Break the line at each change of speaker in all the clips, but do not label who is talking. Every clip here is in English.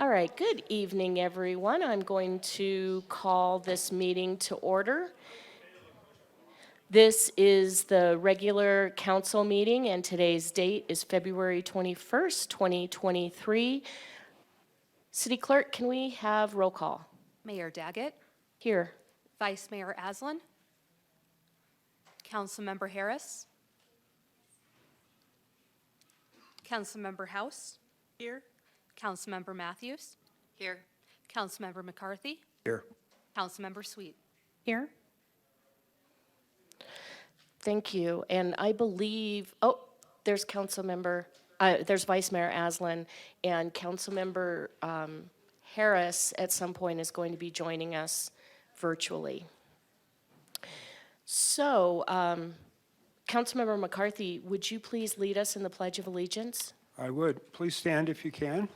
All right, good evening, everyone. I'm going to call this meeting to order. This is the regular council meeting, and today's date is February 21st, 2023. City Clerk, can we have roll call?
Mayor Daggett,
Here.
Vice Mayor Aslan, Councilmember Harris, Councilmember House,
Here.
Councilmember Matthews,
Here.
Councilmember McCarthy,
Here.
Councilmember Sweet.
Here.
Thank you. And I believe, there's there's Vice Mayor Aslan, and Councilmember Harris at some point is going to be joining us virtually. So, Councilmember McCarthy, would you please lead us in the Pledge of Allegiance?
I would. Please stand if you can.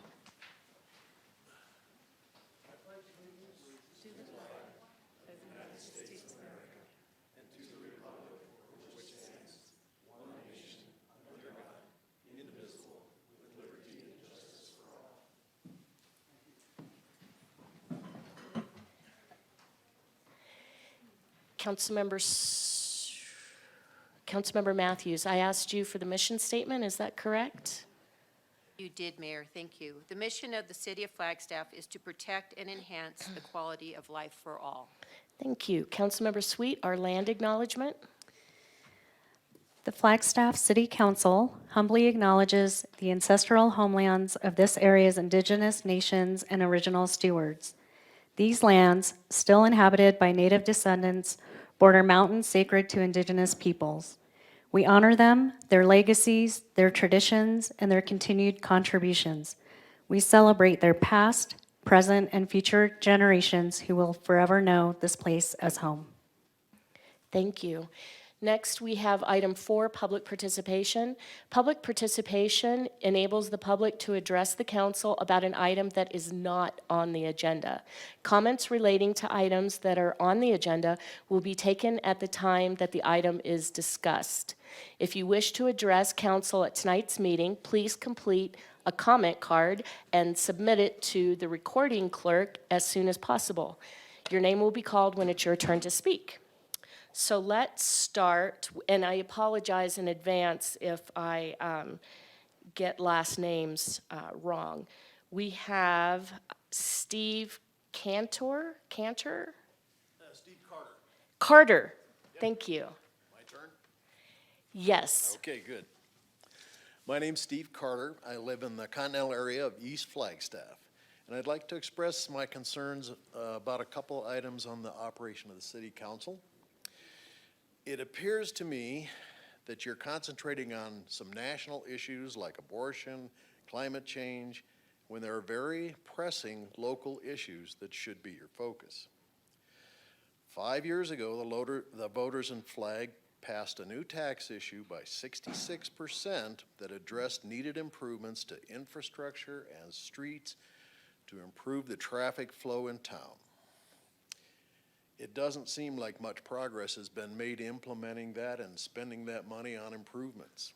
Councilmember Matthews, I asked you for the mission statement, is that correct?
You did, Mayor. Thank you. The mission of the City of Flagstaff is to protect and enhance the quality of life for all.
Thank you. Councilmember Sweet, our land acknowledgement.
The Flagstaff City Council humbly acknowledges the ancestral homelands of this area's indigenous nations and original stewards. These lands, still inhabited by native descendants, border mountains sacred to indigenous peoples. We honor them, their legacies, their traditions, and their continued contributions. We celebrate their past, present, and future generations who will forever know this place as home.
Thank you. Next, we have item 4, public participation. Public participation enables the public to address the council about an item that is not on the agenda. Comments relating to items that are on the agenda will be taken at the time that the item is discussed. If you wish to address council at tonight's meeting, please complete a comment card and submit it to the recording clerk as soon as possible. Your name will be called when it's your turn to speak. So let's start, and I apologize in advance if I get last names wrong. We have Steve Cantor?
Steve Carter.
Carter, thank you.
My turn?
Yes.
Okay, good. My name's Steve Carter. I live in the Continental area of East Flagstaff. And I'd like to express my concerns about a couple items on the operation of the City Council. It appears to me that you're concentrating on some national issues like abortion, climate change, when there are very pressing local issues that should be your focus. 5 years ago, the voters in Flag passed a new tax issue by 66% that addressed needed improvements to infrastructure and streets to improve the traffic flow in town. It doesn't seem like much progress has been made implementing that and spending that money on improvements.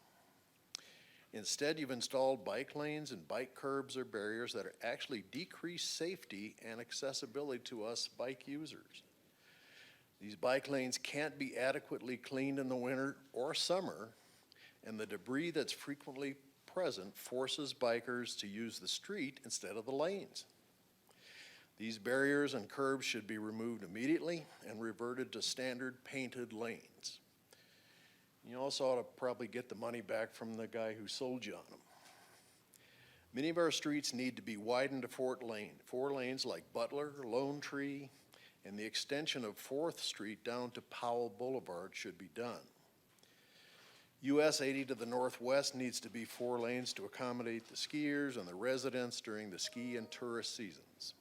Instead, you've installed bike lanes and bike curbs or barriers that actually decrease safety and accessibility to us bike users. These bike lanes can't be adequately cleaned in the winter or summer, and the debris that's frequently present forces bikers to use the street instead of the lanes. These barriers and curbs should be removed immediately and reverted to standard painted lanes. You also ought to probably get the money back from the guy who sold you on them. Many of our streets need to be widened to 4 lanes like Butler, Lone Tree, and the extension of 4th Street down to Powell Boulevard should be done. US 80 to the northwest needs to be 4 lanes to accommodate the skiers and the residents during the ski and tourist seasons.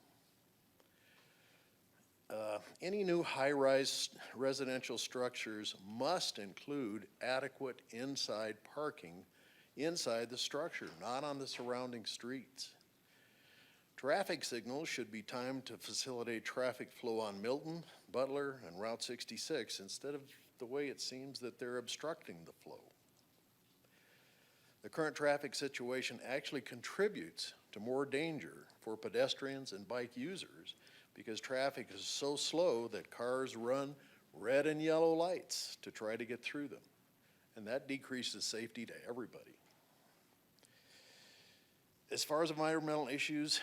Any new high-rise residential structures must include adequate inside parking inside the structure, not on the surrounding streets. Traffic signals should be timed to facilitate traffic flow on Milton, Butler, and Route 66 instead of the way it seems that they're obstructing the flow. The current traffic situation actually contributes to more danger for pedestrians and bike users because traffic is so slow that cars run red and yellow lights to try to get through them. And that decreases safety to everybody. As far as environmental issues,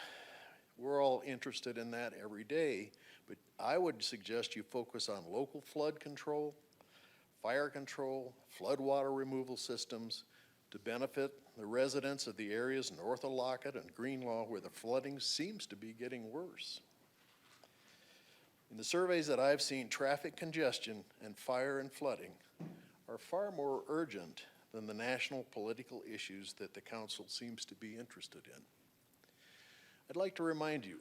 we're all interested in that every day, but I would suggest you focus on local flood control, fire control, floodwater removal systems to benefit the residents of the areas north of Lockett and Greenlaw where the flooding seems to be getting worse. In the surveys that I've seen, traffic congestion and fire and flooding are far more urgent than the national political issues that the council seems to be interested in. I'd like to remind you,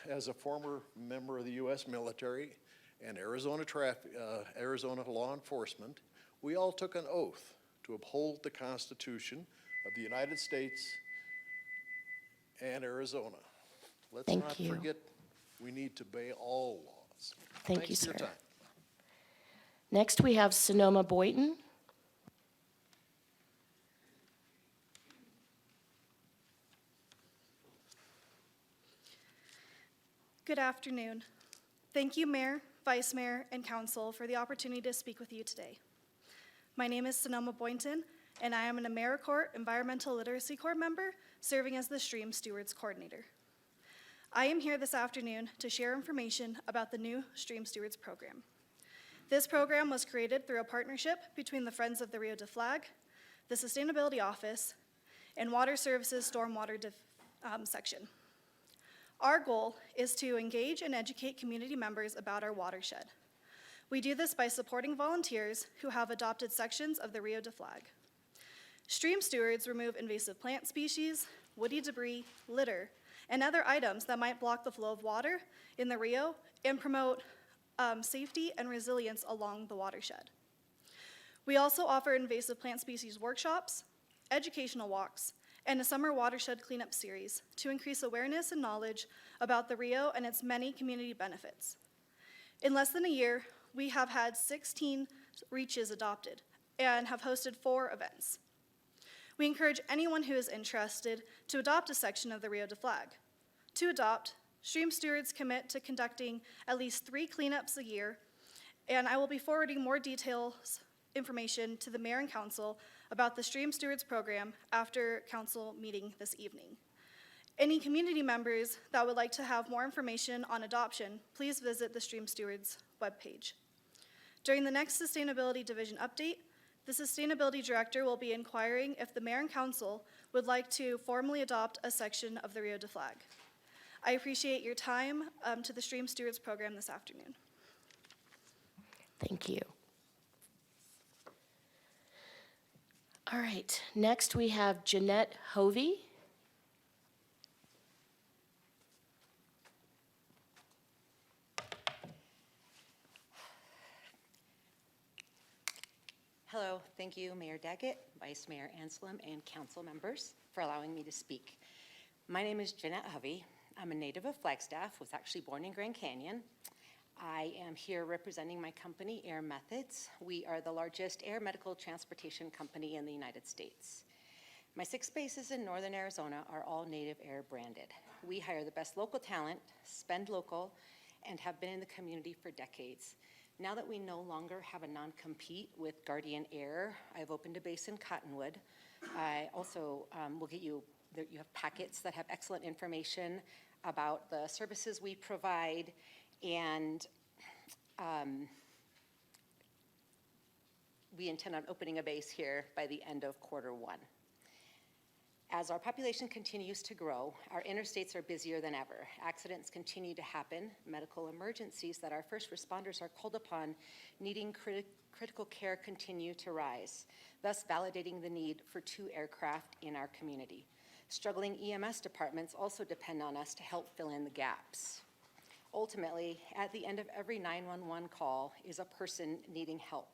as a former member of the U.S. military and Arizona law enforcement, we all took an oath to uphold the Constitution of the United States and Arizona. Let's
Thank
not
you.
forget we need to obey all laws.
Thank you,
Thanks for your
sir.
time.
Next, we have Sonoma Boynton.
Good afternoon. Thank you, Mayor, Vice Mayor, and Council for the opportunity to speak with you today. My name is Sonoma Boynton, and I am an AmeriCorps Environmental Literacy Corps member serving as the Stream Stewards Coordinator. I am here this afternoon to share information about the new Stream Stewards program. This program was created through a partnership between the Friends of the Rio de Flag, the Sustainability Office, and Water Services Stormwater section. Our goal is to engage and educate community members about our watershed. We do this by supporting volunteers who have adopted sections of the Rio de Flag. Stream stewards remove invasive plant species, woody debris, litter, and other items that might block the flow of water in the Rio and promote safety and resilience along the watershed. We also offer invasive plant species workshops, educational walks, and a summer watershed cleanup series to increase awareness and knowledge about the Rio and its many community benefits. In less than a year, we have had 16 reaches adopted and have hosted 4 events. We encourage anyone who is interested to adopt a section of the Rio de Flag. To adopt, Stream Stewards commit to conducting at least 3 cleanups a year, and I will be forwarding more details information to the Mayor and Council about the Stream Stewards program after Council meeting this evening. Any community members that would like to have more information on adoption, please visit the Stream Stewards webpage. During the next Sustainability Division update, the Sustainability Director will be inquiring if the Mayor and Council would like to formally adopt a section of the Rio de Flag. I appreciate your time to the Stream Stewards program this afternoon.
Thank you. All right, next we have Jeanette Hovey.
Hello, thank you, Mayor Daggett, Vice Mayor Anselm, and council members for allowing me to speak. My name is Jeanette Hovey. I'm a native of Flagstaff, was actually born in Grand Canyon. I am here representing my company, Air Methods. We are the largest air medical transportation company in the United States. My 6 bases in northern Arizona are all Native Air branded. We hire the best local talent, spend local, and have been in the community for decades. Now that we no longer have a non-compete with Guardian Air, I've opened a base in Cottonwood. I also will get you, you have packets that have excellent information about the services we provide, and we intend on opening a base here by the end of Q1. As our population continues to grow, our interstates are busier than ever. Accidents continue to happen. Medical emergencies that our first responders are called upon needing critical care continue to rise, thus validating the need for 2 aircraft in our community. Struggling EMS departments also depend on us to help fill in the gaps. Ultimately, at the end of every 911 call is a person needing help,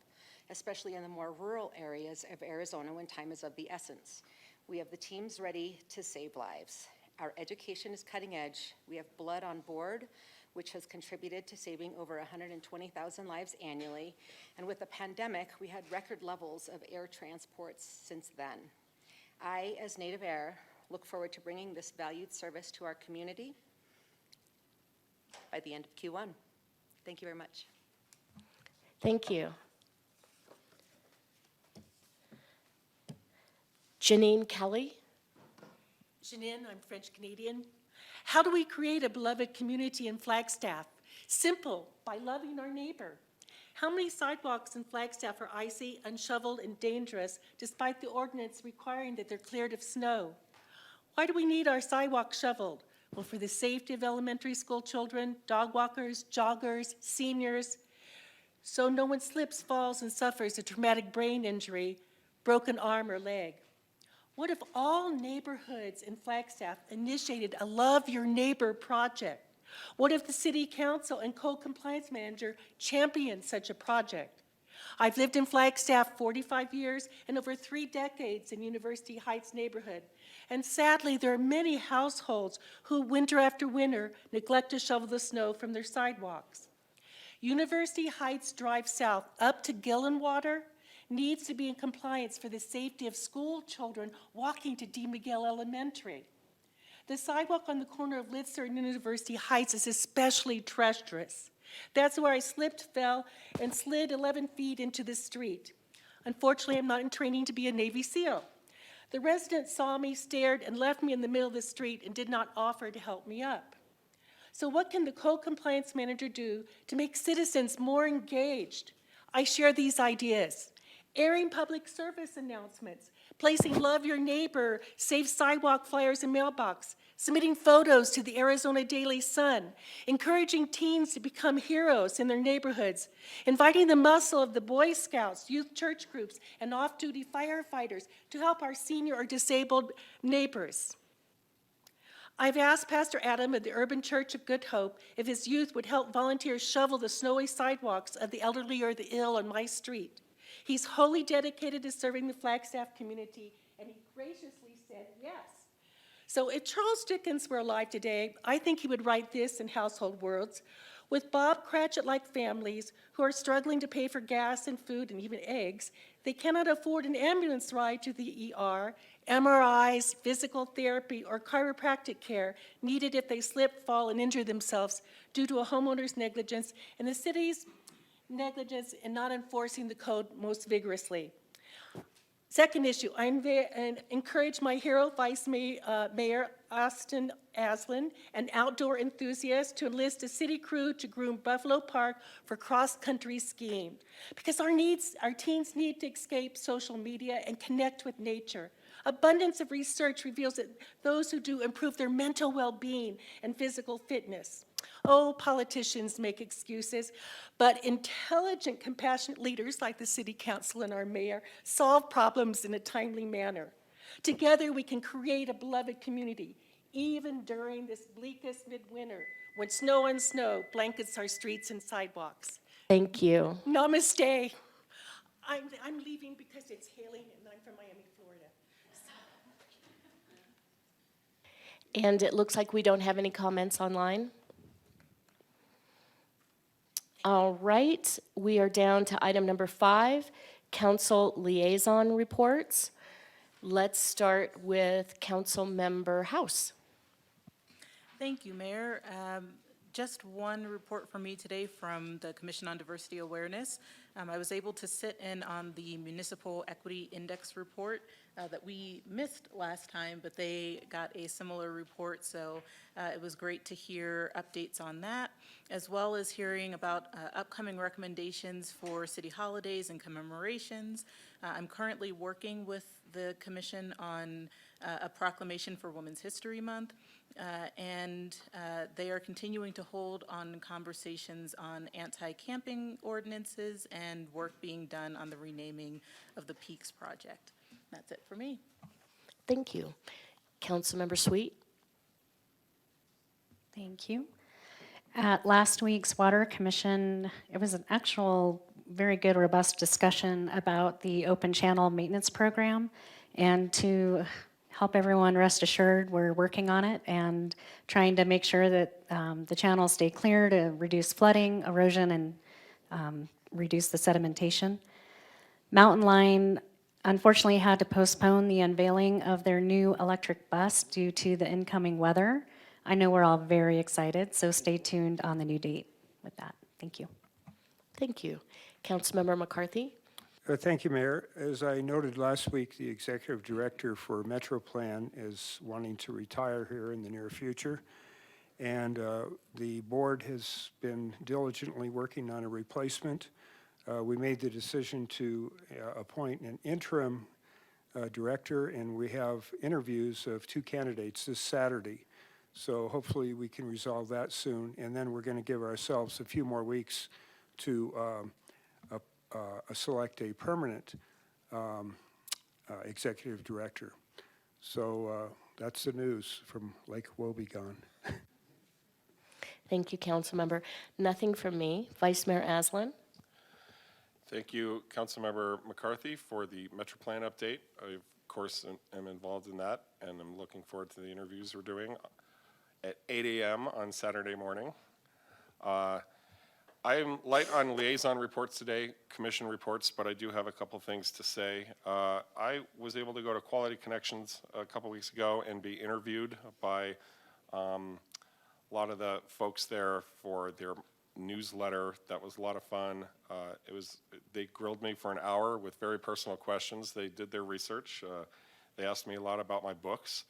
especially in the more rural areas of Arizona when time is of the essence. We have the teams ready to save lives. Our education is cutting edge. We have blood on board, which has contributed to saving over 120,000 lives annually. And with the pandemic, we had record levels of air transports since then. I, as native heir, look forward to bringing this valued service to our community by the end of Q1. Thank you very much.
Thank you. Janine Kelly.
Jeanine, I'm French Canadian. How do we create a beloved community in Flagstaff? Simple, by loving our neighbor. How many sidewalks in Flagstaff are icy, unshoveled, and dangerous, despite the ordinance requiring that they're cleared of snow? Why do we need our sidewalks shoveled? Well, for the safety of elementary school children, dog walkers, joggers, seniors, so no one slips, falls, and suffers a traumatic brain injury, broken arm, or leg. What if all neighborhoods in Flagstaff initiated a Love Your Neighbor project? What if the city council and code compliance manager championed such a project? I've lived in Flagstaff 45 years and over 3 decades in University Heights neighborhood. And sadly, there are many households who winter after winter neglect to shovel the snow from their sidewalks. University Heights Drive South up to Gillenwater needs to be in compliance for the safety of school children walking to D. Miguel Elementary. The sidewalk on the corner of Litzer and University Heights is especially treacherous. That's where I slipped, fell, and slid 11 feet into the street. Unfortunately, I'm not in training to be a Navy SEAL. The residents saw me, stared, and left me in the middle of the street and did not offer to help me up. So what can the code compliance manager do to make citizens more engaged? I share these ideas. Airing public service announcements, placing Love Your Neighbor, safe sidewalk flyers in mailbox, submitting photos to the Arizona Daily Sun, encouraging teens to become heroes in their neighborhoods, inviting the muscle of the Boy Scouts, youth church groups, and off-duty firefighters to help our senior or disabled neighbors. I've asked Pastor Adam of the Urban Church of Good Hope if his youth would help volunteers shovel the snowy sidewalks of the elderly or the ill on my street. He's wholly dedicated to serving the Flagstaff community, and he graciously said yes. So if Charles Dickens were alive today, I think he would write this in household words. With Bob Cratchit-like families who are struggling to pay for gas and food and even eggs, they cannot afford an ambulance ride to the ER, MRIs, physical therapy, or chiropractic care needed if they slip, fall, and injure themselves due to a homeowner's negligence and the city's negligence in not enforcing the code most vigorously. Second issue, I encourage my hero, Vice Mayor Austin Aslin, an outdoor enthusiast, to enlist a city crew to groom Buffalo Park for cross-country skiing. Because our teens need to escape social media and connect with nature. Abundance of research reveals that those who do improve their mental well-being and physical fitness. Oh, politicians make excuses, but intelligent, compassionate leaders like the city council and our mayor solve problems in a timely manner. Together, we can create a beloved community, even during this bleakest midwinter, when snow on snow blankets our streets and sidewalks.
Thank you.
Namaste. I'm leaving because it's hailing, and I'm from Miami, Florida.
And it looks like we don't have any comments online. All right, we are down to item number 5, council liaison reports. Let's start with Council Member House.
Thank you, Mayor. Just one report from me today from the Commission on Diversity Awareness. I was able to sit in on the Municipal Equity Index report that we missed last time, but they got a similar report, so it was great to hear updates on that, as well as hearing about upcoming recommendations for city holidays and commemorations. I'm currently working with the Commission on a proclamation for Women's History Month, and they are continuing to hold on conversations on anti-camping ordinances and work being done on the renaming of the Peaks project. That's it for me.
Thank you. Councilmember Sweet.
Thank you. At last week's Water Commission, it was an actual very good, robust discussion about the open channel maintenance program. And to help everyone rest assured, we're working on it and trying to make sure that the channels stay clear to reduce flooding, erosion, and reduce the sedimentation. Mountain Line unfortunately had to postpone the unveiling of their new electric bus due to the incoming weather. I know we're all very excited, so stay tuned on the new date with that. Thank you.
Thank you. Councilmember McCarthy?
Thank you, Mayor. As I noted last week, the Executive Director for Metro Plan is wanting to retire here in the near future. And the board has been diligently working on a replacement. We made the decision to appoint an interim director, and we have interviews of 2 candidates this Saturday. So hopefully we can resolve that soon. And then we're going to give ourselves a few more weeks to select a permanent executive director. So that's the news from Lake Wobegon.
Thank you, Councilmember. Nothing from me. Vice Mayor Aslan?
Thank you, Councilmember McCarthy, for the Metro Plan update. I, of course, am involved in that, and I'm looking forward to the interviews we're doing at 8 a.m. on Saturday morning. I am light on liaison reports today, commission reports, but I do have a couple things to say. I was able to go to Quality Connections a couple weeks ago and be interviewed by a lot of the folks there for their newsletter. That was a lot of fun. They grilled me for an hour with very personal questions. They did their research. They asked me a lot about my books.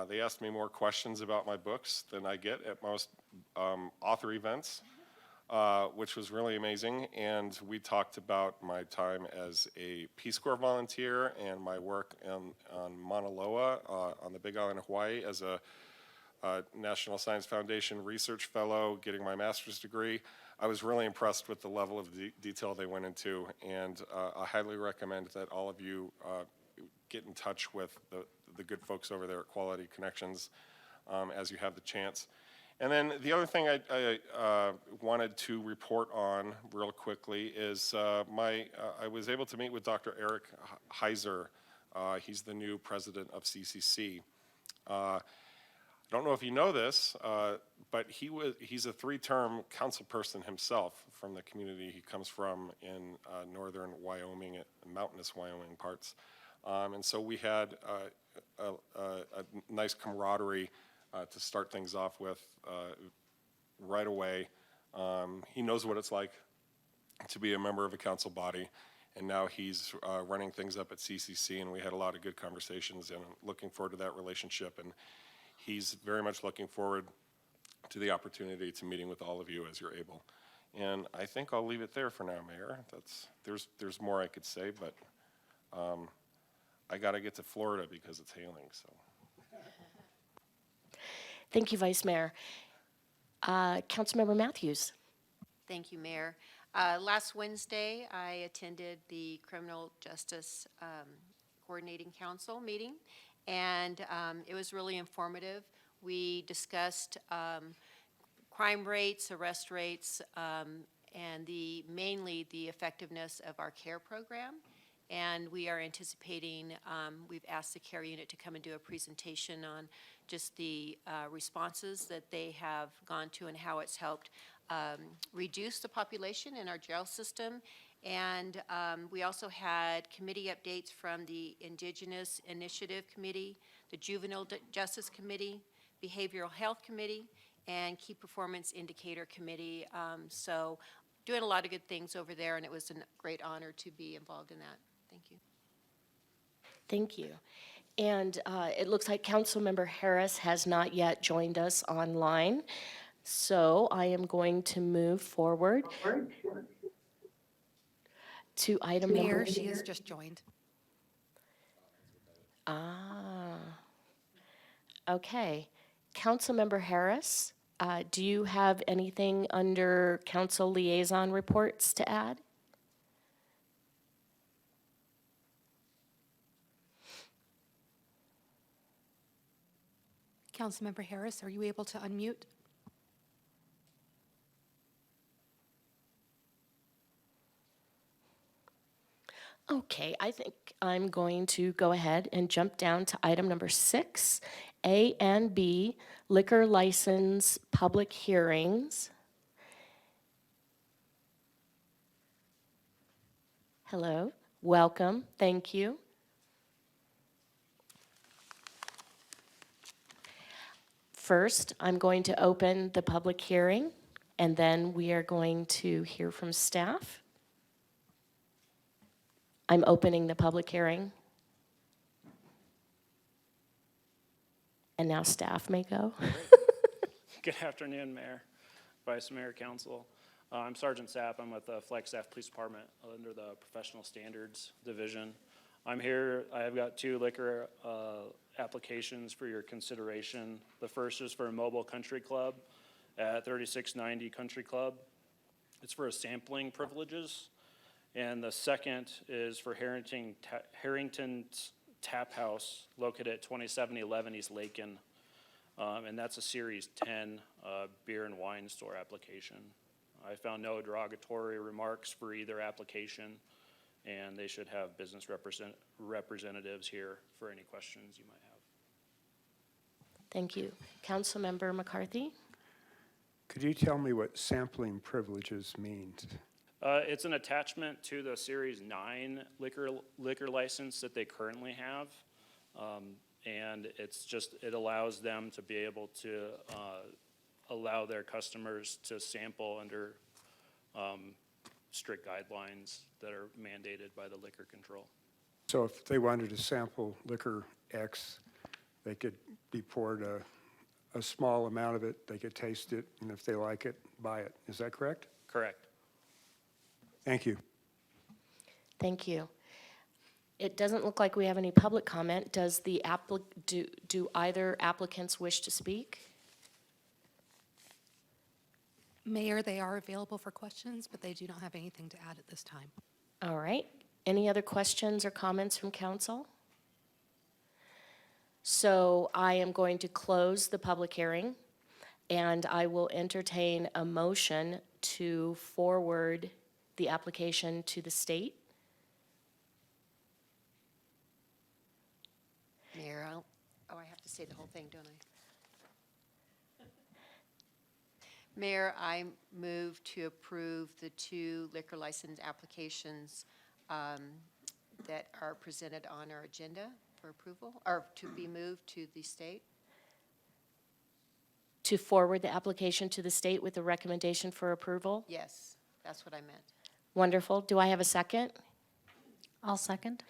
They asked me more questions about my books than I get at most author events, which was really amazing. And we talked about my time as a Peace Corps volunteer and my work on Mauna Loa on the Big Island of Hawaii as a National Science Foundation research fellow, getting my master's degree. I was really impressed with the level of detail they went into, and I highly recommend that all of you get in touch with the good folks over there at Quality Connections as you have the chance. And then the other thing I wanted to report on real quickly is I was able to meet with Dr. Eric Heiser. He's the new president of CCC. I don't know if you know this, but he's a 3-term council person himself from the community he comes from in northern Wyoming, mountainous Wyoming parts. And so we had a nice camaraderie to start things off with right away. He knows what it's like to be a member of a council body, and now he's running things up at CCC, and we had a lot of good conversations, and I'm looking forward to that relationship. And he's very much looking forward to the opportunity to meeting with all of you as you're able. And I think I'll leave it there for now, Mayor. There's more I could say, but I got to get to Florida because it's hailing. So.
Thank you, Vice Mayor. Councilmember Matthews?
Thank you, Mayor. Last Wednesday, I attended the Criminal Justice Coordinating Council meeting, and it was really informative. We discussed crime rates, arrest rates, and mainly the effectiveness of our CARE program. And we are anticipating, we've asked the CARE unit to come and do a presentation on just the responses that they have gone to and how it's helped reduce the population in our jail system. And we also had committee updates from the Indigenous Initiative Committee, the Juvenile Justice Committee, Behavioral Health Committee, and Key Performance Indicator Committee. So doing a lot of good things over there, and it was a great honor to be involved in that. Thank you.
Thank you. And it looks like Councilmember Harris has not yet joined us online. So I am going to move forward to item number...
Mayor, she has just joined.
Okay. Councilmember Harris, do you have anything under council liaison reports to add?
Councilmember Harris, are you able to unmute?
Okay, I think I'm going to go ahead and jump down to item number 6, A and B, liquor license public hearings. Hello? Welcome, thank you. First, I'm going to open the public hearing, and then we are going to hear from staff. I'm opening the public hearing. And now staff may go.
Good afternoon, Mayor, Vice Mayor, Council. I'm Sergeant Sapp. I'm with the Flagstaff Police Department under the Professional Standards Division. I'm here, I have got two liquor applications for your consideration. The first is for a mobile country club at 3690 Country Club. It's for a sampling privileges. And the second is for Harrington's Tap House located at 2711 East Lakin. And that's a Series 10 beer and wine store application. I found no derogatory remarks for either application, and they should have business representatives here for any questions you might have.
Thank you. Councilmember McCarthy?
Could you tell me what sampling privileges means?
It's an attachment to the Series 9 liquor license that they currently have. And it allows them to be able to allow their customers to sample under strict guidelines that are mandated by the liquor control.
So if they wanted to sample liquor X, they could be poured a small amount of it, they could taste it, and if they like it, buy it. Is that correct?
Correct.
Thank you.
Thank you. It doesn't look like we have any public comment. Does the do either applicants wish to speak?
Mayor, they are available for questions, but they do not have anything to add at this time.
All right. Any other questions or comments from council? So I am going to close the public hearing, and I will entertain a motion to forward the application to the state.
Mayor, I have to say the whole thing, don't I? Mayor, I move to approve the two liquor license applications that are presented on our agenda for approval, or to be moved to the state.
To forward the application to the state with a recommendation for approval?
Yes, that's what I meant.
Wonderful. Do I have a second?
I'll second.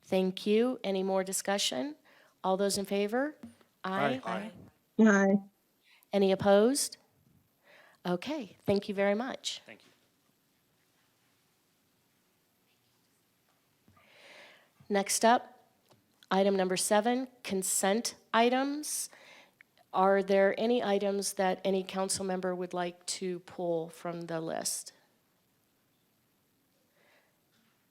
Thank you. Any more discussion? All those in favor?
Aye.
Aye.
Aye.
Any opposed? Okay, thank you very much.
Thank you.
Next up, item number 7, consent items. Are there any items that any council member would like to pull from the list?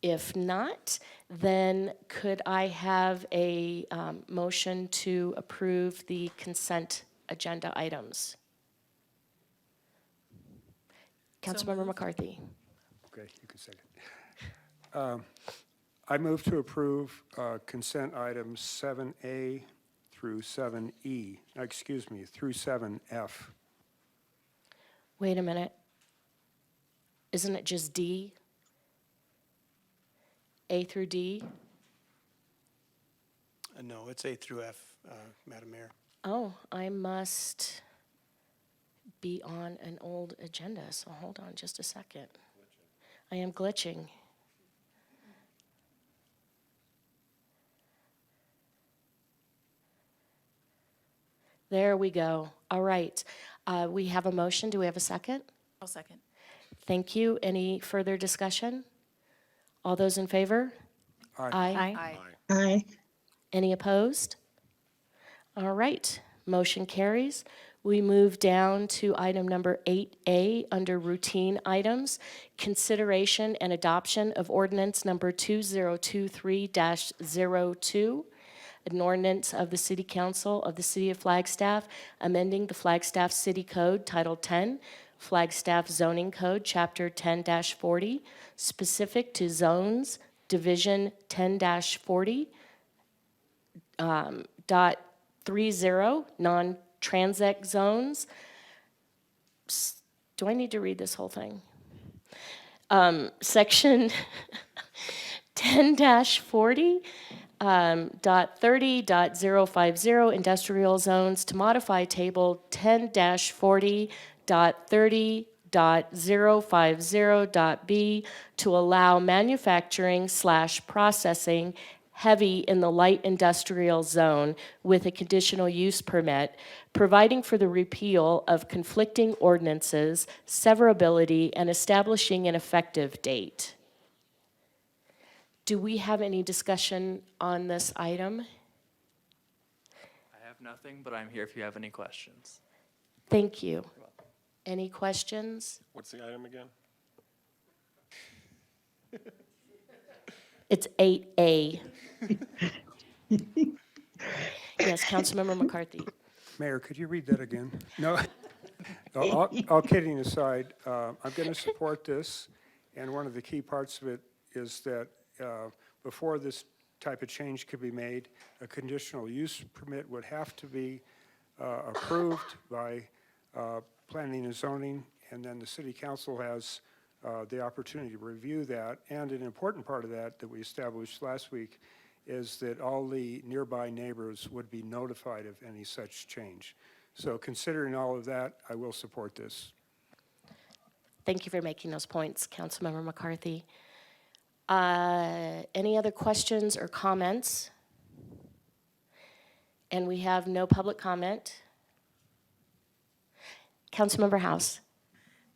If not, then could I have a motion to approve the consent agenda items? Councilmember
moved.
McCarthy.
Okay, you can second. I move to approve consent items 7A through 7E, through 7F.
Wait a minute. Isn't it just D? A through D?
No, it's A through F, Madam Mayor.
Oh, I must be on an old agenda, so hold on just a second. I am glitching. There we go. All right. We have a motion. Do we have a second?
I'll second.
Thank you. Any further discussion? All those in favor?
Aye.
Aye.
Aye.
Any opposed? All right, motion carries. We move down to item number 8A under routine items, consideration and adoption of ordinance number 2023-02, an ordinance of the City Council of the City of Flagstaff, amending the Flagstaff City Code, Title 10, Flagstaff Zoning Code, Chapter 10-40, specific to zones, Division 10-40, dot 30, non-transect zones. Do I need to read this whole thing? Section 10-40, .30.050 industrial zones to modify table 10-40.30.050.b to allow manufacturing/processing heavy in the light industrial zone with a conditional use permit, providing for the repeal of conflicting ordinances, severability, and establishing an effective date. Do we have any discussion on this item?
I have nothing, but I'm here if you have any questions.
Thank you. Any questions?
What's the item again?
It's 8A. Yes, Councilmember McCarthy.
Mayor, could you read that again? No, all kidding aside, I'm going to support this, and one of the key parts of it is that before this type of change could be made, a conditional use permit would have to be approved by planning and zoning, and then the city council has the opportunity to review that. And an important part of that we established last week is that all the nearby neighbors would be notified of any such change. So considering all of that, I will support this.
Thank you for making those points, Councilmember McCarthy. Any other questions or comments? And we have no public comment. Councilmember House.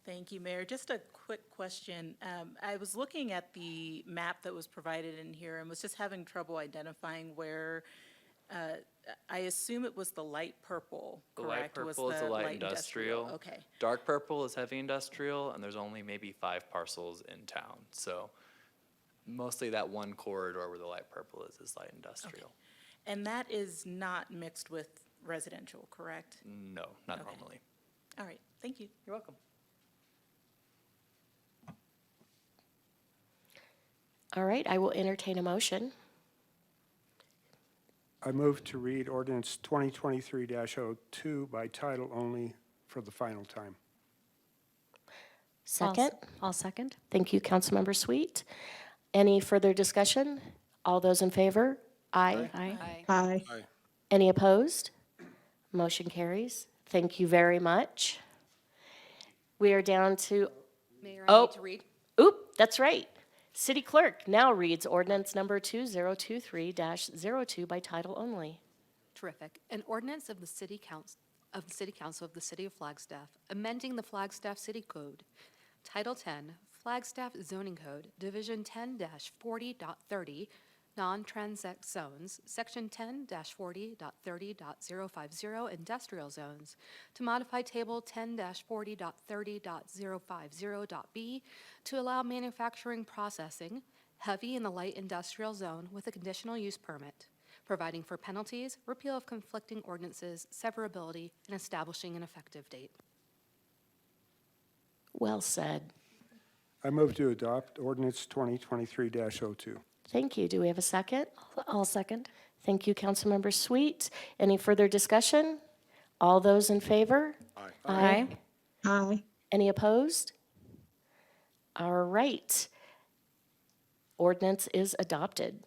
Thank you, Mayor. Just a quick question. I was looking at the map that was provided in here and was just having trouble identifying where, I assume it was the light purple,
The light
correct? Was
purple is the light industrial.
Okay.
Dark purple is heavy industrial, and there's only maybe 5 parcels in town. So mostly that one corridor where the light purple is light industrial.
And that is not mixed with residential, correct?
No, not
Okay.
normally.
All right, thank you.
You're welcome.
All right, I will entertain a motion.
I move to read ordinance 2023-02 by title only for the final time.
Second.
I'll second.
Thank you, Councilmember Sweet. Any further discussion? All those in favor? Aye.
Aye.
Aye.
Any opposed? Motion carries. Thank you very much. We are down to,
Mayor,
Oh.
I need to read.
oop, that's right. City Clerk now reads ordinance number 2023-02 by title only.
Terrific. An ordinance of the City Council of the City of Flagstaff, amending the Flagstaff City Code, Title 10, Flagstaff Zoning Code, Division 10-40.30, Non-Transect Zones, Section 10-40.30.050 Industrial Zones, to modify Table 10-40.30.050.b to allow manufacturing processing, heavy in the light industrial zone with a conditional use permit, providing for penalties, repeal of conflicting ordinances, severability, and establishing an effective date.
Well said.
I move to adopt ordinance 2023-02.
Thank you. Do we have a second?
I'll second.
Thank you, Councilmember Sweet. Any further discussion? All those in favor?
Aye.
Aye.
Any opposed? All right. Ordinance is adopted.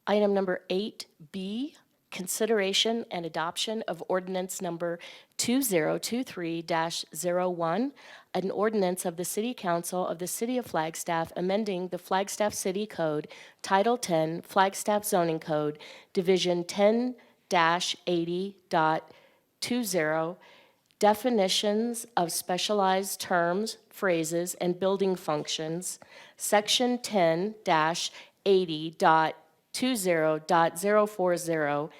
Item number 8B, consideration and adoption of ordinance number 2023-01, an ordinance of the City Council of the City of Flagstaff amending the Flagstaff City Code, Title 10, Flagstaff Zoning Code, Division 10-80.20, definitions of specialized terms, phrases, and building functions, Section 10-80.20.040,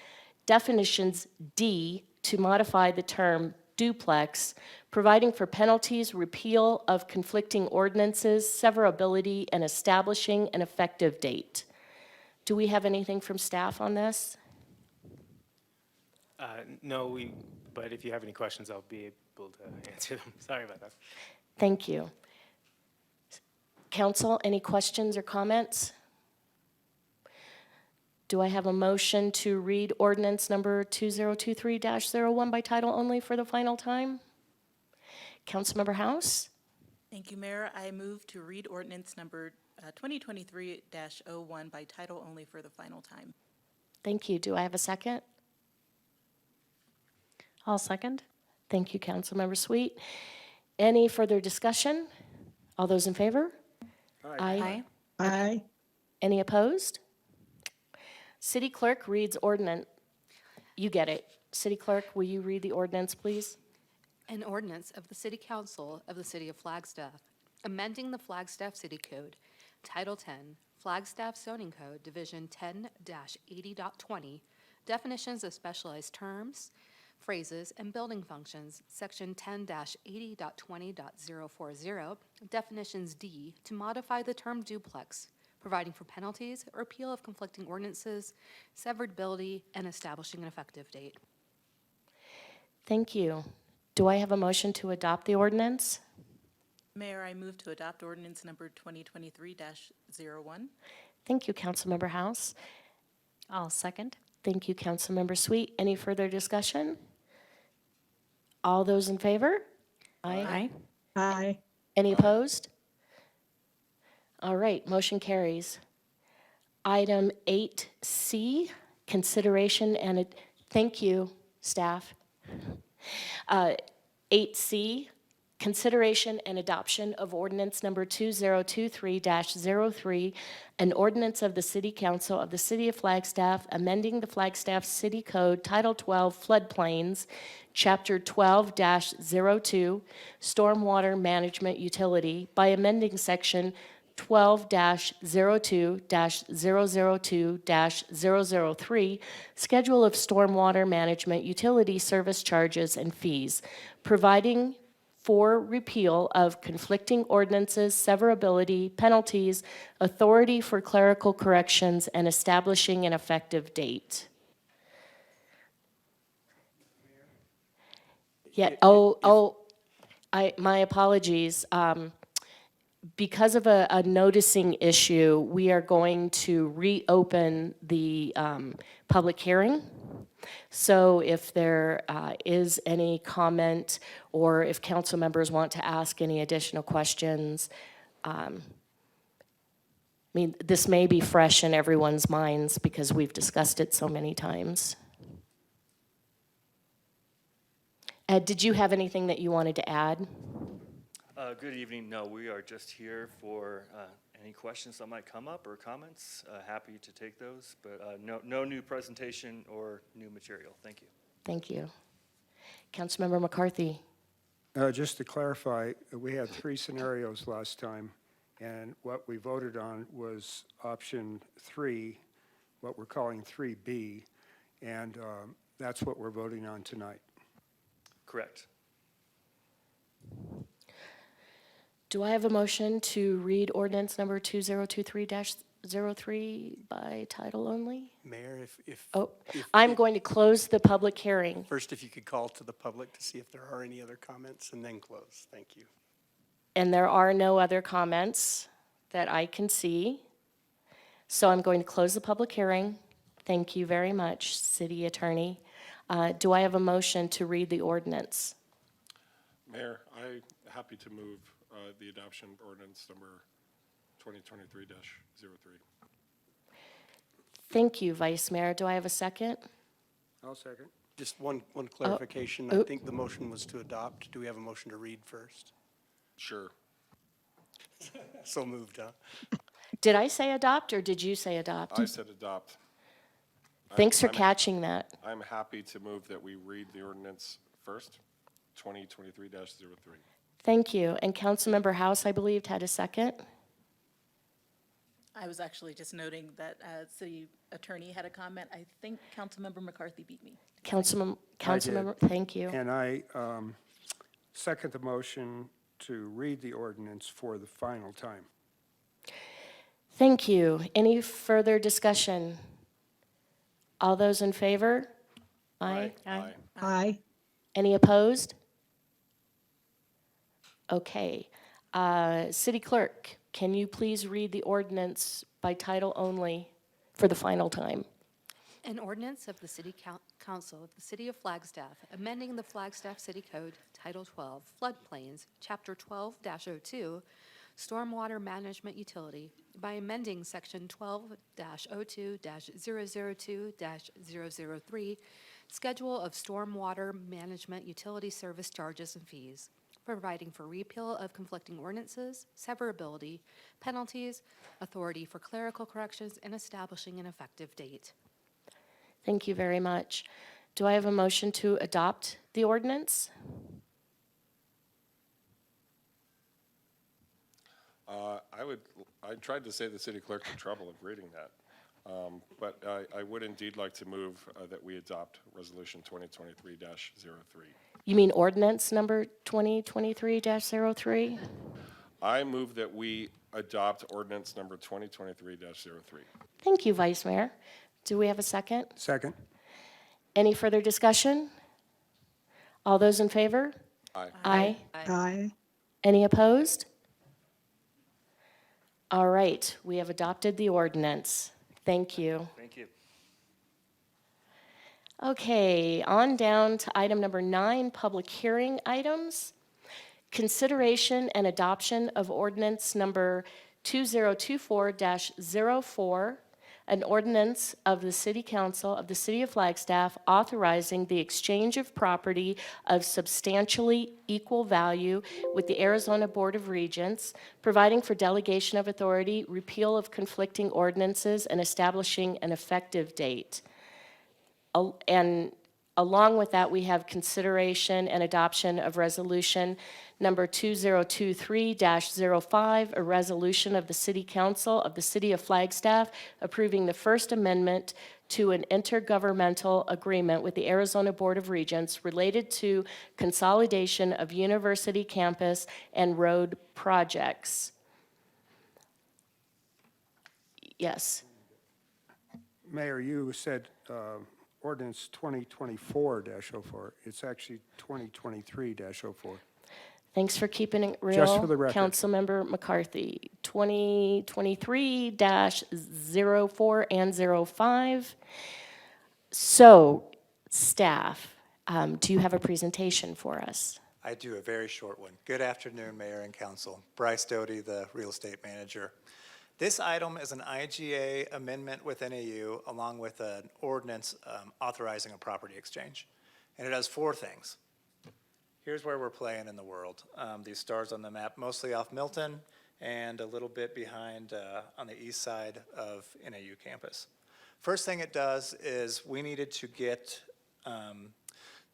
definitions D to modify the term duplex, providing for penalties, repeal of conflicting ordinances, severability, and establishing an effective date. Do we have anything from staff on this?
No, but if you have any questions, I'll be able to answer them. Sorry about that.
Thank you. Council, any questions or comments? Do I have a motion to read ordinance number 2023-01 by title only for the final time? Councilmember House?
Thank you, Mayor. I move to read ordinance number 2023-01 by title only for the final time.
Thank you. Do I have a second?
I'll second.
Thank you, Councilmember Sweet. Any further discussion? All those in favor?
Aye.
Aye.
Any opposed? City Clerk reads ordinance. You get it. City Clerk, will you read the ordinance, please?
An ordinance of the City Council of the City of Flagstaff, amending the Flagstaff City Code, Title 10, Flagstaff Zoning Code, Division 10-80.20, definitions of specialized terms, phrases, and building functions, Section 10-80.20.040, definitions D, to modify the term duplex, providing for penalties, repeal of conflicting ordinances, severability, and establishing an effective date.
Thank you. Do I have a motion to adopt the ordinance?
Mayor, I move to adopt ordinance number 2023-01.
Thank you, Councilmember House.
I'll second.
Thank you, Councilmember Sweet. Any further discussion? All those in favor?
Aye.
Aye.
Any opposed? All right, motion carries. Item 8C, consideration and, thank you, staff. 8C, consideration and adoption of ordinance number 2023-03, an ordinance of the City Council of the City of Flagstaff, amending the Flagstaff City Code, Title 12, Floodplains, Chapter 12-02, Stormwater Management Utility, by amending Section 12-02-002-003, Schedule of Stormwater Management Utility Service Charges and Fees, providing for repeal of conflicting ordinances, severability, penalties, authority for clerical corrections, and establishing an effective date. Yeah, my apologies. Because of a noticing issue, we are going to reopen the public hearing. So if there is any comment, or if council members want to ask any additional questions, I mean, this may be fresh in everyone's minds because we've discussed it so many times. Ed, did you have anything that you wanted to add?
Good evening. No, we are just here for any questions that might come up or comments. Happy to take those, but no new presentation or new material. Thank you.
Thank you. Councilmember McCarthy.
Just to clarify, we had 3 scenarios last time, and what we voted on was option 3, what we're calling 3B, and that's what we're voting on tonight.
Correct.
Do I have a motion to read ordinance number 2023-03 by title only?
Mayor, if
I'm going to close the public hearing.
first, if you could call to the public to see if there are any other comments, and then close. Thank you.
And there are no other comments that I can see. So I'm going to close the public hearing. Thank you very much, City Attorney. Do I have a motion to read the ordinance?
Mayor, I'm happy to move the adoption of ordinance number 2023-03.
Thank you, Vice Mayor. Do I have a second?
I'll second.
Just one clarification. I think the motion was to adopt. Do we have a motion to read first?
Sure.
So moved, huh?
Did I say adopt or did you say adopt?
I said adopt.
Thanks for
I'm-
catching that.
I'm happy to move that we read the ordinance first, 2023-03.
Thank you. And Councilmember House, I believed, had a second.
I was actually just noting that City Attorney had a comment. I think Councilmember McCarthy beat me.
Councilmember, thank you.
And I second the motion to read the ordinance for the final time.
Thank you. Any further discussion? All those in favor? Aye.
Aye.
Aye.
Any opposed? Okay. City Clerk, can you please read the ordinance by title only for the final time?
An ordinance of the City Council of the City of Flagstaff, amending the Flagstaff City Code, Title 12, Floodplains, Chapter 12-02, stormwater management utility by amending Section 12-02-002-003, Schedule of Stormwater Management Utility Service Charges and Fees, providing for repeal of conflicting ordinances, severability, penalties, authority for clerical corrections, and establishing an effective date.
Thank you very much. Do I have a motion to adopt the ordinance?
I tried to save the city clerk the trouble of reading that. But I would indeed like to move that we adopt Resolution 2023-03.
You mean ordinance number 2023-03?
I move that we adopt ordinance number 2023-03.
Thank you, Vice Mayor. Do we have a second?
Second?
Any further discussion? All those in favor?
Aye.
Aye.
Aye.
Any opposed? All right, we have adopted the ordinance. Thank you.
Thank you.
Okay, on down to item number 9, public hearing items. Consideration and adoption of ordinance number 2024-04, an ordinance of the City Council of the City of Flagstaff authorizing the exchange of property of substantially equal value with the Arizona Board of Regents, providing for delegation of authority, repeal of conflicting ordinances, and establishing an effective date. And along with that, we have consideration and adoption of resolution number 2023-05, a resolution of the City Council of the City of Flagstaff approving the First Amendment to an intergovernmental agreement with the Arizona Board of Regents related to consolidation of university campus and road projects. Yes.
Mayor, you said ordinance 2024-04. It's actually 2023-04.
Thanks for keeping it real.
Just for the record.
Councilmember McCarthy, 2023-04 and 05. So, staff, do you have a presentation for us?
I do, a very short one. Good afternoon, Mayor and Council. Bryce Doty, the Real Estate Manager. This item is an IGA amendment with NAU along with an ordinance authorizing a property exchange. And it does 4 things. Here's where we're playing in the world. These stars on the map, mostly off Milton and a little bit behind on the east side of NAU campus. First thing it does is we needed to get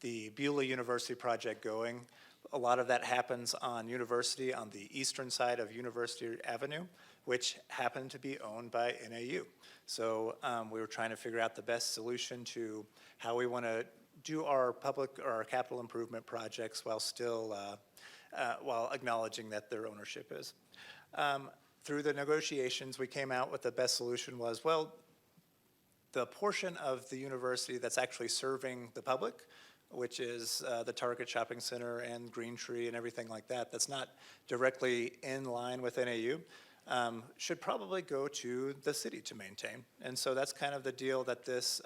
the Beulah University project going. A lot of that happens on University, on the eastern side of University Avenue, which happened to be owned by NAU. So we were trying to figure out the best solution to how we want to do our public or our capital improvement projects while still while acknowledging that their ownership is. Through the negotiations, we came out with the best solution was, well, the portion of the university that's actually serving the public, which is the Target Shopping Center and Green Tree and everything like that, that's not directly in line with NAU, should probably go to the city to maintain. And so that's kind of the deal that this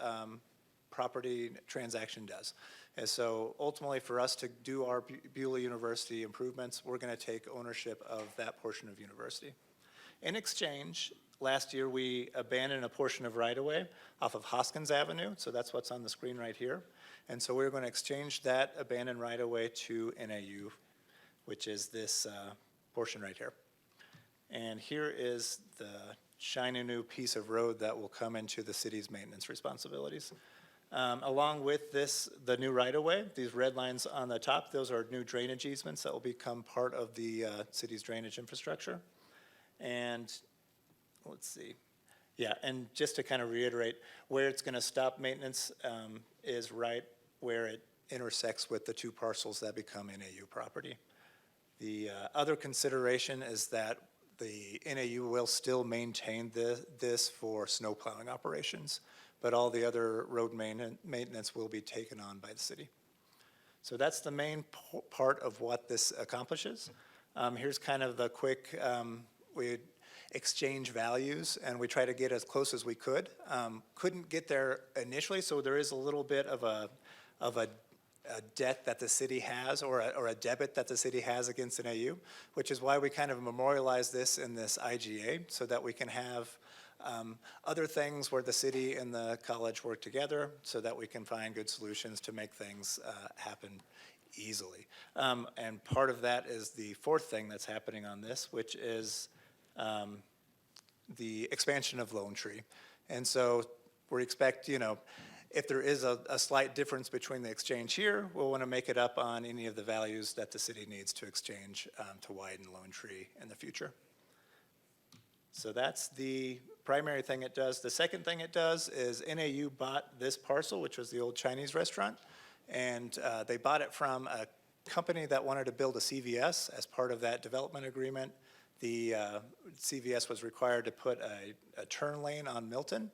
property transaction does. And so ultimately for us to do our Beulah University improvements, we're going to take ownership of that portion of university. In exchange, last year we abandoned a portion of right-of-way off of Hoskins Avenue, so that's what's on the screen right here. And so we're going to exchange that abandoned right-of-way to NAU, which is this portion right here. And here is the shiny new piece of road that will come into the city's maintenance responsibilities. Along with this, the new right-of-way, these red lines on the top, those are new drainage easements that will become part of the city's drainage infrastructure. And let's see. Yeah, and just to kind of reiterate, where it's going to stop maintenance is right where it intersects with the 2 parcels that become NAU property. The other consideration is that the NAU will still maintain this for snow plowing operations, but all the other road maintenance will be taken on by the city. So that's the main part of what this accomplishes. Here's kind of the quick, we exchange values, and we try to get as close as we could. Couldn't get there initially, so there is a little bit of a a debt that the city has or a debit that the city has against an AU, which is why we kind of memorialize this in this IGA so that we can have other things where the city and the college work together so that we can find good solutions to make things happen easily. And part of that is the fourth thing that's happening on this, which is the expansion of Lone Tree. And so we expect, if there is a slight difference between the exchange here, we'll want to make it up on any of the values that the city needs to exchange to widen Lone Tree in the future. So that's the primary thing it does. The second thing it does is NAU bought this parcel, which was the old Chinese restaurant, and they bought it from a company that wanted to build a CVS. As part of that development agreement, the CVS was required to put a turn lane on Milton.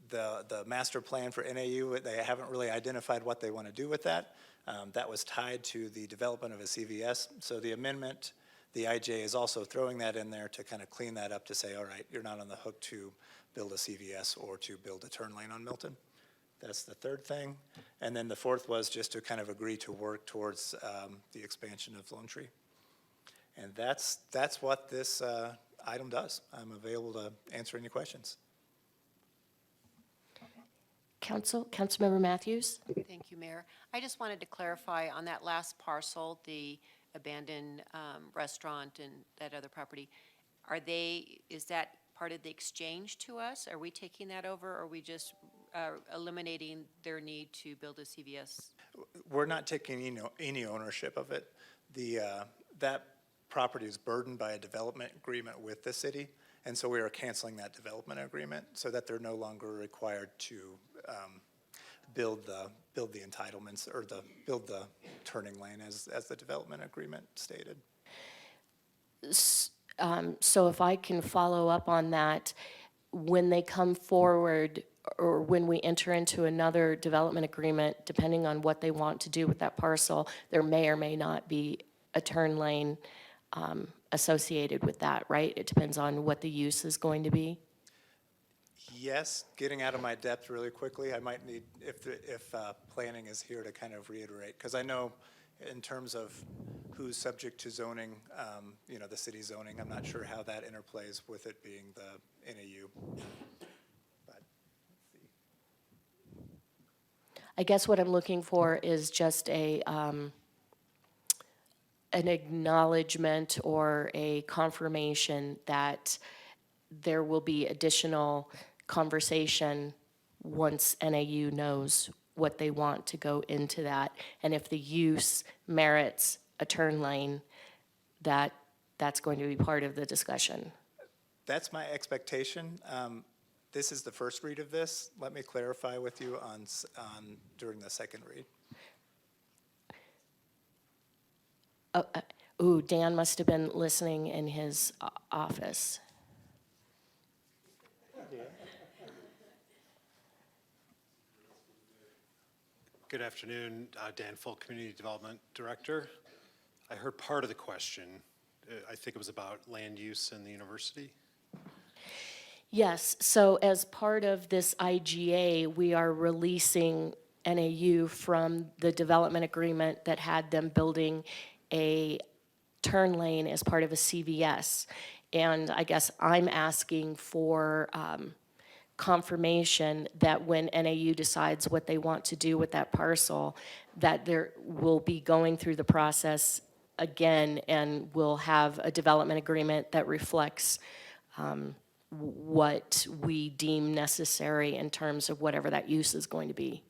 The master plan for NAU, they haven't really identified what they want to do with that. That was tied to the development of a CVS. So the amendment, the IJ is also throwing that in there to kind of clean that up to say, all right, you're not on the hook to build a CVS or to build a turn lane on Milton. That's the third thing. And then the fourth was just to kind of agree to work towards the expansion of Lone Tree. And that's what this item does. I'm available to answer any questions.
Councilmember Matthews?
Thank you, Mayor. I just wanted to clarify on that last parcel, the abandoned restaurant and that other property, is that part of the exchange to us? Are we taking that over, or are we just eliminating their need to build a CVS?
We're not taking any ownership of it. That property is burdened by a development agreement with the city, and so we are canceling that development agreement so that they're no longer required to build the entitlements or build the turning lane as the development agreement stated.
So if I can follow up on that, when they come forward or when we enter into another development agreement, depending on what they want to do with that parcel, there may or may not be a turn lane associated with that, right? It depends on what the use is going to be.
Yes, getting out of my depth really quickly, I might need, if planning is here to kind of reiterate, because I know in terms of who's subject to zoning, the city zoning, I'm not sure how that interplays with it being the NAU. But let's see.
I guess what I'm looking for is just an acknowledgement or a confirmation that there will be additional conversation once NAU knows what they want to go into that, and if the use merits a turn lane, that's going to be part of the discussion.
That's my expectation. This is the first read of this. Let me clarify with you on during the second read.
Dan must have been listening in his office.
Good afternoon, Dan Folk, Community Development Director. I heard part of the question. I think it was about land use in the university.
Yes, so as part of this IGA, we are releasing NAU from the development agreement that had them building a turn lane as part of a CVS. And I guess I'm asking for confirmation that when NAU decides what they want to do with that parcel, that there will be going through the process again and we'll have a development agreement that reflects what we deem necessary in terms of whatever that use is going to be.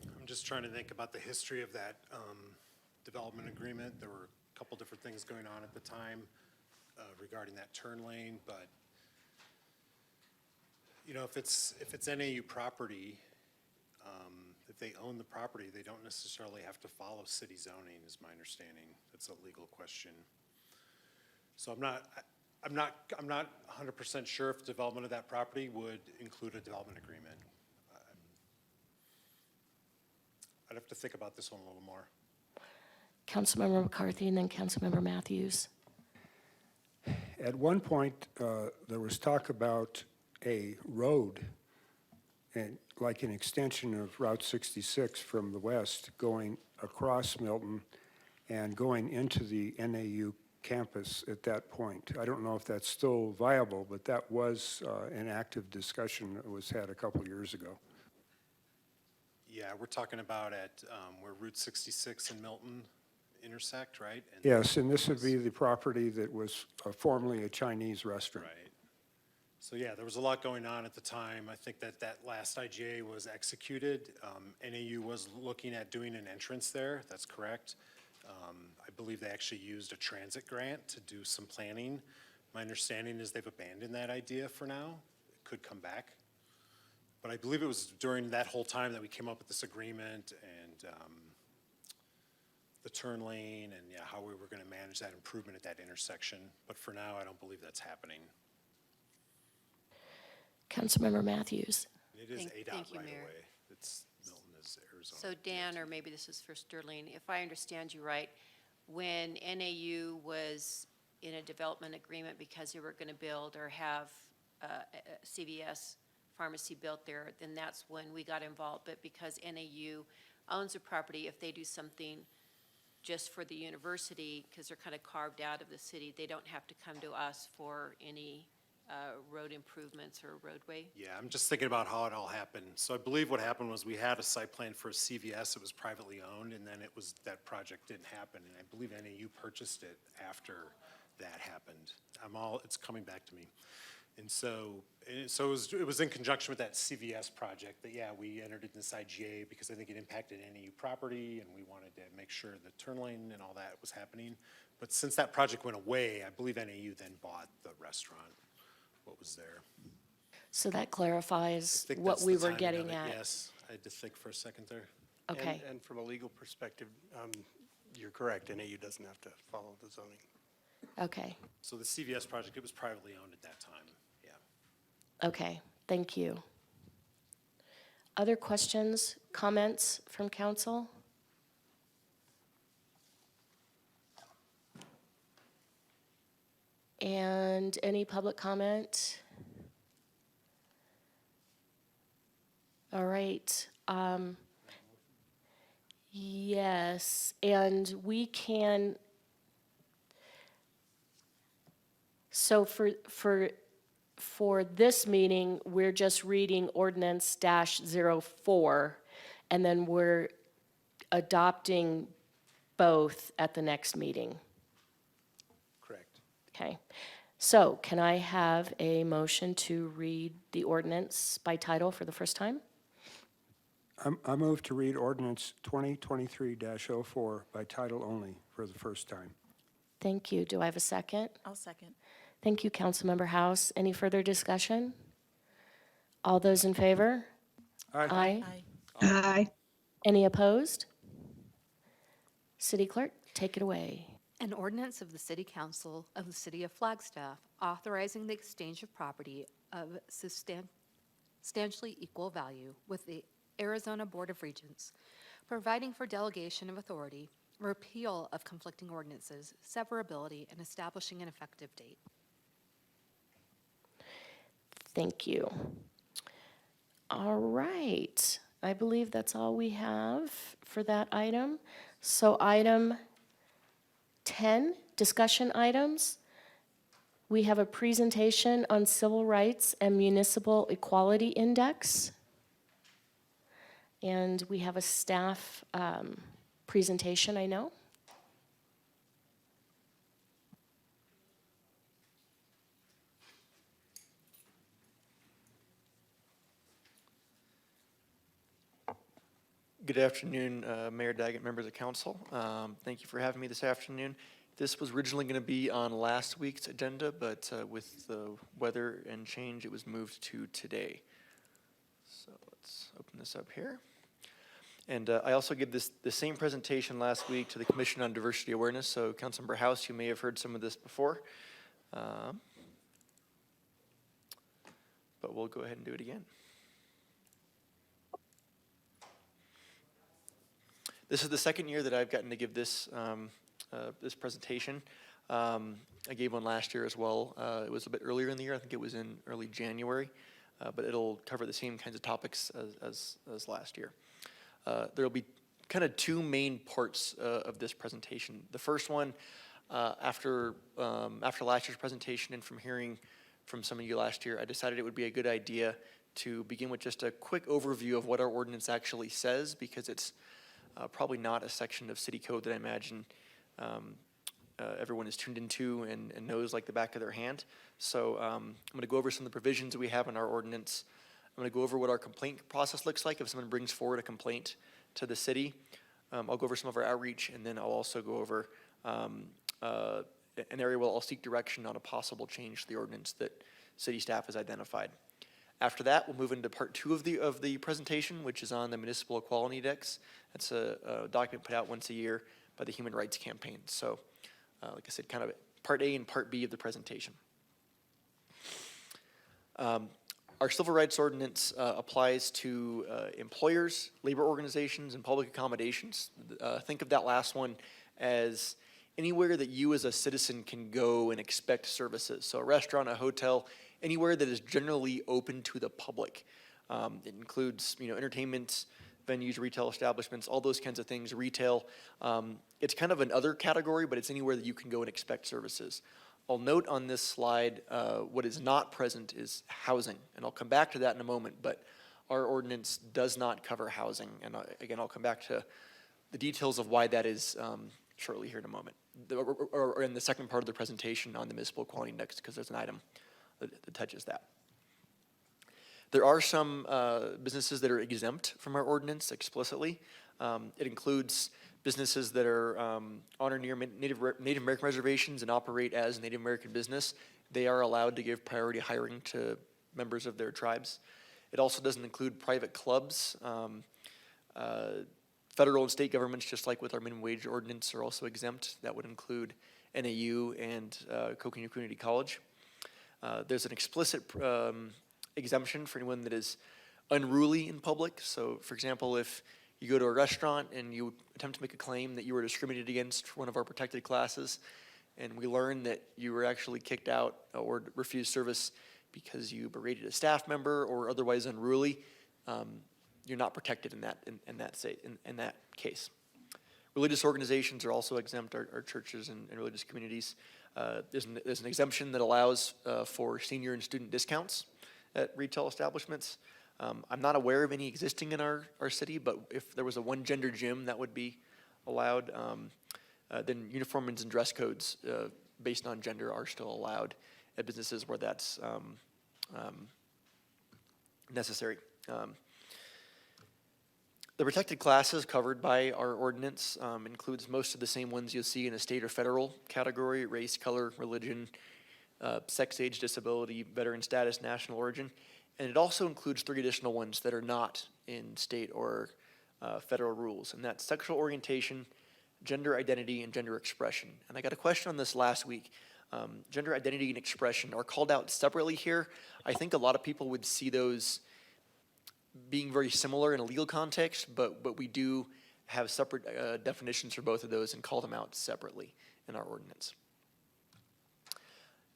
I'm just trying to think about the history of that development agreement. There were a couple different things going on at the time regarding that turn lane, but if it's NAU property, if they own the property, they don't necessarily have to follow city zoning, is my understanding. That's a legal question. So I'm not 100% sure if development of that property would include a development agreement. I'd have to think about this one a little more.
Councilmember McCarthy and then Councilmember Matthews.
At one point, there was talk about a road and like an extension of Route 66 from the west, going across Milton and going into the NAU campus at that point. I don't know if that's still viable, but that was an active discussion that was had a couple years ago.
Yeah, we're talking about at where Route 66 and Milton intersect, right? And
Yes, and this would be the property that was formerly a Chinese restaurant.
Right. So yeah, there was a lot going on at the time. I think that that last IGA was executed. NAU was looking at doing an entrance there, that's correct. I believe they actually used a transit grant to do some planning. My understanding is they've abandoned that idea for now. It could come back. But I believe it was during that whole time that we came up with this agreement and the turn lane and yeah, how we were going to manage that improvement at that intersection. But for now, I don't believe that's happening.
Councilmember Matthews.
It is
Thank
ADOT
you,
right
Mayor.
away. It's Milton is Arizona.
So Dan, or maybe this is for Sterling, if I understand you right, when NAU was in a development agreement because they were going to build or have a CVS pharmacy built there, then that's when we got involved. But because NAU owns a property, if they do something just for the university, because they're kind of carved out of the city, they don't have to come to us for any road improvements or roadway?
Yeah, I'm just thinking about how it all happened. So I believe what happened was we had a site plan for a CVS. It was privately owned, and then it was, that project didn't happen. And I believe NAU purchased it after that happened. It's coming back to me. And so it was in conjunction with that CVS project that, yeah, we entered into this IGA because I think it impacted NAU property, and we wanted to make sure the turn lane and all that was happening. But since that project went away, I believe NAU then bought the restaurant, what was there.
So that clarifies
I think
what
that's
we
the
were
timing
getting
of it,
at.
Yes, I had to think for a second there.
Okay.
And from a legal perspective, you're correct, NAU doesn't have to follow the zoning.
Okay.
So the CVS project, it was privately owned at that time, yeah.
Okay, thank you. Other questions, comments from council? And any public comment? All right. Yes, and we can, so for this meeting, we're just reading ordinance -04, and then we're adopting both at the next meeting.
Correct.
Okay. So can I have a motion to read the ordinance by title for the first time?
I move to read ordinance 2023-04 by title only for the first time.
Thank you. Do I have a second?
I'll second.
Thank you, Councilmember House. Any further discussion? All those in favor? Aye.
Aye.
Any opposed? City Clerk, take it away.
An ordinance of the City Council of the City of Flagstaff authorizing the exchange of property of substantially equal value with the Arizona Board of Regents, providing for delegation of authority, repeal of conflicting ordinances, severability, and establishing an effective date.
Thank you. All right. I believe that's all we have for that item. So item 10, discussion items. We have a presentation on civil rights and municipal equality index. And we have a staff presentation, I know.
Good afternoon, Mayor Daggett, members of council. Thank you for having me this afternoon. This was originally going to be on last week's agenda, but with the weather and change, it was moved to today. So let's open this up here. And I also gave the same presentation last week to the Commission on Diversity Awareness. So Councilmember House, you may have heard some of this before. But we'll go ahead and do it again. This is the second year that I've gotten to give this this presentation. I gave one last year as well. It was a bit earlier in the year. I think it was in early January. but it'll cover the same kinds of topics as last year. There'll be kind of two main parts of this presentation. The first one, after last year's presentation and from hearing from some of you last year, I decided it would be a good idea to begin with just a quick overview of what our ordinance actually says, because it's probably not a section of city code that I imagine everyone is tuned into and knows like the back of their hand. So I'm going to go over some of the provisions we have in our ordinance. I'm going to go over what our complaint process looks like if someone brings forward a complaint to the city. I'll go over some of our outreach, and then I'll also go over an area where I'll seek direction on a possible change to the ordinance that city staff has identified. After that, we'll move into part 2 of the presentation, which is on the Municipal Equality Index. That's a document put out once a year by the Human Rights Campaign. So, like I said, kind of part A and part B of the presentation. Our civil rights ordinance applies to employers, labor organizations, and public accommodations. Think of that last one as anywhere that you as a citizen can go and expect services. So a restaurant, a hotel, anywhere that is generally open to the public. It includes, entertainment venues, retail establishments, all those kinds of things, retail. It's kind of an other category, but it's anywhere that you can go and expect services. I'll note on this slide what is not present is housing, and I'll come back to that in a moment, but our ordinance does not cover housing. And again, I'll come back to the details of why that is shortly here in a moment, or in the second part of the presentation on the Municipal Equality Index, because there's an item that touches that. There are some businesses that are exempt from our ordinance explicitly. It includes businesses that are on or near Native American reservations and operate as a Native American business. They are allowed to give priority hiring to members of their tribes. It also doesn't include private clubs. Federal and state governments, just like with our minimum wage ordinance, are also exempt. That would include NAU and Coconino Community College. There's an explicit exemption for anyone that is unruly in public. So, for example, if you go to a restaurant and you attempt to make a claim that you were discriminated against for one of our protected classes, and we learn that you were actually kicked out or refused service because you berated a staff member or otherwise unruly, you're not protected in that case. Religious organizations are also exempt, our churches and religious communities. There's an exemption that allows for senior and student discounts at retail establishments. I'm not aware of any existing in our city, but if there was a one-gender gym, that would be allowed. Then uniforms and dress codes based on gender are still allowed at businesses where that's necessary. The protected classes covered by our ordinance includes most of the same ones you'll see in a state or federal category: race, color, religion, sex, age, disability, veteran status, national origin. And it also includes 3 additional ones that are not in state or federal rules, and that's sexual orientation, gender identity, and gender expression. And I got a question on this last week. Gender identity and expression are called out separately here. I think a lot of people would see those being very similar in a legal context, but we do have separate definitions for both of those and call them out separately in our ordinance.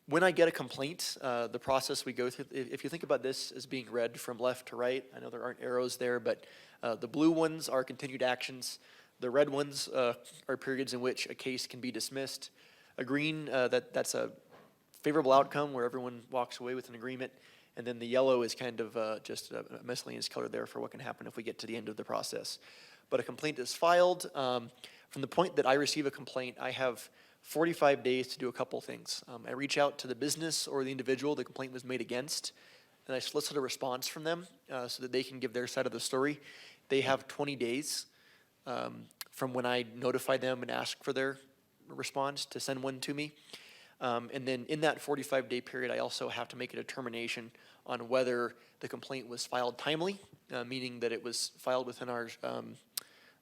When I get a complaint, the process we go through, if you think about this as being read from left to right, I know there aren't arrows there, but the blue ones are continued actions. The red ones are periods in which a case can be dismissed. A green, that's a favorable outcome where everyone walks away with an agreement. And then the yellow is kind of just a miscellaneous color there for what can happen if we get to the end of the process. But a complaint is filed. From the point that I receive a complaint, I have 45 days to do a couple things. I reach out to the business or the individual the complaint was made against, and I solicit a response from them so that they can give their side of the story. They have 20 days from when I notify them and ask for their response to send one to me. And then in that 45-day period, I also have to make a determination on whether the complaint was filed timely, meaning that it was filed within our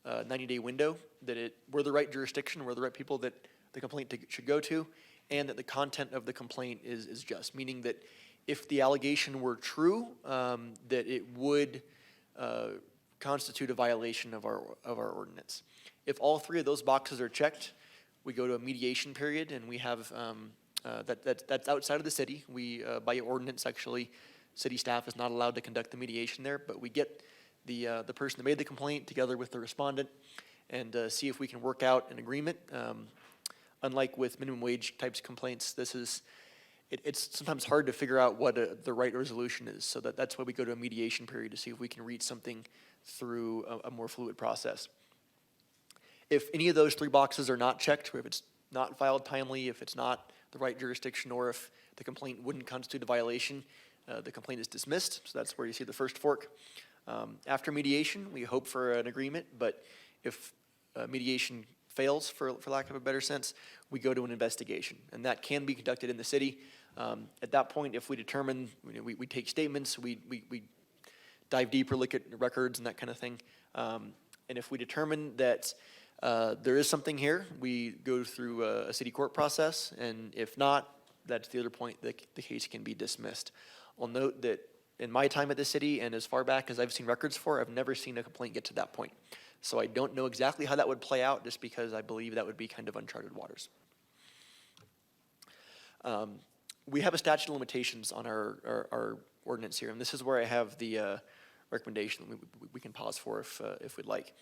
90-day window, that we're the right jurisdiction, we're the right people that the complaint should go to, and that the content of the complaint is just, meaning that if the allegation were true, that it would constitute a violation of our ordinance. If all 3 of those boxes are checked, we go to a mediation period, and we have that's outside of the city. We by ordinance actually City staff is not allowed to conduct the mediation there, but we get the person that made the complaint together with the respondent and see if we can work out an agreement. Unlike with minimum wage types of complaints, it's sometimes hard to figure out what the right resolution is. So that's why we go to a mediation period to see if we can reach something through a more fluid process. If any of those three boxes are not checked, or if it's not filed timely, if it's not the right jurisdiction, or if the complaint wouldn't constitute a violation, the complaint is dismissed. So that's where you see the first fork. After mediation, we hope for an agreement, but if mediation fails, for lack of a better sense, we go to an investigation, and that can be conducted in the city. At that point, if we determine, we take statements, we dive deeper, look at records and that kind of thing, and if we determine that there is something here, we go through a city court process, and if not, that's the other point that the case can be dismissed. I'll note that in my time at the city, and as far back as I've seen records for, I've never seen a complaint get to that point. So I don't know exactly how that would play out, just because I believe that would be kind of uncharted waters. We have a statute of limitations on our ordinance here, and this is where I have the recommendation we can pause for if we'd like.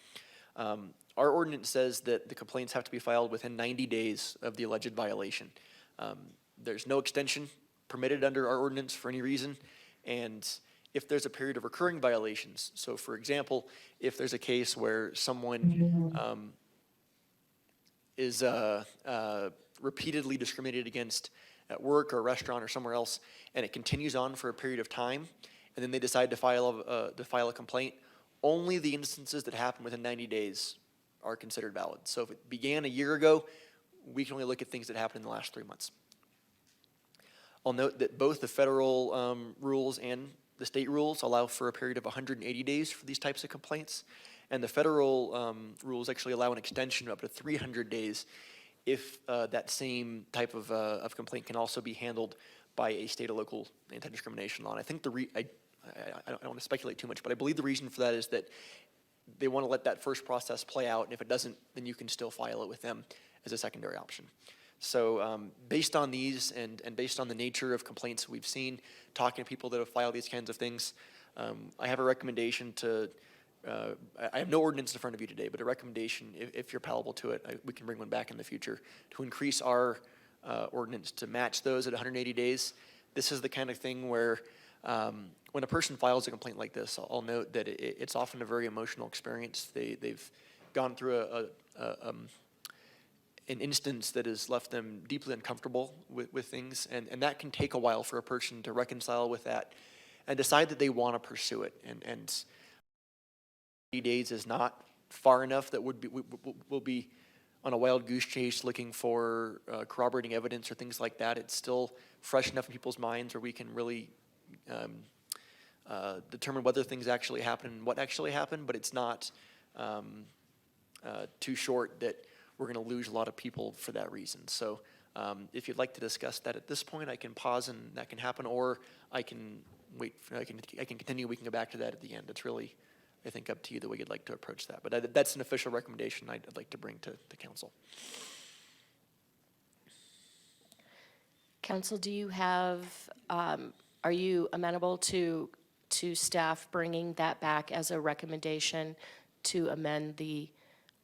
Our ordinance says that the complaints have to be filed within 90 days of the alleged violation. There's no extension permitted under our ordinance for any reason, and if there's a period of recurring violations, so for example, if there's a case where someone is repeatedly discriminated against at work or a restaurant or somewhere else, and it continues on for a period of time, and then they decide to file a complaint, only the instances that happen within 90 days are considered valid. So if it began a year ago, we can only look at things that happened in the last 3 months. I'll note that both the federal rules and the state rules allow for a period of 180 days for these types of complaints, and the federal rules actually allow an extension of up to 300 days if that same type of complaint can also be handled by a state or local anti-discrimination law. And I think I don't want to speculate too much, but I believe the reason for that is that they want to let that first process play out, and if it doesn't, then you can still file it with them as a secondary option. So based on these and based on the nature of complaints we've seen, talking to people that have filed these kinds of things, I have a recommendation to, I have no ordinance in front of you today, but a recommendation, if you're palatable to it, we can bring one back in the future, to increase our ordinance to match those at 180 days. This is the kind of thing where when a person files a complaint like this, I'll note that it's often a very emotional experience. They've gone through an instance that has left them deeply uncomfortable with things, and that can take a while for a person to reconcile with that and decide that they want to pursue it. And 80 days is not far enough that we'll be on a wild goose chase looking for corroborating evidence or things like that. It's still fresh enough in people's minds where we can really determine whether things actually happened and what actually happened, but it's not too short that we're going to lose a lot of people for that reason. So if you'd like to discuss that at this point, I can pause and that can happen, or I can wait. I can continue. We can go back to that at the end. It's really, I think, up to you the way you'd like to approach that. But that's an official recommendation I'd like to bring to the council.
Council, do you have, are you amenable to staff bringing that back as a recommendation to amend the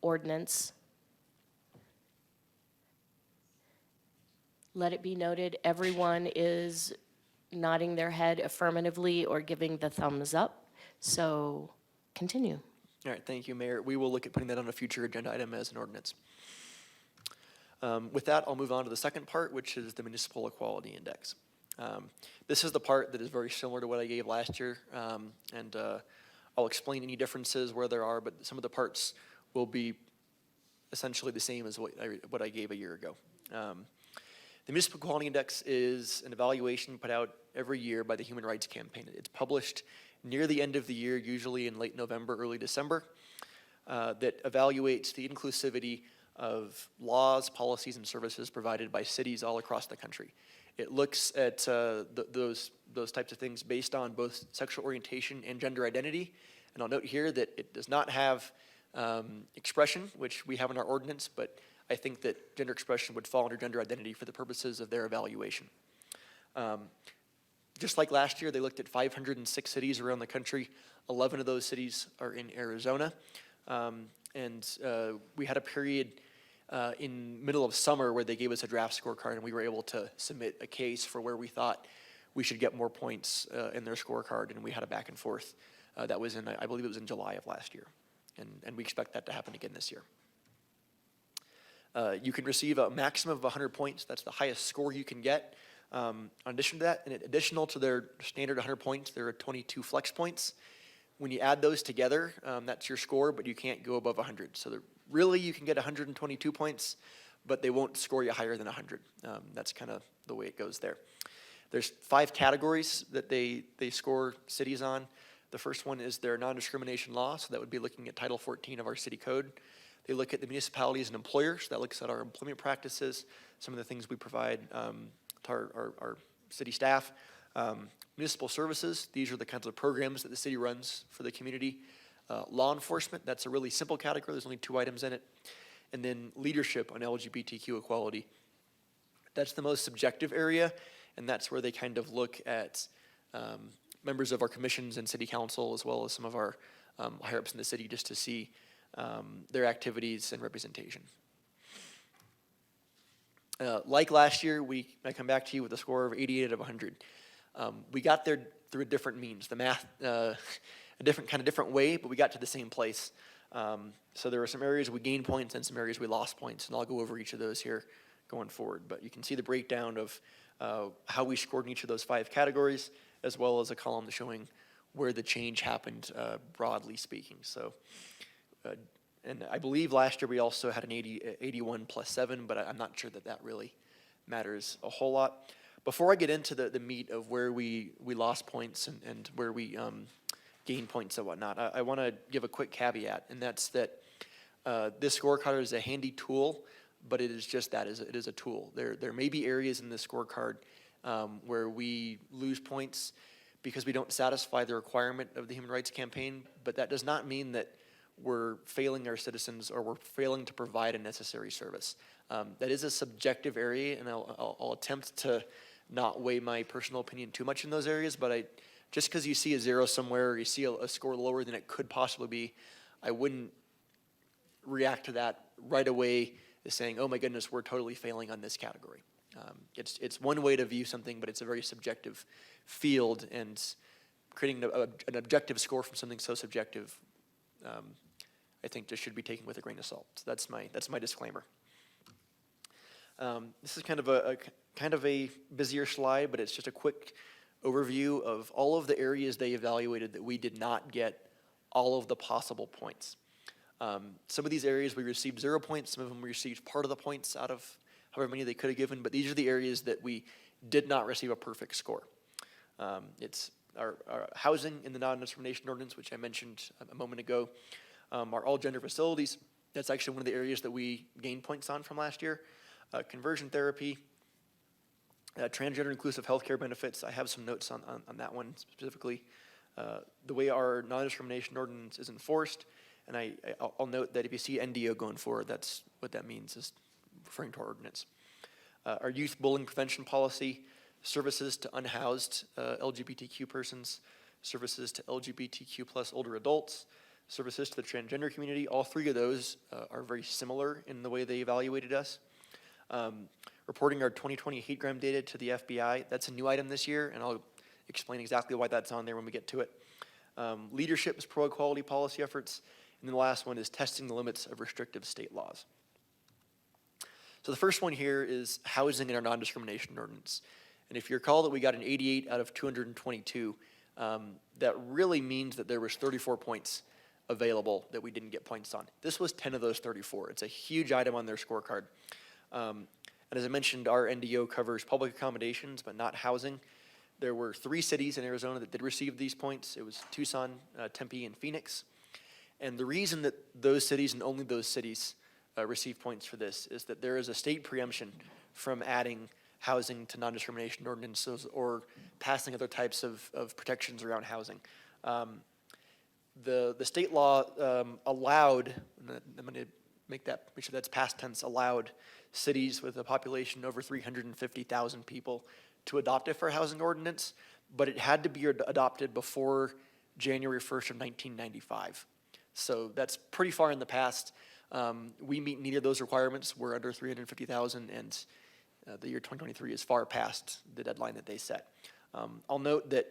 ordinance? Let it be noted, everyone is nodding their head affirmatively or giving the thumbs up. So continue.
All right, thank you, Mayor. We will look at putting that on a future agenda item as an ordinance. With that, I'll move on to the second part, which is the Municipal Equality Index. This is the part that is very similar to what I gave last year, and I'll explain any differences where there are, but some of the parts will be essentially the same as what I gave a year ago. The Municipal Equality Index is an evaluation put out every year by the Human Rights Campaign. It's published near the end of the year, usually in late November, early December, that evaluates the inclusivity of laws, policies, and services provided by cities all across the country. It looks at those types of things based on both sexual orientation and gender identity. And I'll note here that it does not have expression, which we have in our ordinance, but I think that gender expression would fall under gender identity for the purposes of their evaluation. Just like last year, they looked at 506 cities around the country. 11 of those cities are in Arizona. We had a period in middle of summer where they gave us a draft scorecard, and we were able to submit a case for where we thought we should get more points in their scorecard, and we had a back and forth. That was in, I believe it was in July of last year, and we expect that to happen again this year. You can receive a maximum of 100 points. That's the highest score you can get. In addition to that, and additional to their standard 100 points, there are 22 flex points. When you add those together, that's your score, but you can't go above 100. So really, you can get 122 points, but they won't score you higher than 100. That's kind of the way it goes there. There's 5 categories that they score cities on. The first one is their non-discrimination law, so that would be looking at Title 14 of our city code. They look at the municipality as an employer, so that looks at our employment practices, some of the things we provide to our city staff. Municipal services, these are the kinds of programs that the city runs for the community. Law enforcement, that's a really simple category, there's only 2 items in it. And then leadership on LGBTQ equality. That's the most subjective area, and that's where they kind of look at members of our commissions and city council, as well as some of our higher-ups in the city, just to see their activities and representation. Like last year, I come back to you with a score of 88 out of 100. We got there through a different means, the math, a different way, but we got to the same place. So there were some areas we gained points and some areas we lost points, and I'll go over each of those here going forward. But you can see the breakdown of how we scored in each of those 5 categories, as well as a column showing where the change happened, broadly speaking. So, and I believe last year we also had an 81 plus 7, but I'm not sure that really matters a whole lot. Before I get into the meat of where we lost points and where we gained points and whatnot, I want to give a quick caveat, and that's that this scorecard is a handy tool, but it is just that, it is a tool. There may be areas in this scorecard where we lose points because we don't satisfy the requirement of the Human Rights Campaign, but that does not mean that we're failing our citizens or we're failing to provide a necessary service. That is a subjective area, and I'll attempt to not weigh my personal opinion too much in those areas, but just because you see a 0 somewhere or you see a score lower than it could possibly be, I wouldn't react to that right away as saying, oh my goodness, we're totally failing on this category. It's one way to view something, but it's a very subjective field, and creating an objective score from something so subjective, I think just should be taken with a grain of salt. So that's my disclaimer. This is kind of a busier slide, but it's just a quick overview of all of the areas they evaluated that we did not get all of the possible points. Some of these areas we received 0 points, some of them we received part of the points out of however many they could have given, but these are the areas that we did not receive a perfect score. It's our housing in the non-discrimination ordinance, which I mentioned a moment ago, our all-gender facilities. That's actually one of the areas that we gained points on from last year. Conversion therapy, transgender inclusive healthcare benefits. I have some notes on that one specifically. The way our non-discrimination ordinance is enforced, and I'll note that if you see NDO going forward, that's what that means, is referring to our ordinance. Our youth bullying prevention policy, services to unhoused LGBTQ persons, services to LGBTQ plus older adults, services to the transgender community. All 3 of those are very similar in the way they evaluated us. Reporting our 2020 hate crime data to the FBI, that's a new item this year, and I'll explain exactly why that's on there when we get to it. Leadership is pro-equality policy efforts, and then the last one is testing the limits of restrictive state laws. So the first one here is housing in our non-discrimination ordinance. And if you recall that we got an 88 out of 222, that really means that there was 34 points available that we didn't get points on. This was 10 of those 34. It's a huge item on their scorecard. And as I mentioned, our NDO covers public accommodations, but not housing. There were 3 cities in Arizona that did receive these points. It was Tucson, Tempe, and Phoenix. And the reason that those cities and only those cities receive points for this is that there is a state preemption from adding housing to non-discrimination ordinances or passing other types of protections around housing. The state law allowed, and I'm going to make sure that's past tense, allowed cities with a population over 350,000 people to adopt a fair housing ordinance, but it had to be adopted before January 1st of 1995. So that's pretty far in the past. We meet neither of those requirements. We're under 350,000, and the year 2023 is far past the deadline that they set. I'll note that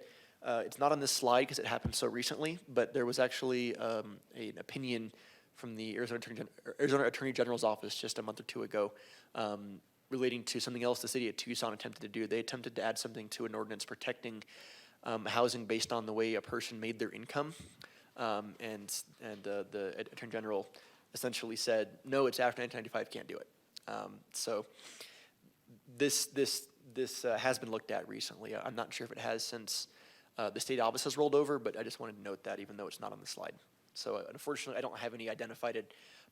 it's not on this slide because it happened so recently, but there was actually an opinion from the Arizona Attorney General's office just a month or two ago relating to something else the city of Tucson attempted to do. They attempted to add something to an ordinance protecting housing based on the way a person made their income. And the Attorney General essentially said, no, it's after 1995, can't do it. So this has been looked at recently. I'm not sure if it has since the state office has rolled over, but I just wanted to note that even though it's not on the slide. So unfortunately, I don't have any identified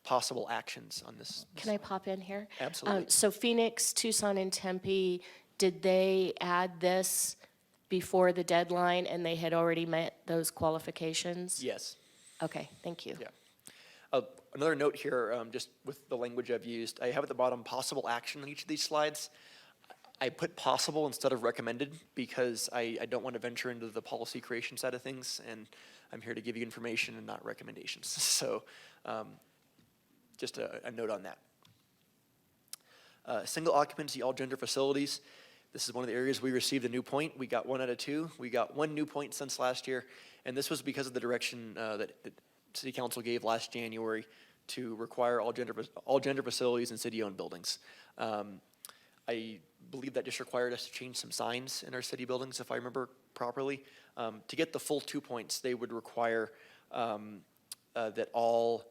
possible actions on this.
Can I pop in here?
Absolutely.
So Phoenix, Tucson, and Tempe, did they add this before the deadline and they had already met those qualifications?
Yes.
Okay, thank you.
Yeah. Another note here, just with the language I've used, I have at the bottom possible action on each of these slides. I put possible instead of recommended because I don't want to venture into the policy creation side of things, and I'm here to give you information and not recommendations. So just a note on that. Single occupancy, all gender facilities. This is one of the areas we received a new point. We got 1 out of 2. We got 1 new point since last year, and this was because of the direction that City Council gave last January to require all gender facilities in city-owned buildings. I believe that just required us to change some signs in our city buildings, if I remember properly. To get the full 2 points, they would require that all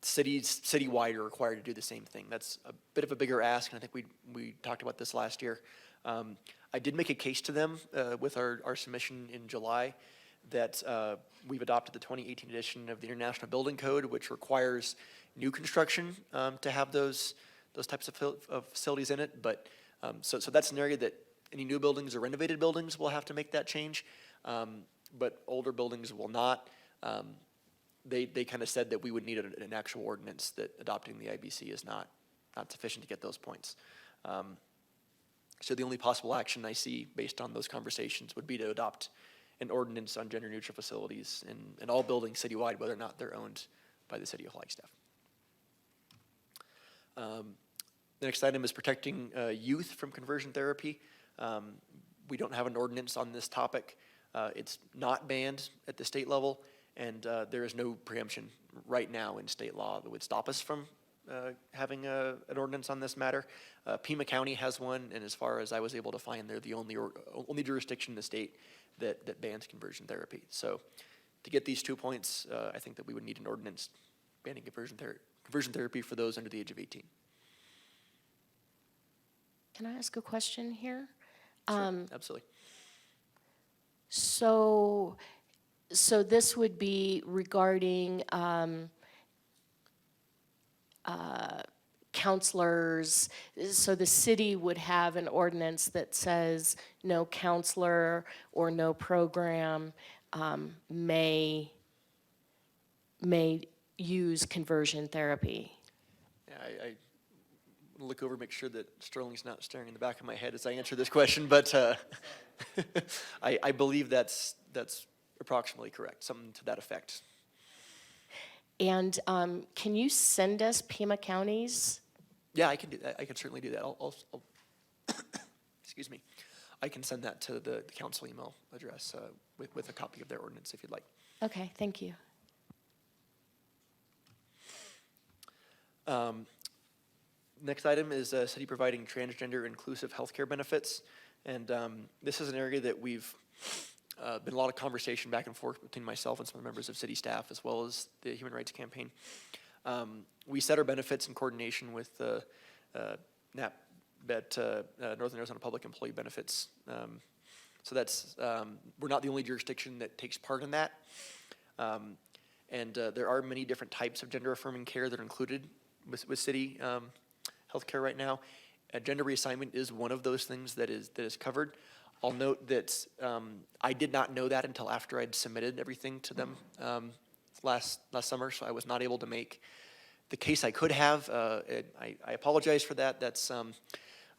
cities citywide are required to do the same thing. That's a bit of a bigger ask, and I think we talked about this last year. I did make a case to them with our submission in July that we've adopted the 2018 edition of the International Building Code, which requires new construction to have those types of facilities in it. But so that's an area that any new buildings or renovated buildings will have to make that change, but older buildings will not. They kind of said that we would need an actual ordinance that adopting the IBC is not sufficient to get those points. So the only possible action I see based on those conversations would be to adopt an ordinance on gender-neutral facilities in all buildings citywide, whether or not they're owned by the city of Flagstaff. The next item is protecting youth from conversion therapy. We don't have an ordinance on this topic. It's not banned at the state level, and there is no preemption right now in state law that would stop us from having an ordinance on this matter. Pima County has one, and as far as I was able to find, they're the only jurisdiction in the state that bans conversion therapy. So to get these 2 points, I think that we would need an ordinance banning conversion therapy for those under the age of 18.
Can I ask a question here?
Sure, absolutely.
So this would be regarding counselors. So the city would have an ordinance that says no counselor or no program may use conversion therapy.
Yeah, I look over, make sure that Sterling's not staring in the back of my head as I answer this question, but I believe that's approximately correct, something to that effect.
And can you send us Pima County's?
Yeah, I can do that. I can certainly do that. I'll excuse me. I can send that to the council email address with a copy of their ordinance if you'd like.
Okay, thank you.
Next item is city providing transgender inclusive healthcare benefits. And this is an area that we've been a lot of conversation back and forth between myself and some members of city staff, as well as the Human Rights Campaign. We set our benefits in coordination with NAPBET, Northern Arizona Public Employee Benefits. So that's, we're not the only jurisdiction that takes part in that. And there are many different types of gender affirming care that are included with city healthcare right now. Gender reassignment is one of those things that is covered. I'll note that I did not know that until after I'd submitted everything to them last summer, so I was not able to make the case I could have. I apologize for that. That's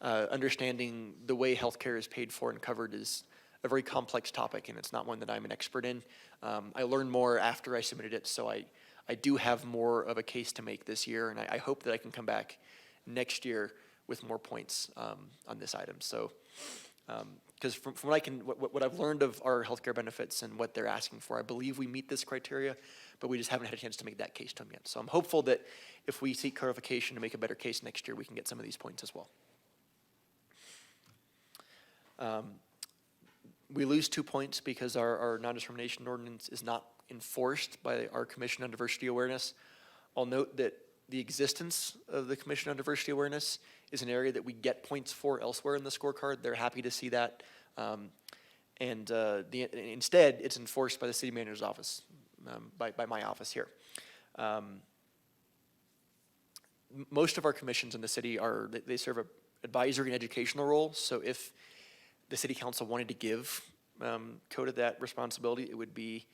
understanding the way healthcare is paid for and covered is a very complex topic, and it's not one that I'm an expert in. I learned more after I submitted it, so I do have more of a case to make this year, and I hope that I can come back next year with more points on this item. So, because from what I've learned of our healthcare benefits and what they're asking for, I believe we meet this criteria, but we just haven't had a chance to make that case to them yet. So I'm hopeful that if we seek clarification to make a better case next year, we can get some of these points as well. We lose 2 points because our non-discrimination ordinance is not enforced by our Commission on Diversity Awareness. I'll note that the existence of the Commission on Diversity Awareness is an area that we get points for elsewhere in the scorecard. They're happy to see that. Instead, it's enforced by the city manager's office, by my office here. Most of our commissions in the city they serve an advisory and educational role. So if the city council wanted to give CODA that responsibility, it would be,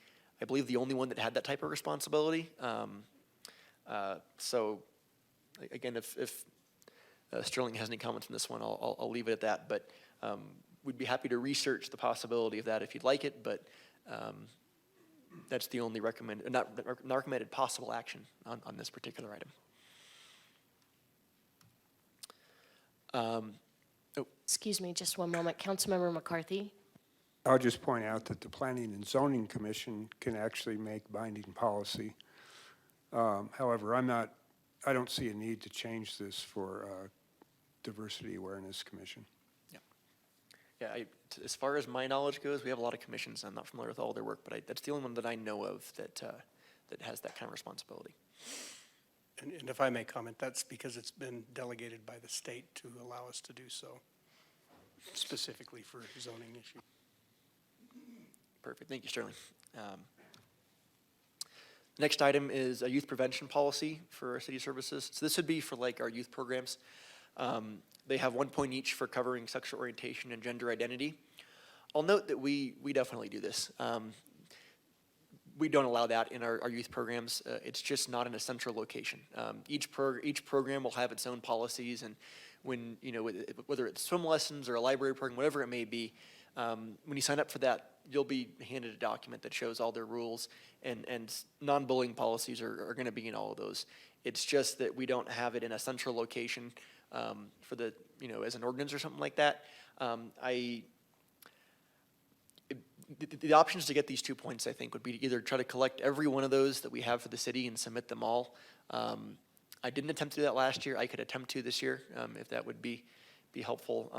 I believe, the only one that had that type of responsibility. So again, if Sterling has any comments on this one, I'll leave it at that. But we'd be happy to research the possibility of that if you'd like it. But that's the only not recommended possible action on this particular item.
Excuse me, just one moment. Councilmember McCarthy.
I'll just point out that the Planning and Zoning Commission can actually make binding policy. However, I don't see a need to change this for Diversity Awareness Commission.
Yeah, as far as my knowledge goes, we have a lot of commissions. I'm not familiar with all their work, but that's the only one that I know of that has that kind of responsibility.
And if I may comment, that's because it's been delegated by the state to allow us to do so, specifically for zoning issues.
Perfect, thank you, Sterling. Next item is a youth prevention policy for our city services. So this would be for like our youth programs. They have 1 point each for covering sexual orientation and gender identity. I'll note that we definitely do this. We don't allow that in our youth programs. It's just not in a central location. Each program will have its own policies, and when, whether it's swim lessons or a library program, whatever it may be, when you sign up for that, you'll be handed a document that shows all their rules, and non-bullying policies are going to be in all of those. It's just that we don't have it in a central location for the, as an ordinance or something like that. The options to get these 2 points, I think, would be to either try to collect every one of those that we have for the city and submit them all. I didn't attempt to do that last year. I could attempt to this year, if that would be helpful.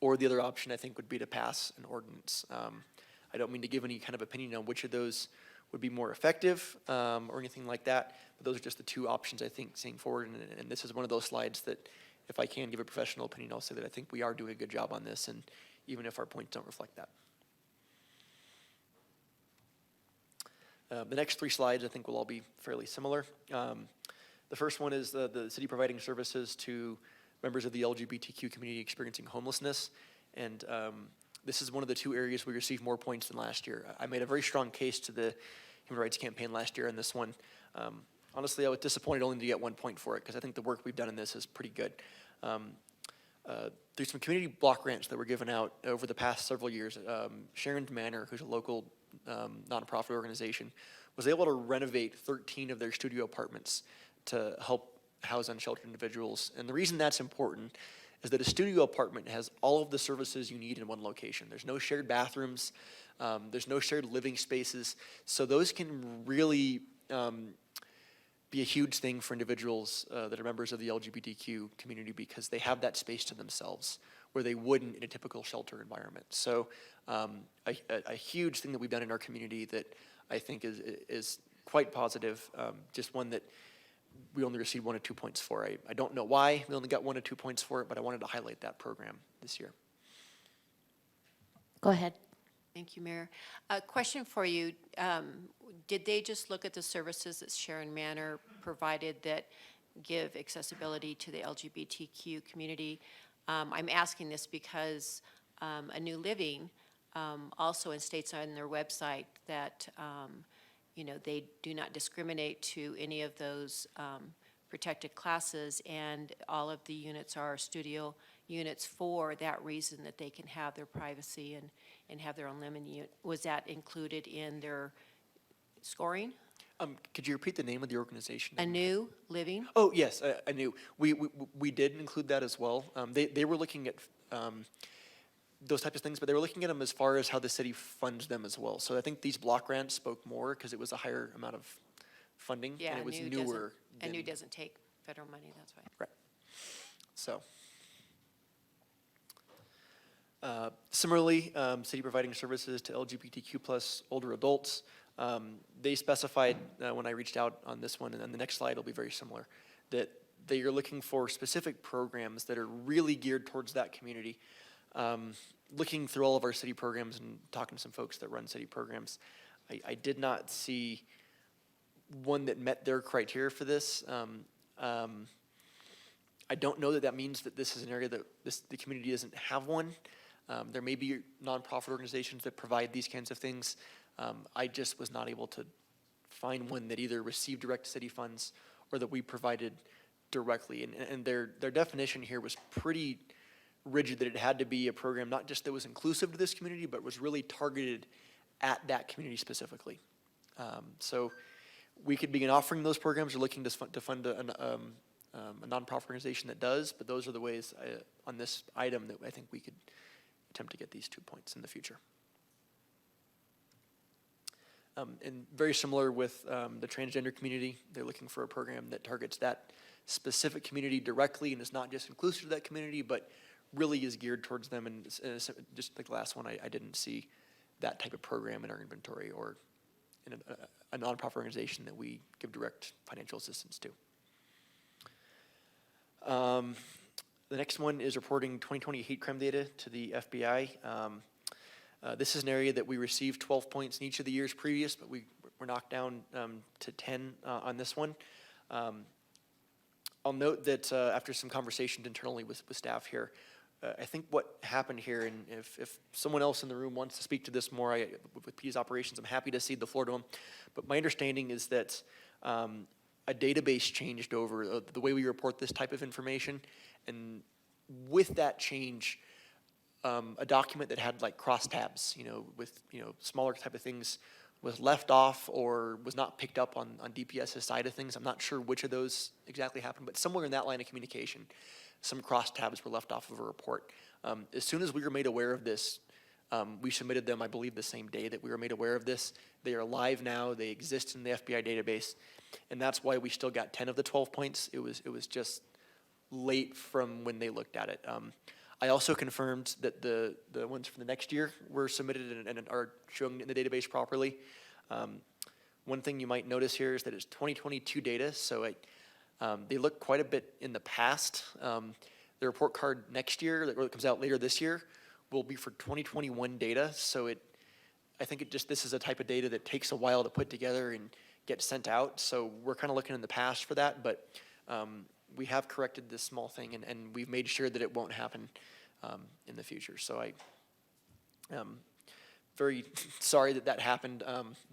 Or the other option, I think, would be to pass an ordinance. I don't mean to give any kind of opinion on which of those would be more effective or anything like that, but those are just the two options, I think, seeing forward. And this is one of those slides that, if I can give a professional opinion, I'll say that I think we are doing a good job on this, and even if our points don't reflect that. The next three slides, I think, will all be fairly similar. The first one is the city providing services to members of the LGBTQ community experiencing homelessness. And this is one of the two areas we received more points than last year. I made a very strong case to the Human Rights Campaign last year on this one. Honestly, I was disappointed only to get 1 point for it, because I think the work we've done in this is pretty good. There's some community block grants that were given out over the past several years. Sharon's Manor, who's a local nonprofit organization, was able to renovate 13 of their studio apartments to help house unsheltered individuals. And the reason that's important is that a studio apartment has all of the services you need in one location. There's no shared bathrooms, there's no shared living spaces, so those can really be a huge thing for individuals that are members of the LGBTQ community, because they have that space to themselves where they wouldn't in a typical shelter environment. So a huge thing that we've done in our community that I think is quite positive, just one that we only received 1 or 2 points for. I don't know why we only got 1 or 2 points for it, but I wanted to highlight that program this year.
Go ahead.
Thank you, Mayor. A question for you. Did they just look at the services that Sharon Manor provided that give accessibility to the LGBTQ community? I'm asking this because A New Living also states on their website that they do not discriminate to any of those protected classes, and all of the units are studio units for that reason, that they can have their privacy and have their own living unit. Was that included in their scoring?
Could you repeat the name of the organization?
A new living?
Oh, yes, I knew. We did include that as well. They were looking at those types of things, but they were looking at them as far as how the city funds them as well. So I think these block grants spoke more because it was a higher amount of funding,
Yeah,
and it was
new
newer.
doesn't, a
than-
new doesn't take federal money, that's why.
Right. So. Similarly, city providing services to LGBTQ plus older adults. They specified when I reached out on this one, and then the next slide will be very similar, that they are looking for specific programs that are really geared towards that community. Looking through all of our city programs and talking to some folks that run city programs, I did not see one that met their criteria for this. I don't know that that means that this is an area that the community doesn't have one. There may be nonprofit organizations that provide these kinds of things. I just was not able to find one that either received direct city funds or that we provided directly. And their definition here was pretty rigid, that it had to be a program not just that was inclusive to this community, but was really targeted at that community specifically. So we could begin offering those programs or looking to fund a nonprofit organization that does, but those are the ways on this item that I think we could attempt to get these 2 points in the future. And very similar with the transgender community, they're looking for a program that targets that specific community directly and is not just inclusive to that community, but really is geared towards them. And just like the last one, I didn't see that type of program in our inventory or in a nonprofit organization that we give direct financial assistance to. The next one is reporting 2020 hate crime data to the FBI. This is an area that we received 12 points in each of the years previous, but we were knocked down to 10 on this one. I'll note that after some conversations internally with staff here, I think what happened here, and if someone else in the room wants to speak to this more, with P's operations, I'm happy to cede the floor to them. But my understanding is that a database changed over the way we report this type of information, and with that change, a document that had like crosstabs, with smaller type of things, was left off or was not picked up on DPS's side of things. I'm not sure which of those exactly happened, but somewhere in that line of communication, some crosstabs were left off of a report. As soon as we were made aware of this, we submitted them, I believe, the same day that we were made aware of this. They are live now. They exist in the FBI database, and that's why we still got 10 of the 12 points. It was just late from when they looked at it. I also confirmed that the ones for the next year were submitted and are shown in the database properly. One thing you might notice here is that it's 2022 data, so they look quite a bit in the past. The report card next year, that comes out later this year, will be for 2021 data. So I think this is a type of data that takes a while to put together and get sent out. So we're kind of looking in the past for that, but we have corrected this small thing, and we've made sure that it won't happen in the future. So I'm very sorry that happened,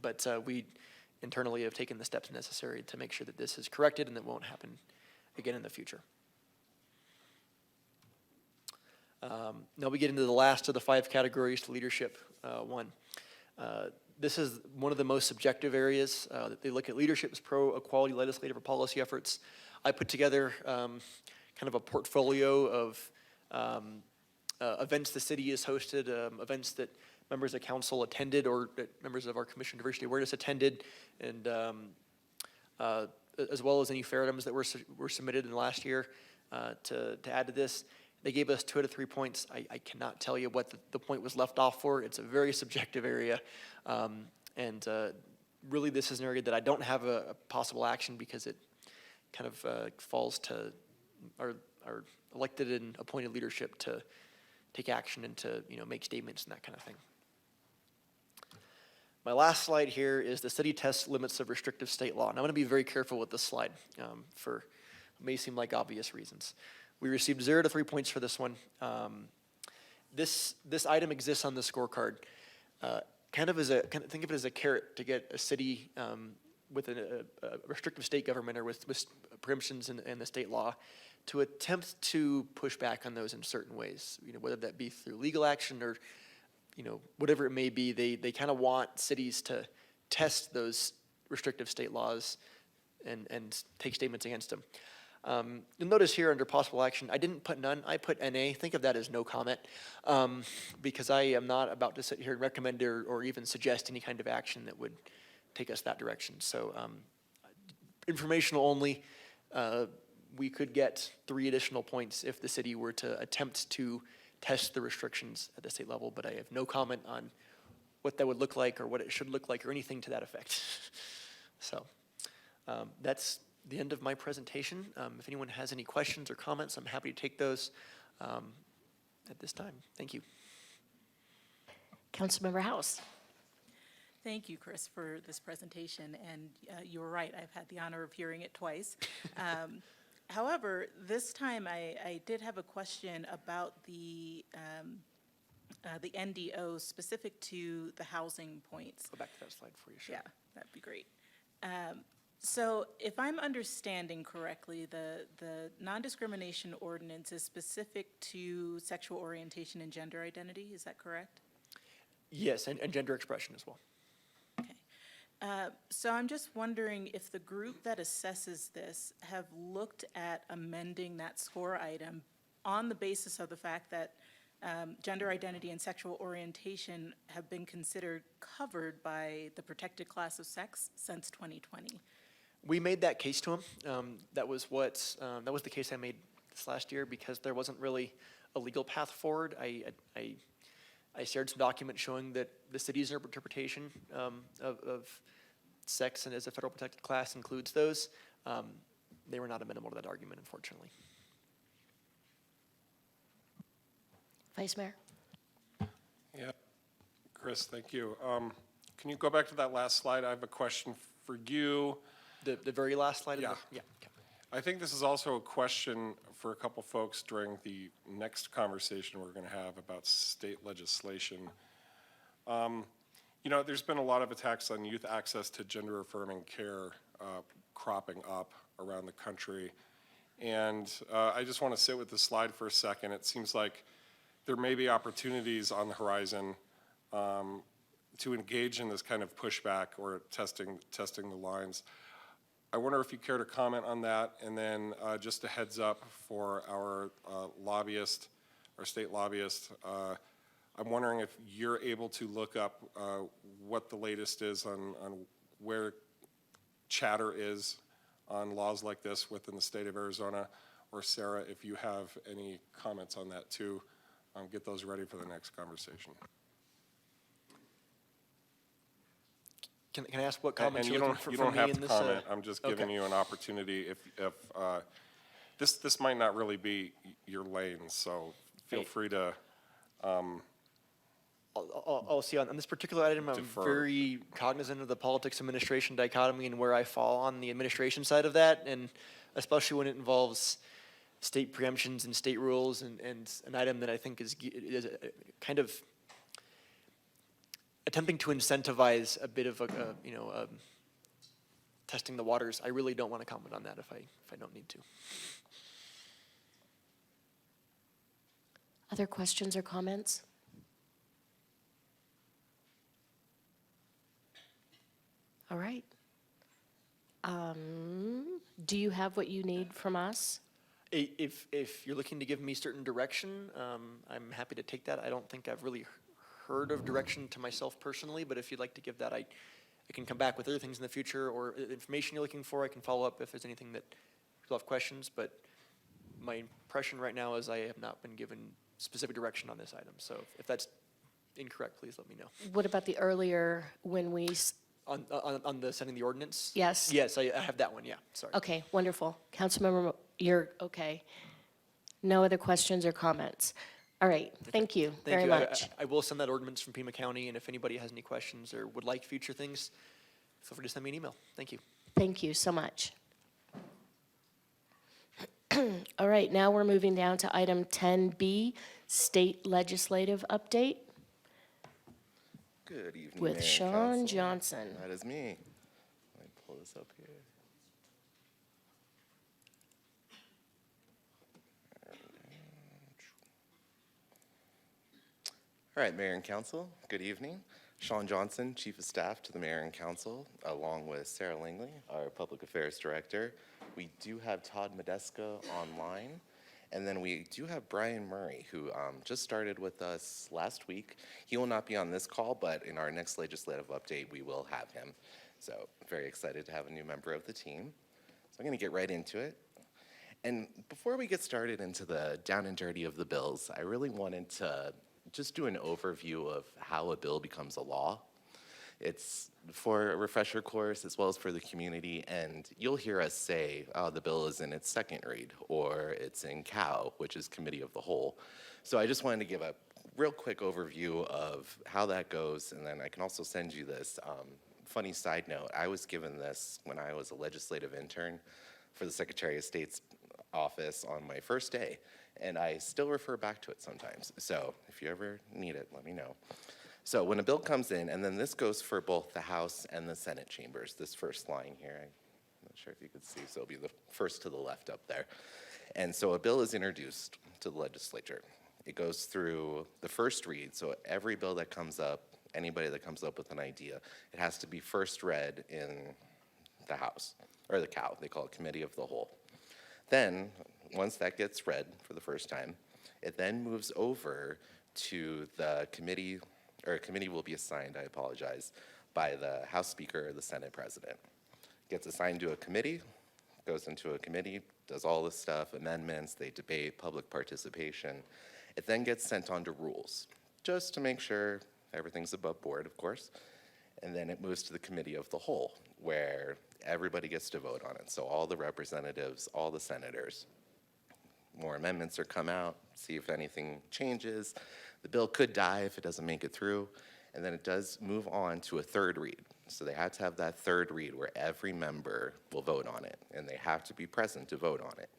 but we internally have taken the steps necessary to make sure that this is corrected and that won't happen again in the future. Now we get into the last of the 5 categories, to leadership 1. This is one of the most subjective areas that they look at. Leadership is pro-equality legislative or policy efforts. I put together kind of a portfolio of events the city has hosted, events that members of council attended or that members of our Commission on Diversity Awareness attended, and as well as any fair items that were submitted in the last year to add to this. They gave us 2 out of 3 points. I cannot tell you what the point was left off for. It's a very subjective area. And really this is an area that I don't have a possible action because it kind of falls to our elected and appointed leadership to take action and to make statements and that kind of thing. My last slide here is the city test limits of restrictive state law. And I'm going to be very careful with this slide for what may seem like obvious reasons. We received 0 to 3 points for this one. This item exists on the scorecard. Think of it as a carrot to get a city with a restrictive state government or with preemptions in the state law, to attempt to push back on those in certain ways, whether that be through legal action or, whatever it may be. They kind of want cities to test those restrictive state laws and take statements against them. You'll notice here under possible action, I didn't put none, I put NA. Think of that as no comment, because I am not about to sit here and recommend or even suggest any kind of action that would take us that direction. So informational only. We could get 3 additional points if the city were to attempt to test the restrictions at the state level, but I have no comment on what that would look like or what it should look like or anything to that effect. So that's the end of my presentation. If anyone has any questions or comments, I'm happy to take those at this time. Thank you.
Councilmember House.
Thank you, Chris, for this presentation, and you were right, I've had the honor of hearing it twice. However, this time I did have a question about the NDO specific to the housing points.
Go back to that slide for you, sure.
Yeah, that'd be great. So if I'm understanding correctly, the non-discrimination ordinance is specific to sexual orientation and gender identity, is that correct?
Yes, and gender expression as well.
So I'm just wondering if the group that assesses this have looked at amending that score item on the basis of the fact that gender identity and sexual orientation have been considered covered by the protected class of sex since 2020.
We made that case to him. That was the case I made this last year because there wasn't really a legal path forward. I shared some documents showing that the city's interpretation of sex and as a federal protected class includes those. They were not amenable to that argument, unfortunately.
Vice Mayor.
Yeah, Chris, thank you. Can you go back to that last slide? I have a question for you.
The very last slide?
Yeah.
Yeah. Okay.
I think this is also a question for a couple folks during the next conversation we're going to have about state legislation. There's been a lot of attacks on youth access to gender-affirming care cropping up around the country. And I just want to sit with this slide for a second. It seems like there may be opportunities on the horizon to engage in this kind of pushback or testing the lines. I wonder if you care to comment on that, and then just a heads up for our lobbyist, our state lobbyist. I'm wondering if you're able to look up what the latest is on where chatter is on laws like this within the state of Arizona, or Sarah, if you have any comments on that too, get those ready for the next conversation.
Can I ask what comments
and
you're looking for
you
from
don't
me
have
in
to
this?
comment. I'm just giving
Okay.
you an opportunity. If this might not really be your lane, so feel
Hey.
free to.
I'll see on this particular item, I'm
Defer.
very cognizant of the politics administration dichotomy and where I fall on the administration side of that, and especially when it involves state preemptions and state rules and an item that I think is kind of attempting to incentivize a bit of testing the waters. I really don't want to comment on that if I don't need to.
Other questions or comments? All right. Do you have what you need from us?
If you're looking to give me certain direction, I'm happy to take that. I don't think I've really heard of direction to myself personally, but if you'd like to give that, I can come back with other things in the future or information you're looking for. I can follow up if there's anything that you'll have questions, but my impression right now is I have not been given specific direction on this item. So if that's incorrect, please let me know.
What about the earlier when we,
On the sending the ordinance?
Yes.
Yes, I have that one, yeah, sorry.
okay, wonderful. Councilmember, you're okay. No other questions or comments? All right, thank you
Thank
very
you.
much.
I will send that ordinance from Pima County, and if anybody has any questions or would like future things, feel free to send me an email. Thank you.
Thank you so much. All right, now we're moving down to item 10B, State Legislative Update
Good evening,
with
Mayor and
Sean
Council.
Johnson.
That is me. Let me pull this up here. All right, Mayor and Council, good evening. Sean Johnson, Chief of Staff to the Mayor and Council, along with Sarah Langley, our Public Affairs Director. We do have Todd Modeska online, and then we do have Brian Murray, who just started with us last week. He will not be on this call, but in our next legislative update, we will have him. So very excited to have a new member of the team. So I'm going to get right into it. And before we get started into the down and dirty of the bills, I really wanted to just do an overview of how a bill becomes a law. It's for a refresher course as well as for the community, and you'll hear us say, oh, the bill is in its second read, or it's in COW, which is Committee of the Whole. So I just wanted to give a real quick overview of how that goes, and then I can also send you this. Funny side note, I was given this when I was a legislative intern for the Secretary of State's office on my first day, and I still refer back to it sometimes. So if you ever need it, let me know. So when a bill comes in, and then this goes for both the House and the Senate chambers, this first line here, I'm not sure if you could see, so it'll be the first to the left up there. And so a bill is introduced to the legislature. It goes through the first read, so every bill that comes up, anybody that comes up with an idea, it has to be first read in the House, or the COW, they call it Committee of the Whole. Then, once that gets read for the first time, it then moves over to the committee, or a committee will be assigned, I apologize, by the House Speaker or the Senate President. Gets assigned to a committee, goes into a committee, does all this stuff, amendments, they debate, public participation. It then gets sent on to rules, just to make sure everything's above board, of course. And then it moves to the Committee of the Whole, where everybody gets to vote on it. So all the representatives, all the senators. More amendments are come out, see if anything changes. The bill could die if it doesn't make it through. And then it does move on to a third read. So they have to have that third read where every member will vote on it, and they have to be present to vote on it.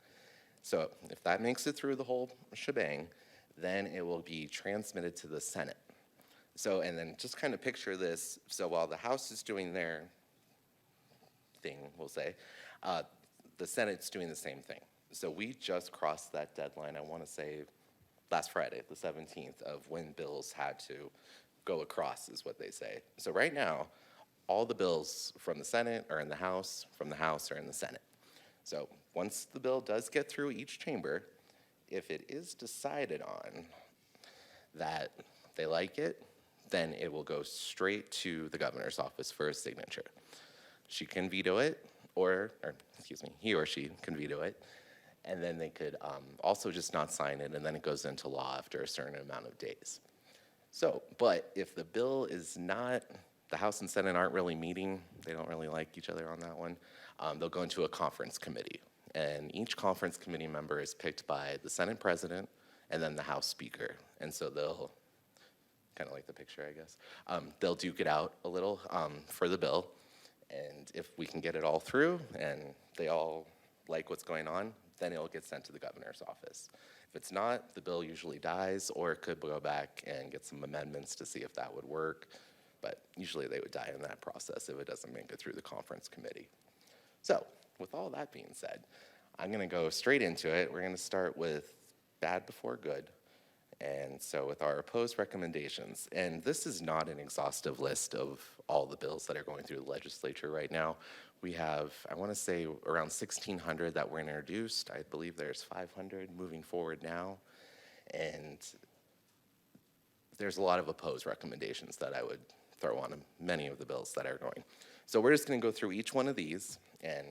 So if that makes it through the whole shebang, then it will be transmitted to the Senate. So, and then just kind of picture this. So while the House is doing their thing, we'll say, the Senate's doing the same thing. So we just crossed that deadline, I want to say last Friday, the 17th, of when bills had to go across, is what they say. So right now, all the bills from the Senate are in the House, from the House are in the Senate. So once the bill does get through each chamber, if it is decided on that they like it, then it will go straight to the governor's office for a signature. She can veto it, or excuse me, he or she can veto it, and then they could also just not sign it, and then it goes into law after a certain amount of days. So, but if the bill is not, the House and Senate aren't really meeting, they don't really like each other on that one, they'll go into a conference committee. And each conference committee member is picked by the Senate President and then the House Speaker. And so they'll, kind of like the picture, I guess, they'll duke it out a little for the bill. And if we can get it all through and they all like what's going on, then it'll get sent to the governor's office. If it's not, the bill usually dies, or it could go back and get some amendments to see if that would work. But usually they would die in that process if it doesn't make it through the conference committee. So, with all that being said, I'm going to go straight into it. We're going to start with bad before good. And so with our opposed recommendations, and this is not an exhaustive list of all the bills that are going through the legislature right now. We have, I want to say, around 1,600 that were introduced. I believe there's 500 moving forward now. And there's a lot of opposed recommendations that I would throw on many of the bills that are going. So we're just going to go through each one of these and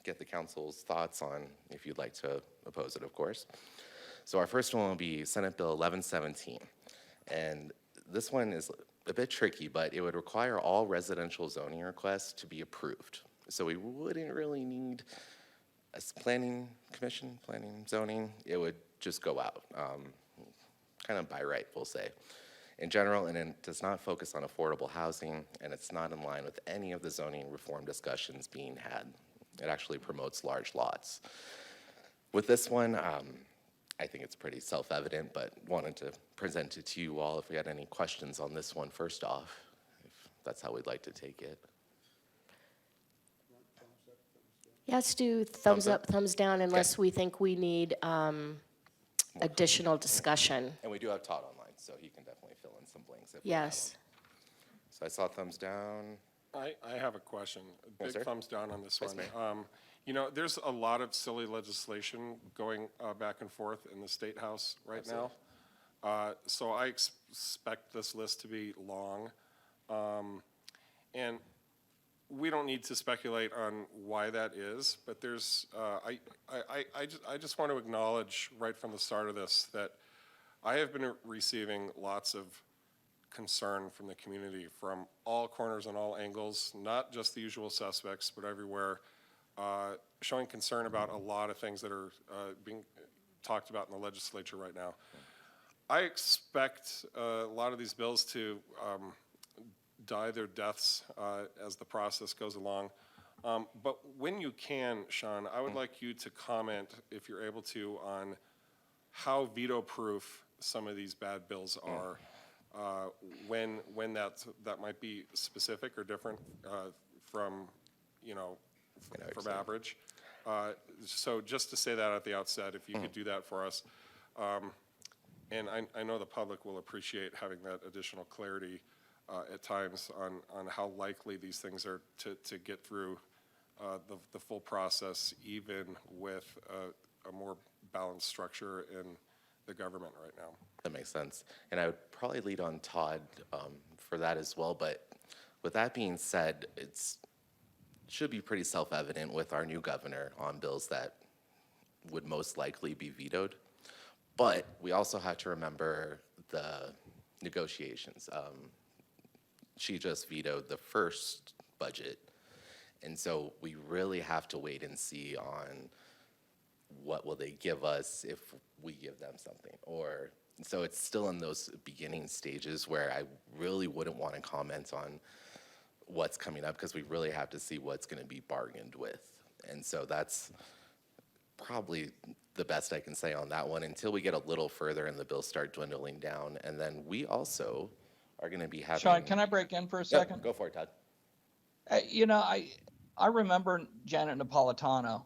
get the council's thoughts on if you'd like to oppose it, of course. So our first one will be Senate Bill 1117. And this one is a bit tricky, but it would require all residential zoning requests to be approved. So we wouldn't really need a planning commission, planning zoning. It would just go out, kind of by right, we'll say. In general, and it does not focus on affordable housing, and it's not in line with any of the zoning reform discussions being had. It actually promotes large lots. With this one, I think it's pretty self-evident, but wanted to present it to you all if we had any questions on this one first off, if that's how we'd like to take it.
Yeah, let's do thumbs up, thumbs down, unless we think we need additional discussion.
And we do have Todd online, so he can definitely fill in some blanks if we have
Yes.
them. So I saw thumbs down.
I have a question.
Yes,
Big
sir.
thumbs down on this
Vice
one. You know, there's a lot of silly legislation going back and forth in the State House right now. So I expect this list to be long. And we don't need to speculate on why that is, but there's, I just want to acknowledge right from the start of this that I have been receiving lots of concern from the community from all corners and all angles, not just the usual suspects, but everywhere, showing concern about a lot of things that are being talked about in the legislature right now. I expect a lot of these bills to die their deaths as the process goes along. But when you can, Sean, I would like you to comment, if you're able to, on how veto-proof some of these bad bills are, when that might be specific or different from, you know, from average. So just to say that at the outset, if you could do that for us. And I know the public will appreciate having that additional clarity at times on how likely these things are to get through the full process, even with a more balanced structure in the government right now.
That makes sense. And I would probably lead on Todd for that as well. But with that being said, it should be pretty self-evident with our new governor on bills that would most likely be vetoed. But we also have to remember the negotiations. She just vetoed the first budget. And so we really have to wait and see on what will they give us if we give them something. Or so it's still in those beginning stages where I really wouldn't want to comment on what's coming up because we really have to see what's going to be bargained with. And so that's probably the best I can say on that one until we get a little further and the bills start dwindling down. And then we also are going to be having...
Sean, can I break in for a second?
Yep, go for it, Todd.
You know, I remember Janet Napolitano.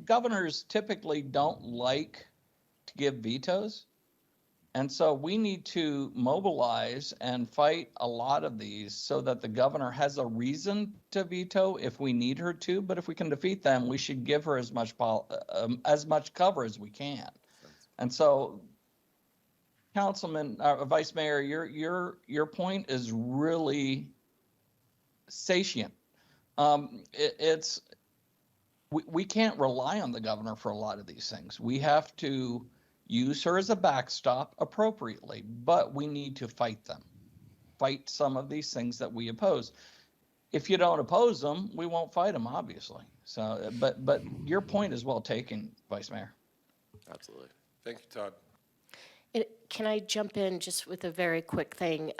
Governors typically don't like to give vetoes. And so we need to mobilize and fight a lot of these so that the governor has a reason to veto if we need her to. But if we can defeat them, we should give her as much cover as we can. And so, Councilman, Vice Mayor, your point is really satiant. We can't rely on the governor for a lot of these things. We have to use her as a backstop appropriately, but we need to fight them. Fight some of these things that we oppose. If you don't oppose them, we won't fight them, obviously. So, but your point is well taken, Vice Mayor.
Absolutely.
Thank you, Todd.
Can I jump in just with a very quick thing?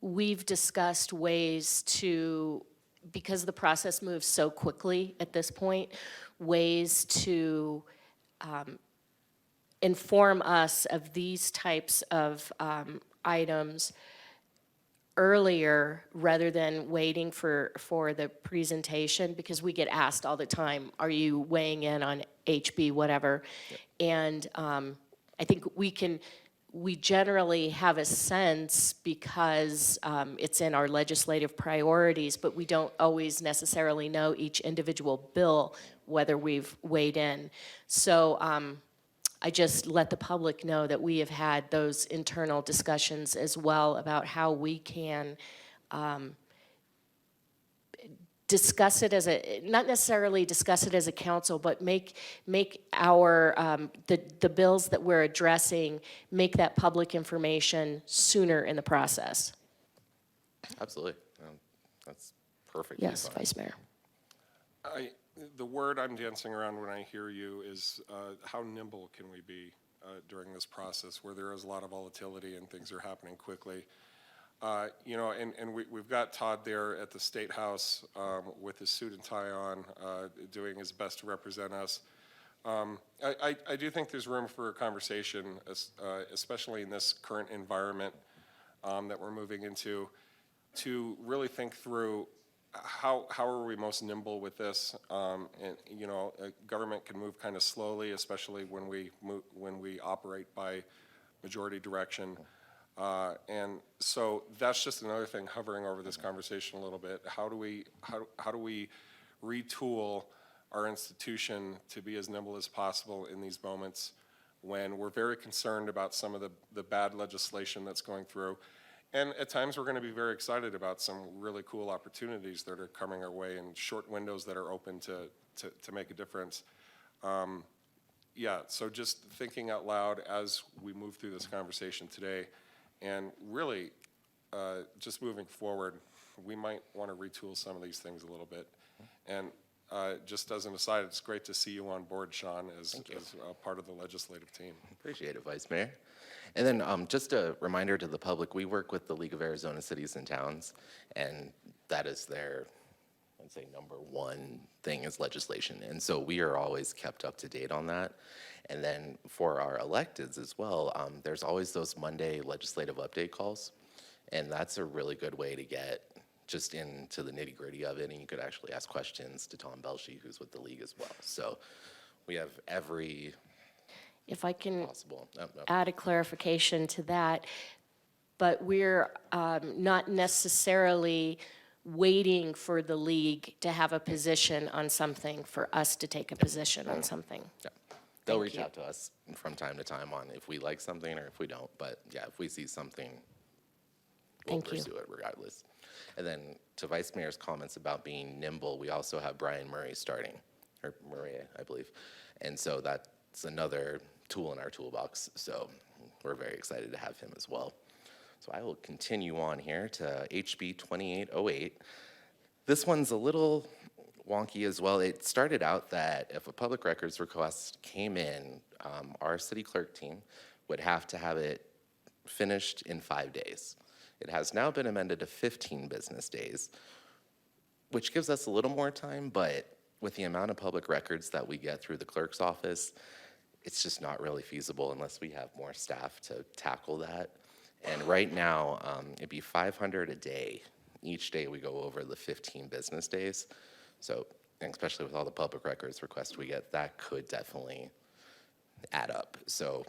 We've discussed ways to, because the process moves so quickly at this point, ways to inform us of these types of items earlier rather than waiting for the presentation, because we get asked all the time, are you weighing in on HB, whatever? Yep. And I think we generally have a sense because it's in our legislative priorities, but we don't always necessarily know each individual bill, whether we've weighed in. So I just let the public know that we have had those internal discussions as well about how we can discuss it as a, not necessarily discuss it as a council, but make our, the bills that we're addressing, make that public information sooner in the process.
Absolutely. That's perfect.
Yes, Vice Mayor.
The word I'm dancing around when I hear you is how nimble can we be during this process where there is a lot of volatility and things are happening quickly. You know, and we've got Todd there at the State House with his suit and tie on, doing his best to represent us. I do think there's room for a conversation, especially in this current environment that we're moving into, to really think through how are we most nimble with this? And, you know, government can move kind of slowly, especially when we operate by majority direction. And so that's just another thing hovering over this conversation a little bit. How do we retool our institution to be as nimble as possible in these moments when we're very concerned about some of the bad legislation that's going through? And at times, we're going to be very excited about some really cool opportunities that are coming our way and short windows that are open to make a difference. Yeah, so just thinking out loud as we move through this conversation today, and really just moving forward, we might want to retool some of these things a little bit. And just as an aside, it's great to see you on board, Sean, as a part of the legislative team.
Appreciate it, Vice Mayor. And then just a reminder to the public, we work with the League of Arizona Cities and Towns, and that is their, I'd say, number one thing is legislation. And so we are always kept up to date on that. And then for our electeds as well, there's always those Monday legislative update calls. And that's a really good way to get just into the nitty gritty of it. And you could actually ask questions to Tom Belshie, who's with the league as well. So we have every
If I can
possible.
add a clarification to that, but we're not necessarily waiting for the league to have a position on something for us to take a position on something.
Yeah. They'll
Thank
reach
you.
out to us from time to time on if we like something or if we don't. But yeah, if we see something, we'll
Thank you.
pursue it regardless. And then to Vice Mayor's comments about being nimble, we also have Brian Murray starting, or Maria, I believe. And so that's another tool in our toolbox. So we're very excited to have him as well. So I will continue on here to HB 2808. This one's a little wonky as well. It started out that if a public records request came in, our city clerk team would have to have it finished in 5 days. It has now been amended to 15 business days, which gives us a little more time, but with the amount of public records that we get through the clerk's office, it's just not really feasible unless we have more staff to tackle that. And right now, it'd be 500 a day. Each day we go over the 15 business days. So, and especially with all the public records requests we get, that could definitely add up. So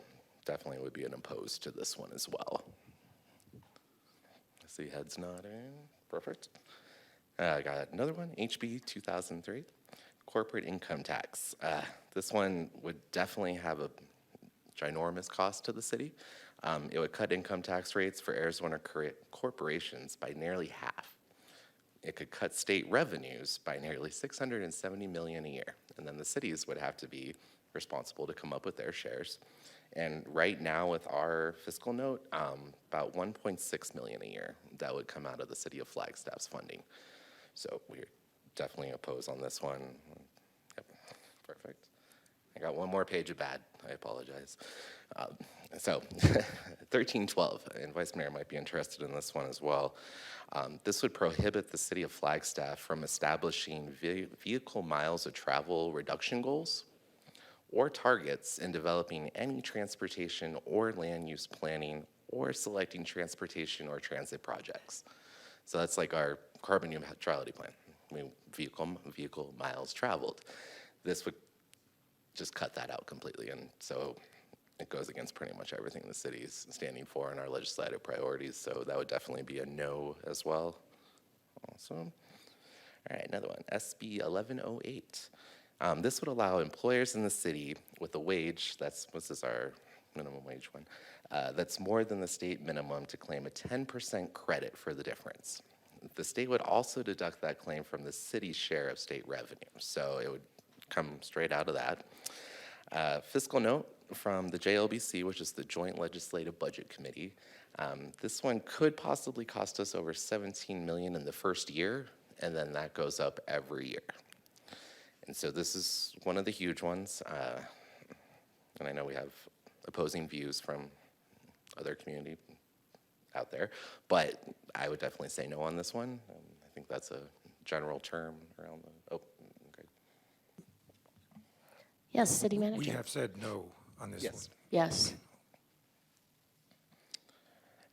definitely would be an opposed to this one as well. I see heads nodding. Perfect. I got another one, HB 2003, corporate income tax. This one would definitely have a ginormous cost to the city. It would cut income tax rates for Arizona corporations by nearly half. It could cut state revenues by nearly $670 million a year. And then the cities would have to be responsible to come up with their shares. And right now with our fiscal note, about $1.6 million a year that would come out of the city of Flagstaff's funding. So we're definitely opposed on this one. Yep, perfect. I got one more page of bad, I apologize. So 1312, and Vice Mayor might be interested in this one as well. This would prohibit the city of Flagstaff from establishing vehicle miles of travel reduction goals or targets in developing any transportation or land use planning or selecting transportation or transit projects. So that's like our carbon neutrality plan. I mean, vehicle miles traveled. This would just cut that out completely, and so it goes against pretty much everything the city is standing for in our legislative priorities, so that would definitely be a no as well. Awesome. All right, another one, SB 1108. This would allow employers in the city with a wage, what's this, our minimum wage one, that's more than the state minimum to claim a 10% credit for the difference. The state would also deduct that claim from the city's share of state revenue, so it would come straight out of that. Fiscal note from the JLBC, which is the Joint Legislative Budget Committee. This one could possibly cost us over $17 million in the first year, and then that goes up every year. And so this is one of the huge ones, and I know we have opposing views from other community out there, but I would definitely say no on this one. I think that's a general term around the, okay.
Yes, City Manager.
We have said no on this one.
Yes.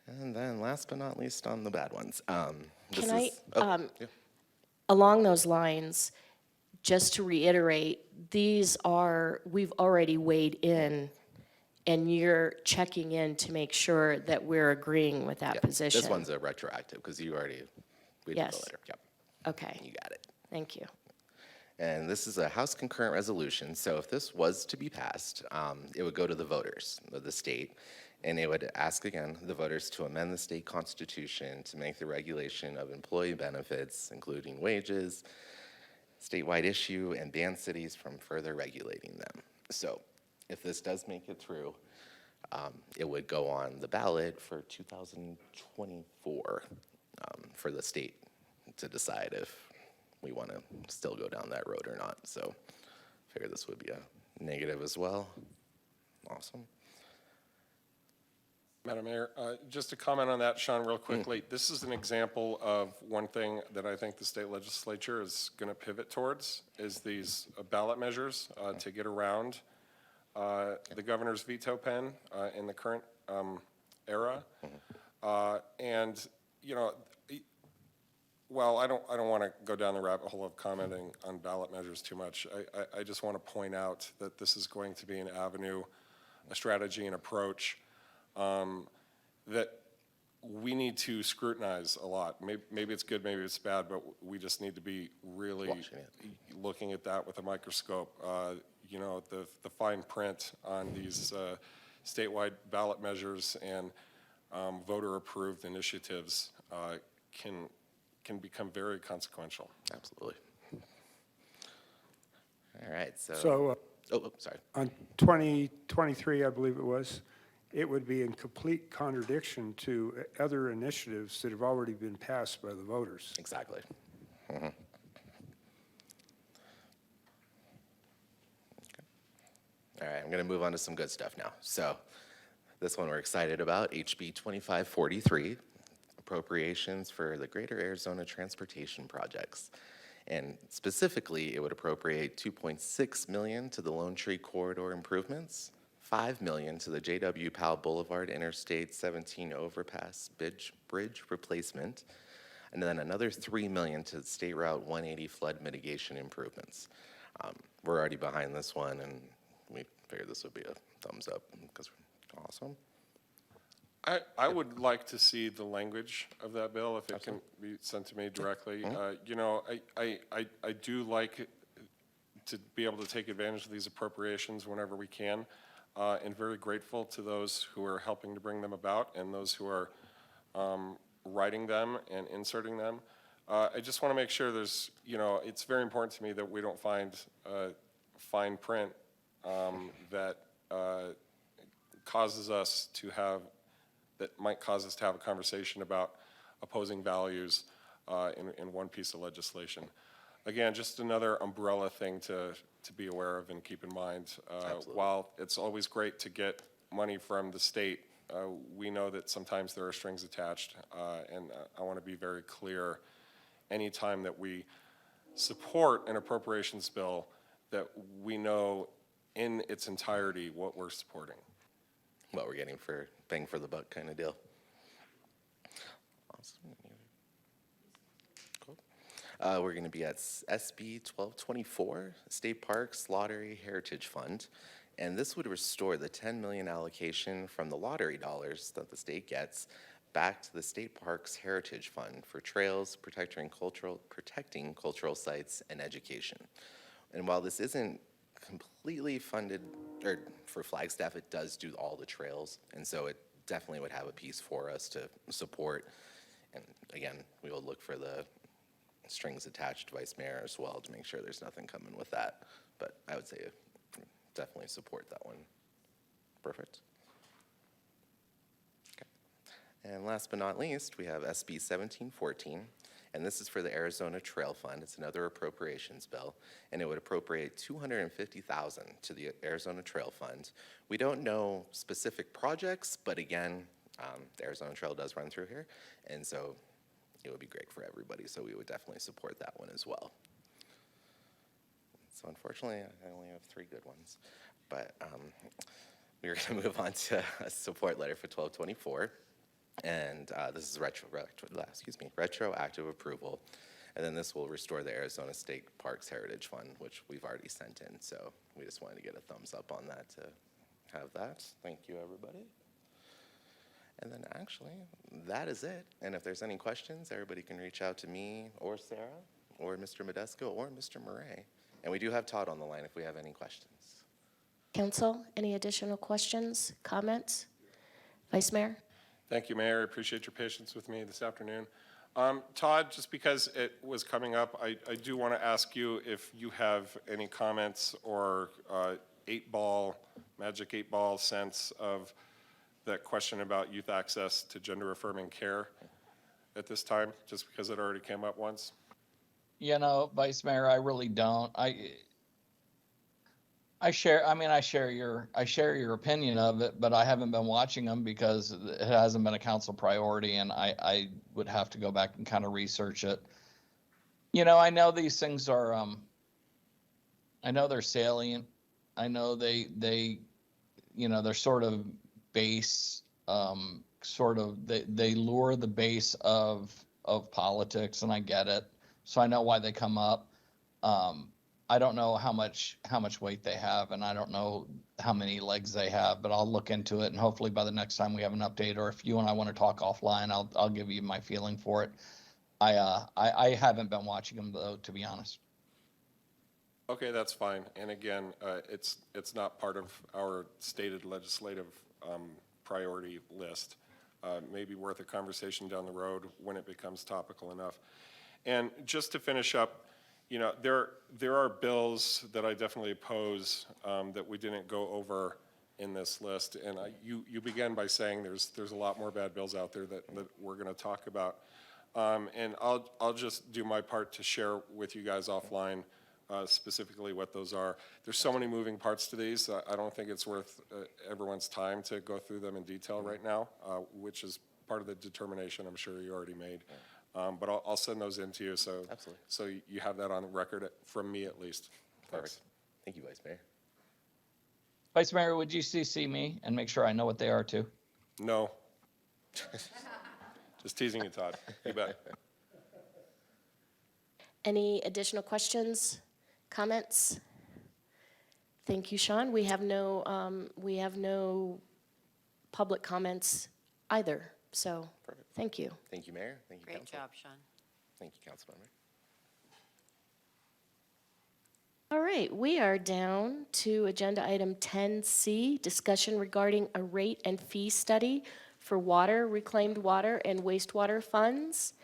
And then last but not least on the bad ones.
Can I,
yeah.
along those lines, just to reiterate, we've already weighed in, and you're checking in to make sure that we're agreeing with that
Yeah,
position.
This one's a retroactive, because you already, we did the
Yes.
letter. Yep,
Okay,
you got it.
thank you.
And this is a House concurrent resolution, so if this was to be passed, it would go to the voters of the state, and it would ask again the voters to amend the state constitution to make the regulation of employee benefits, including wages, statewide issue, and ban cities from further regulating them. So if this does make it through, it would go on the ballot for 2024 for the state to decide if we want to still go down that road or not. So I figure this would be a negative as well. Awesome.
Madam Mayor, just to comment on that, Sean, real quickly, this is an example of one thing that I think the state legislature is going to pivot towards, is these ballot measures to get around the governor's veto pen in the current era. And, you know, well, I don't want to go down the rabbit hole of commenting on ballot measures too much. I just want to point out that this is going to be an avenue, a strategy, an approach that we need to scrutinize a lot. Maybe it's good, maybe it's bad, but we just need to be really looking at that with a microscope. You know, the fine print on these statewide ballot measures and voter-approved initiatives can become very consequential.
Absolutely. All right, so.
So,
sorry.
on 2023, I believe it was, it would be in complete contradiction to other initiatives that have already been passed by the voters.
Exactly. Mm-hmm. Okay. All right, I'm going to move on to some good stuff now. So this one we're excited about, HB 2543, appropriations for the Greater Arizona Transportation Projects. And specifically, it would appropriate $2.6 million to the Lone Tree Corridor improvements, $5 million to the J.W. Powell Boulevard Interstate 17 overpass bridge replacement, and then another $3 million to State Route 180 flood mitigation improvements. We're already behind this one, and we figured this would be a thumbs up because we're awesome.
I would like to see the language of that bill, if it can be sent to me directly. You know, I do like to be able to take advantage of these appropriations whenever we can, and very grateful to those who are helping to bring them about and those who are writing them and inserting them. I just want to make sure there's, you know, it's very important to me that we don't find fine print that causes us to have, that might cause us to have a conversation about opposing values in one piece of legislation. Again, just another umbrella thing to be aware of and keep in mind. While it's always great to get money from the state, we know that sometimes there are strings attached, and I want to be very clear anytime that we support an appropriations bill that we know in its entirety what we're supporting.
What we're getting for bang for the buck kind of deal. Awesome. Cool. We're going to be at SB 1224, State Parks Lottery Heritage Fund. And this would restore the $10 million allocation from the lottery dollars that the state gets back to the State Parks Heritage Fund for trails, protecting cultural sites, and education. And while this isn't completely funded, or for Flagstaff, it does do all the trails, and so it definitely would have a piece for us to support. And again, we will look for the strings attached Vice Mayor as well to make sure there's nothing coming with that. But I would say definitely support that one. Perfect. Okay. And last but not least, we have SB 1714. And this is for the Arizona Trail Fund. It's another appropriations bill, and it would appropriate $250,000 to the Arizona Trail Fund. We don't know specific projects, but again, the Arizona Trail does run through here, and so it would be great for everybody, so we would definitely support that one as well. So unfortunately, I only have 3 good ones, but we're going to move on to a support letter for 1224. And this is retroactive approval. And then this will restore the Arizona State Parks Heritage Fund, which we've already sent in. So we just wanted to get a thumbs up on that to have that. Thank you, everybody. And then actually, that is it. And if there's any questions, everybody can reach out to me or Sarah or Mr. Modesto or Mr. Murray. And we do have Todd on the line if we have any questions.
Council, any additional questions, comments? Vice Mayor?
Thank you, Mayor. I appreciate your patience with me this afternoon. Todd, just because it was coming up, I do want to ask you if you have any comments or magic 8-ball sense of that question about youth access to gender-affirming care at this time, just because it already came up once?
You know, Vice Mayor, I really don't. I share your opinion of it, but I haven't been watching them because it hasn't been a council priority, and I would have to go back and kind of research it. You know, I know these things are, I know they're salient. I know they, you know, they're sort of base, they lure the base of politics, and I get it. So I know why they come up. I don't know how much weight they have, and I don't know how many legs they have, but I'll look into it, and hopefully by the next time we have an update, or if you and I want to talk offline, I'll give you my feeling for it. I haven't been watching them though, to be honest.
Okay, that's fine. And again, it's not part of our stated legislative priority list. Maybe worth a conversation down the road when it becomes topical enough. And just to finish up, you know, there are bills that I definitely oppose that we didn't go over in this list. And you began by saying there's a lot more bad bills out there that we're going to talk about. And I'll just do my part to share with you guys offline specifically what those are. There's so many moving parts to these. I don't think it's worth everyone's time to go through them in detail right now, which is part of the determination I'm sure you already made. But I'll send those in to you so you have that on record from me at least.
Perfect. Thank you, Vice Mayor.
Vice Mayor, would you CC me and make sure I know what they are too?
No. Just teasing you, Todd. You bet.
Any additional questions, comments? Thank you, Sean. We have no public comments either. So,
Perfect.
Thank you.
Thank you, Mayor. Thank you,
Great
Council.
job, Sean.
Thank you, Councilmember.
All right, we are down to agenda item 10C, discussion regarding a rate and fee study for water, reclaimed water, and wastewater funds.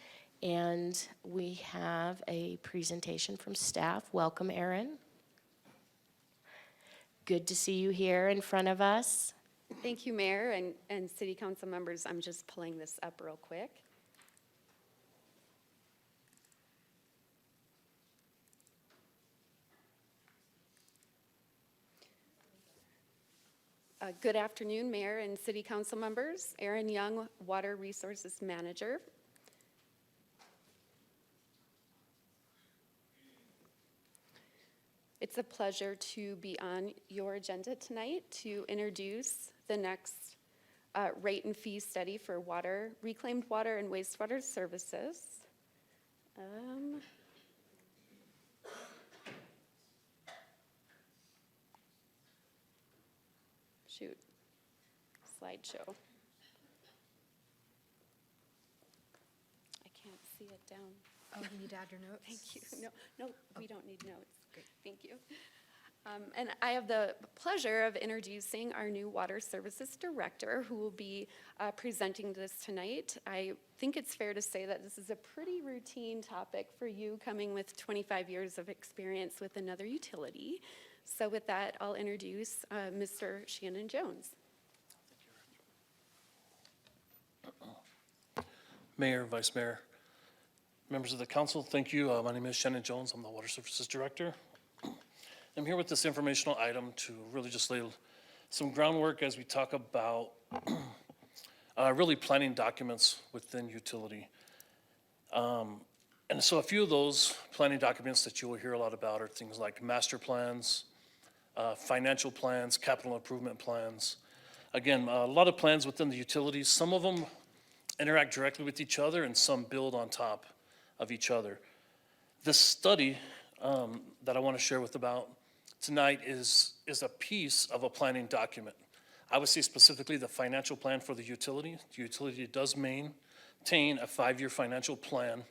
And we have a presentation from staff. Welcome, Erin. Good to see you here in front of us.
Thank you, Mayor and City Council members. I'm just pulling this up real quick. Good afternoon, Mayor and City Council members. Erin Young, Water Resources Manager. It's a pleasure to be on your agenda tonight to introduce the next rate and fee study for water, reclaimed water and wastewater services. Shoot, slideshow. I can't see it down.
Oh, you need to add your notes?
Thank you. No, we don't need notes. Great. Thank you. And I have the pleasure of introducing our new Water Services Director who will be presenting this tonight. I think it's fair to say that this is a pretty routine topic for you coming with 25 years of experience with another utility. So with that, I'll introduce Mr. Shannon Jones.
Mayor, Vice Mayor, members of the council, thank you. My name is Shannon Jones. I'm the Water Services Director. I'm here with this informational item to really just lay some groundwork as we talk about really planning documents within utility. And so a few of those planning documents that you will hear a lot about are things like master plans, financial plans, capital improvement plans. Again, a lot of plans within the utilities. Some of them interact directly with each other and some build on top of each other. This study that I want to share with about tonight is a piece of a planning document. I would say specifically the financial plan for the utility. The utility does maintain a 5-year financial plan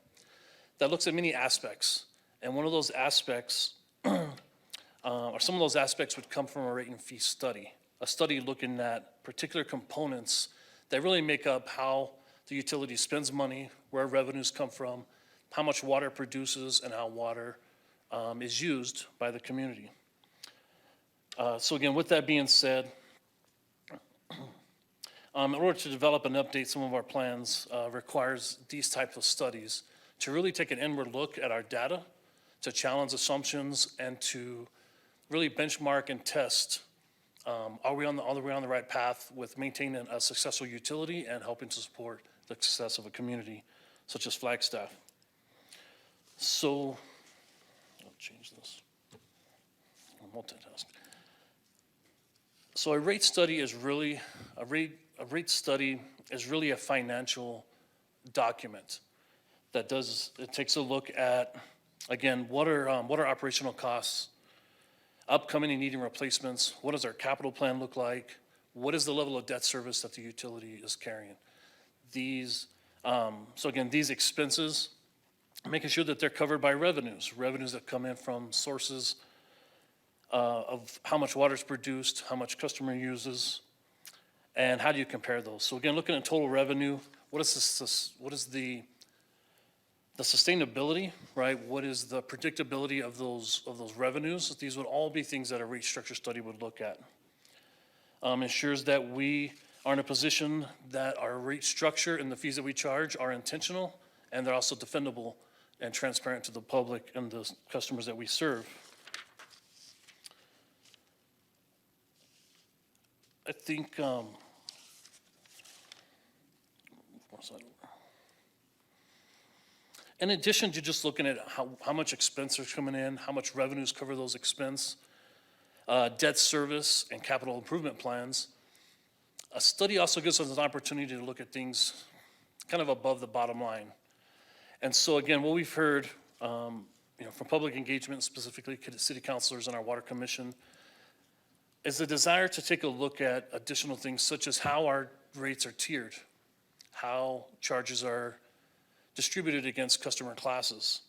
that looks at many aspects. And one of those aspects, or some of those aspects would come from a rate and fee study, a study looking at particular components that really make up how the utility spends money, where revenues come from, how much water it produces, and how water is used by the community. So again, with that being said, in order to develop and update some of our plans requires these types of studies to really take an inward look at our data, to challenge assumptions, and to really benchmark and test, are we on the right path with maintaining a successful utility and helping to support the success of a community such as Flagstaff. So, I'll change this. I'll multitask. So a rate study is really, a rate study is really a financial document that it takes a look at, again, what are operational costs, upcoming and needing replacements, what does our capital plan look like, what is the level of debt service that the utility is carrying. So again, these expenses, making sure that they're covered by revenues that come in from sources of how much water is produced, how much customer uses, and how do you compare those? So again, looking at total revenue, what is the sustainability, right? What is the predictability of those revenues? These would all be things that a rate structure study would look at. Ensures that we are in a position that our rate structure and the fees that we charge are intentional, and they're also defendable and transparent to the public and the customers that we serve. I think, in addition to just looking at how much expense is coming in, how much revenues cover those expense, debt service and capital improvement plans, a study also gives us an opportunity to look at things kind of above the bottom line. And so again, what we've heard from public engagement, specifically city councilors and our water commission, is the desire to take a look at additional things such as how our rates are tiered, how charges are distributed against customer classes,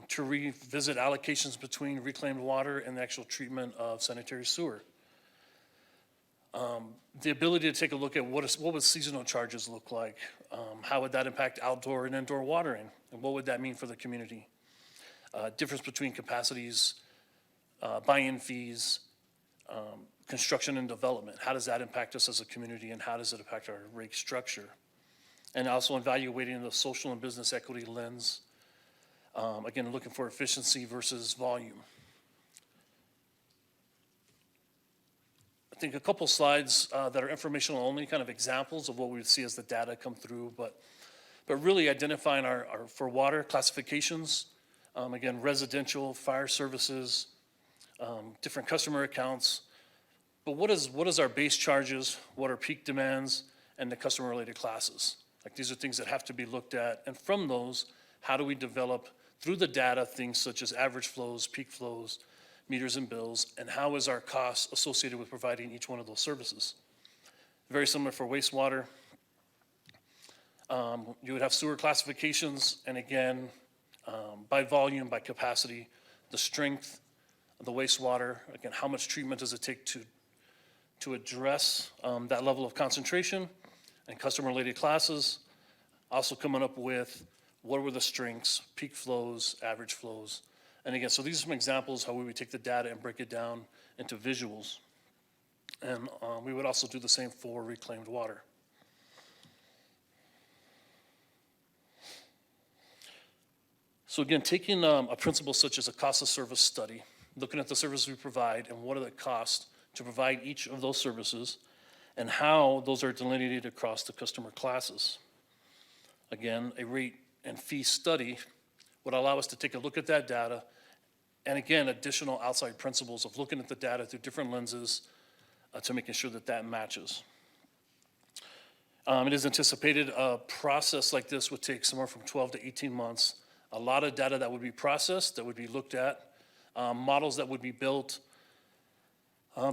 to revisit allocations between reclaimed water and the actual treatment of sanitary sewer. The ability to take a look at what would seasonal charges look like? How would that impact outdoor and indoor watering? And what would that mean for the community? Difference between capacities, buy-in fees, construction and development. How does that impact us as a community, and how does it impact our rate structure? And also evaluating the social and business equity lens. Again, looking for efficiency versus volume. I think a couple slides that are informational only, kind of examples of what we would see as the data come through, but really identifying our for water classifications, again, residential, fire services, different customer accounts. But what is our base charges, what are peak demands, and the customer-related classes? Like, these are things that have to be looked at, and from those, how do we develop through the data things such as average flows, peak flows, meters and bills, and how is our cost associated with providing each one of those services? Very similar for wastewater. You would have sewer classifications, and again, by volume, by capacity, the strength of the wastewater, again, how much treatment does it take to address that level of concentration, and customer-related classes. Also coming up with what were the strengths, peak flows, average flows. And again, so these are some examples how we would take the data and break it down into visuals. And we would also do the same for reclaimed water. So again, taking a principle such as a cost of service study, looking at the services we provide and what are the costs to provide each of those services, and how those are delineated across the customer classes. Again, a rate and fee study would allow us to take a look at that data, and again, additional outside principles of looking at the data through different lenses to making sure that that matches. It is anticipated a process like this would take somewhere from 12 to 18 months, a lot of data that would be processed, that would be looked at, models that would be built,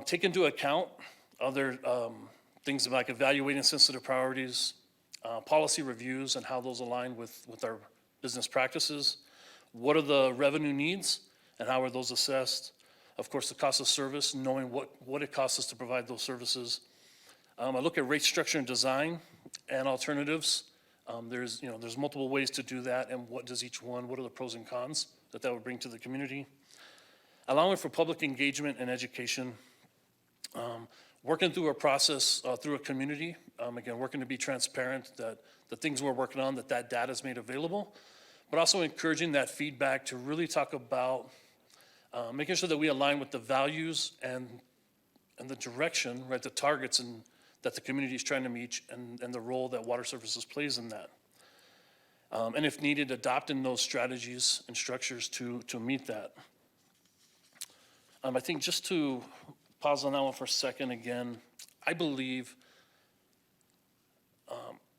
take into account other things like evaluating sensitive priorities, policy reviews and how those align with our business practices. What are the revenue needs and how are those assessed? Of course, the cost of service, knowing what it costs us to provide those services. I look at rate structure and design and alternatives. There's multiple ways to do that, and what are the pros and cons that would bring to the community. Allowing for public engagement and education. Working through a process, through a community. Again, working to be transparent that the things we're working on, that data is made available, but also encouraging that feedback to really talk about making sure that we align with the values and the direction, right, the targets that the community is trying to meet and the role that water services plays in that. And if needed, adopting those strategies and structures to meet that. I think just to pause on that one for a second again, I believe,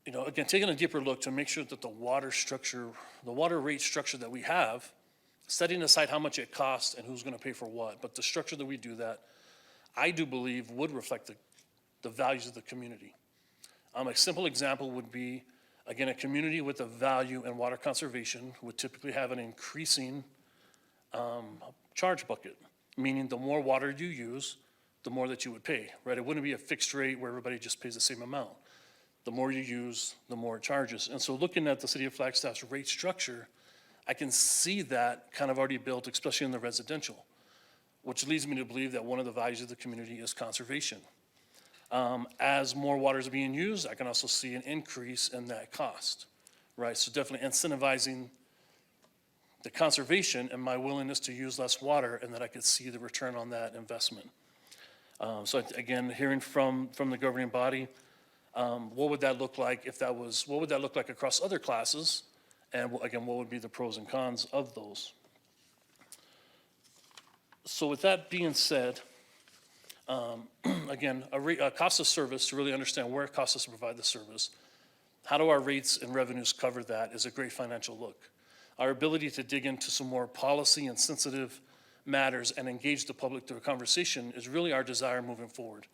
again, taking a deeper look to make sure that the water rate structure that we have, setting aside how much it costs and who's going to pay for what, but the structure that we do that, I do believe would reflect the values of the community. A simple example would be, again, a community with a value in water conservation would typically have an increasing charge bucket, meaning the more water you use, the more that you would pay, right? It wouldn't be a fixed rate where everybody just pays the same amount. The more you use, the more it charges. And so looking at the city of Flagstaff's rate structure, I can see that kind of already built, especially in the residential, which leads me to believe that one of the values of the community is conservation. As more water is being used, I can also see an increase in that cost, right? So definitely incentivizing the conservation and my willingness to use less water, and that I could see the return on that investment. So again, hearing from the governing body, what would that look like what would that look like across other classes? And again, what would be the pros and cons of those? So with that being said, again, a cost of service, to really understand where it costs us to provide the service, how do our rates and revenues cover that is a great financial look. Our ability to dig into some more policy and sensitive matters and engage the public through a conversation is really our desire moving forward.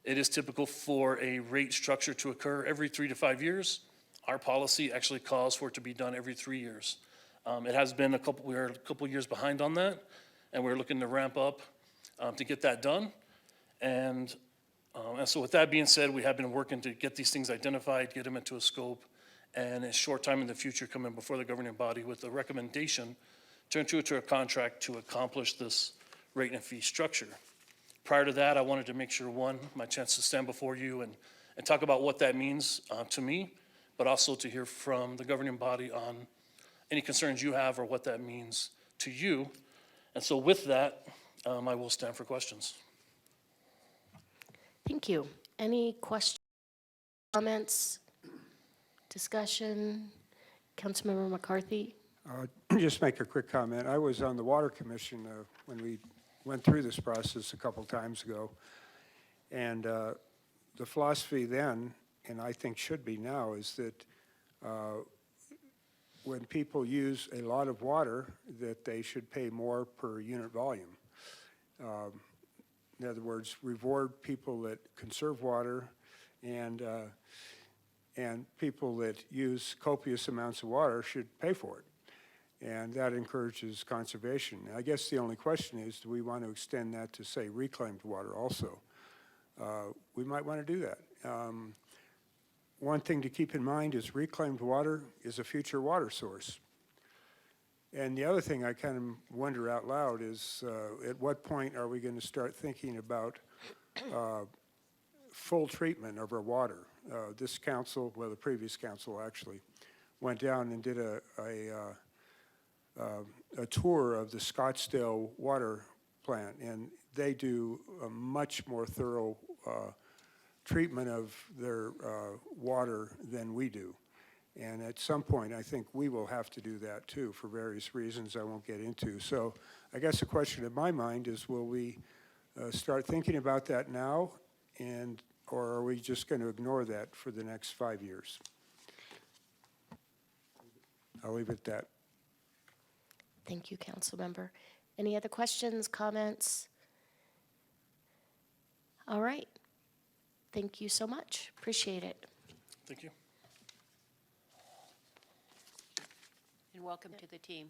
It is typical for a rate structure to occur every 3 to 5 years. Our policy actually calls for it to be done every 3 years. It has been we're a couple years behind on that, and we're looking to ramp up to get that done. And so with that being said, we have been working to get these things identified, get them into a scope, and in a short time in the future, come in before the governing body with a recommendation to enter into a contract to accomplish this rate and fee structure. Prior to that, I wanted to make sure, one, my chance to stand before you and talk about what that means to me, but also to hear from the governing body on any concerns you have or what that means to you. And so with that, I will stand for questions.
Thank you. Any questions, comments, discussion? Councilmember McCarthy?
Just make a quick comment. I was on the Water Commission when we went through this process a couple times ago. And the philosophy then, and I think should be now, is that when people use a lot of water, that they should pay more per unit volume. In other words, reward people that conserve water and people that use copious amounts of water should pay for it. And that encourages conservation. I guess the only question is, do we want to extend that to, say, reclaimed water also? We might want to do that. One thing to keep in mind is reclaimed water is a future water source. And the other thing I kind of wonder out loud is, at what point are we going to start thinking about full treatment of our water? This council, well, the previous council actually, went down and did a tour of the Scottsdale water plant, and they do a much more thorough treatment of their water than we do. And at some point, I think we will have to do that too, for various reasons I won't get into. So I guess the question in my mind is, will we start thinking about that now, or are we just going to ignore that for the next 5 years? I'll leave it at that.
Thank you, Councilmember. Any other questions, comments? All right. Thank you so much. Appreciate it.
Thank you.
And welcome to the team.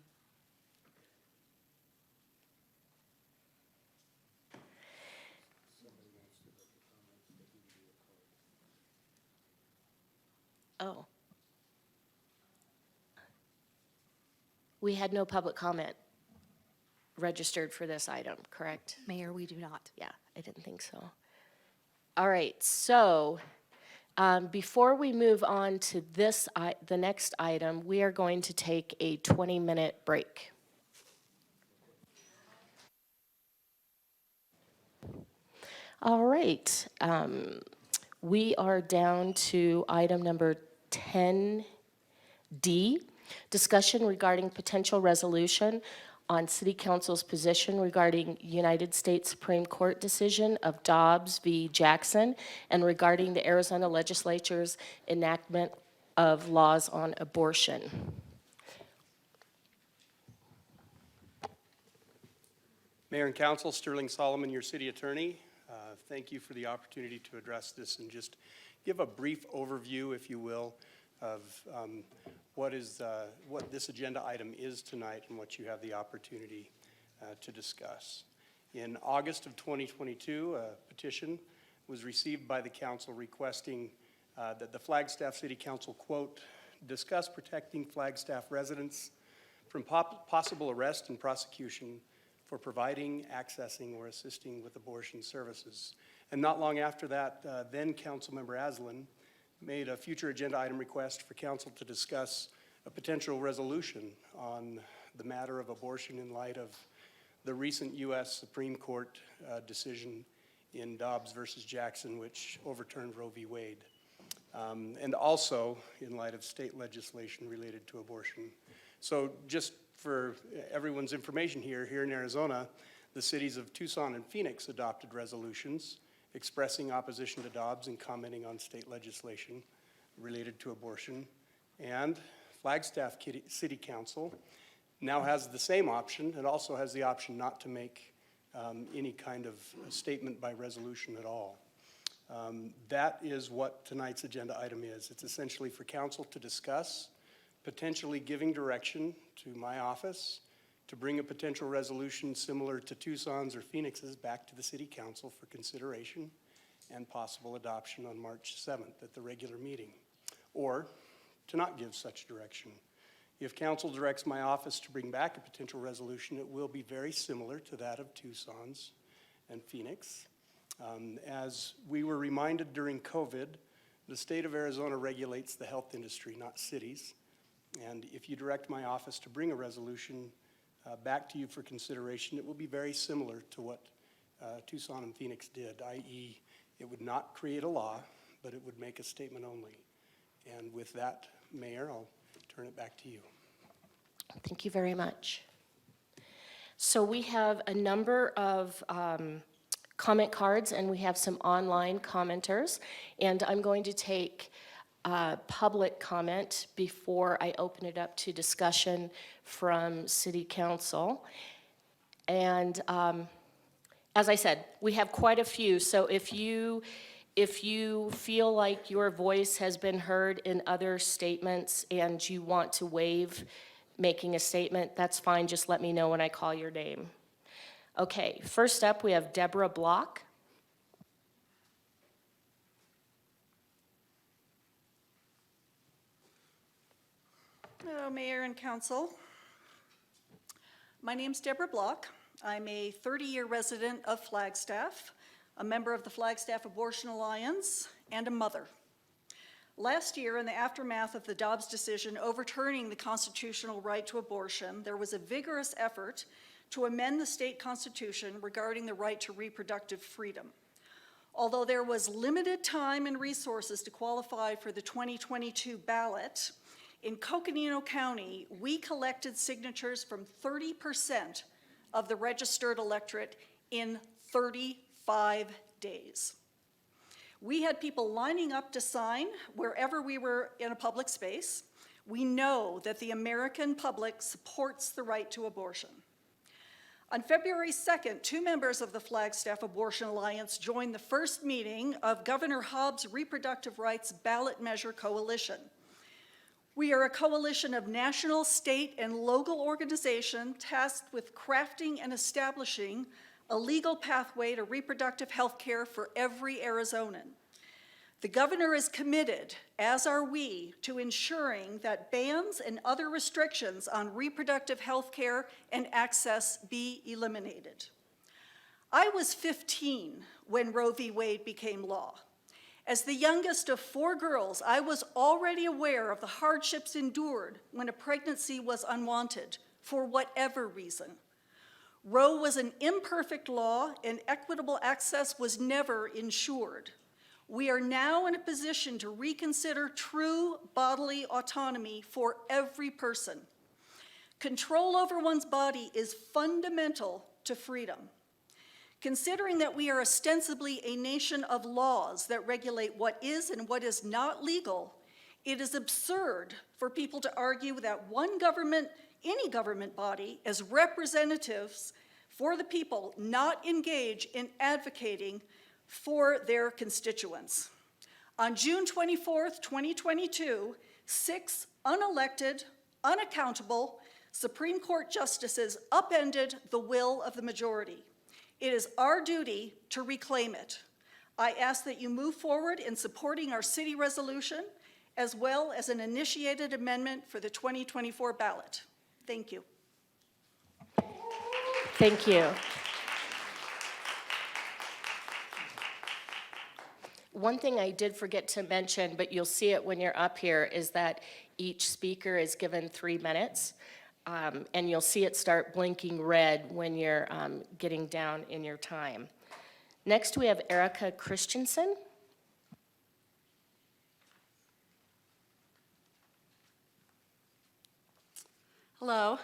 Oh. We had no public comment registered for this item, correct?
Mayor, we do not.
Yeah, I didn't think so. All right, so before we move on to the next item, we are going to take a 20-minute break. All right, we are down to item number 10D, discussion regarding potential resolution on City Council's position regarding United States Supreme Court decision of Dobbs v. Jackson and regarding the Arizona Legislature's enactment of laws on abortion.
Mayor and Council, Sterling Solomon, your city attorney. Thank you for the opportunity to address this and just give a brief overview, if you will, of what this agenda item is tonight and what you have the opportunity to discuss. In August of 2022, a petition was received by the council requesting that the Flagstaff City Council, quote, discuss protecting Flagstaff residents from possible arrest and prosecution for providing, accessing, or assisting with abortion services. And not long after that, then Councilmember Aslan made a future agenda item request for council to discuss a potential resolution on the matter of abortion in light of the recent U.S. Supreme Court decision in Dobbs versus Jackson, which overturned Roe v. Wade, and also in light of state legislation related to abortion. So just for everyone's information here in Arizona, the cities of Tucson and Phoenix adopted resolutions expressing opposition to Dobbs and commenting on state legislation related to abortion. And Flagstaff City Council now has the same option. It also has the option not to make any kind of statement by resolution at all. That is what tonight's agenda item is. It's essentially for council to discuss, potentially giving direction to my office to bring a potential resolution similar to Tucson's or Phoenix's back to the city council for consideration and possible adoption on March 7th at the regular meeting, or to not give such direction. If council directs my office to bring back a potential resolution, it will be very similar to that of Tucson's and Phoenix. As we were reminded during COVID, the state of Arizona regulates the health industry, not cities. And if you direct my office to bring a resolution back to you for consideration, it will be very similar to what Tucson and Phoenix did, i.e. it would not create a law, but it would make a statement only. And with that, Mayor, I'll turn it back to you.
Thank you very much. So we have a number of comment cards and we have some online commenters, and I'm going to take public comment before I open it up to discussion from City Council. And as I said, we have quite a few, so if you feel like your voice has been heard in other statements and you want to waive making a statement, that's fine, just let me know when I call your name. Okay, first up we have Deborah Block.
Hello, Mayor and Council. My name's Deborah Block. I'm a 30-year resident of Flagstaff, a member of the Flagstaff Abortion Alliance, and a mother. Last year, in the aftermath of the Dobbs decision overturning the constitutional right to abortion, there was a vigorous effort to amend the state constitution regarding the right to reproductive freedom. Although there was limited time and resources to qualify for the 2022 ballot, in Coconino County, we collected signatures from 30% of the registered electorate in 35 days. We had people lining up to sign wherever we were in a public space. We know that the American public supports the right to abortion. On February 2nd, 2 members of the Flagstaff Abortion Alliance joined the first meeting of Governor Hobbs' Reproductive Rights Ballot Measure Coalition. We are a coalition of national, state, and local organizations tasked with crafting and establishing a legal pathway to reproductive health care for every Arizonan. The governor is committed, as are we, to ensuring that bans and other restrictions on reproductive health care and access be eliminated. I was 15 when Roe v. Wade became law. As the youngest of 4 girls, I was already aware of the hardships endured when a pregnancy was unwanted, for whatever reason. Roe was an imperfect law, and equitable access was never ensured. We are now in a position to reconsider true bodily autonomy for every person. Control over one's body is fundamental to freedom. Considering that we are ostensibly a nation of laws that regulate what is and what is not legal, it is absurd for people to argue that one government, any government body, as representatives for the people, not engage in advocating for their constituents. On June 24th, 2022, 6 unelected, unaccountable Supreme Court justices upended the will of the majority. It is our duty to reclaim it. I ask that you move forward in supporting our city resolution, as well as an initiated amendment for the 2024 ballot. Thank you.
Thank you. One thing I did forget to mention, but you'll see it when you're up here, is that each speaker is given 3 minutes. And you'll see it start blinking red when you're getting down in your time. Next, we have Erica Christensen.
Hello,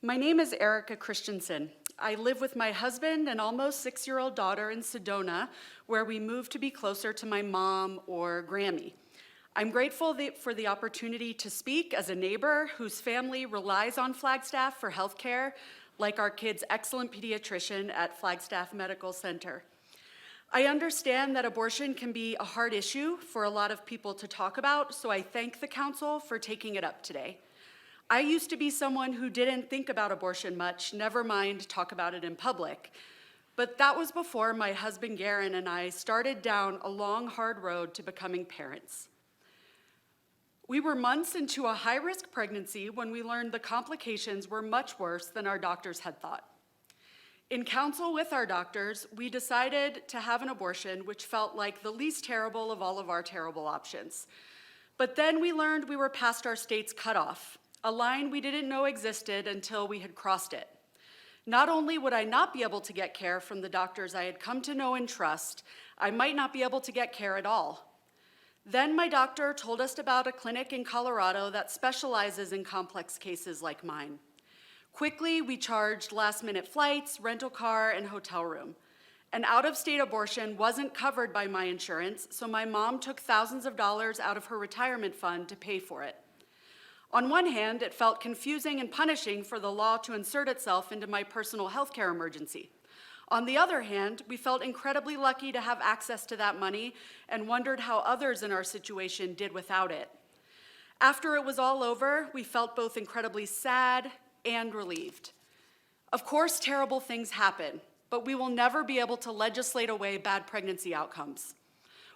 my name is Erica Christensen. I live with my husband and almost 6-year-old daughter in Sedona, where we moved to be closer to my mom or Grammy. I'm grateful for the opportunity to speak as a neighbor whose family relies on Flagstaff for health care, like our kid's excellent pediatrician at Flagstaff Medical Center. I understand that abortion can be a hard issue for a lot of people to talk about, so I thank the council for taking it up today. I used to be someone who didn't think about abortion much, never mind talk about it in public. But that was before my husband Garen and I started down a long, hard road to becoming parents. We were months into a high-risk pregnancy when we learned the complications were much worse than our doctors had thought. In counsel with our doctors, we decided to have an abortion, which felt like the least terrible of all of our terrible options. But then we learned we were past our state's cutoff, a line we didn't know existed until we had crossed it. Not only would I not be able to get care from the doctors I had come to know and trust, I might not be able to get care at all. Then my doctor told us about a clinic in Colorado that specializes in complex cases like mine. Quickly, we charged last-minute flights, rental car, and hotel room. An out-of-state abortion wasn't covered by my insurance, so my mom took thousands of dollars out of her retirement fund to pay for it. On one hand, it felt confusing and punishing for the law to insert itself into my personal health care emergency. On the other hand, we felt incredibly lucky to have access to that money and wondered how others in our situation did without it. After it was all over, we felt both incredibly sad and relieved. Of course, terrible things happen, but we will never be able to legislate away bad pregnancy outcomes.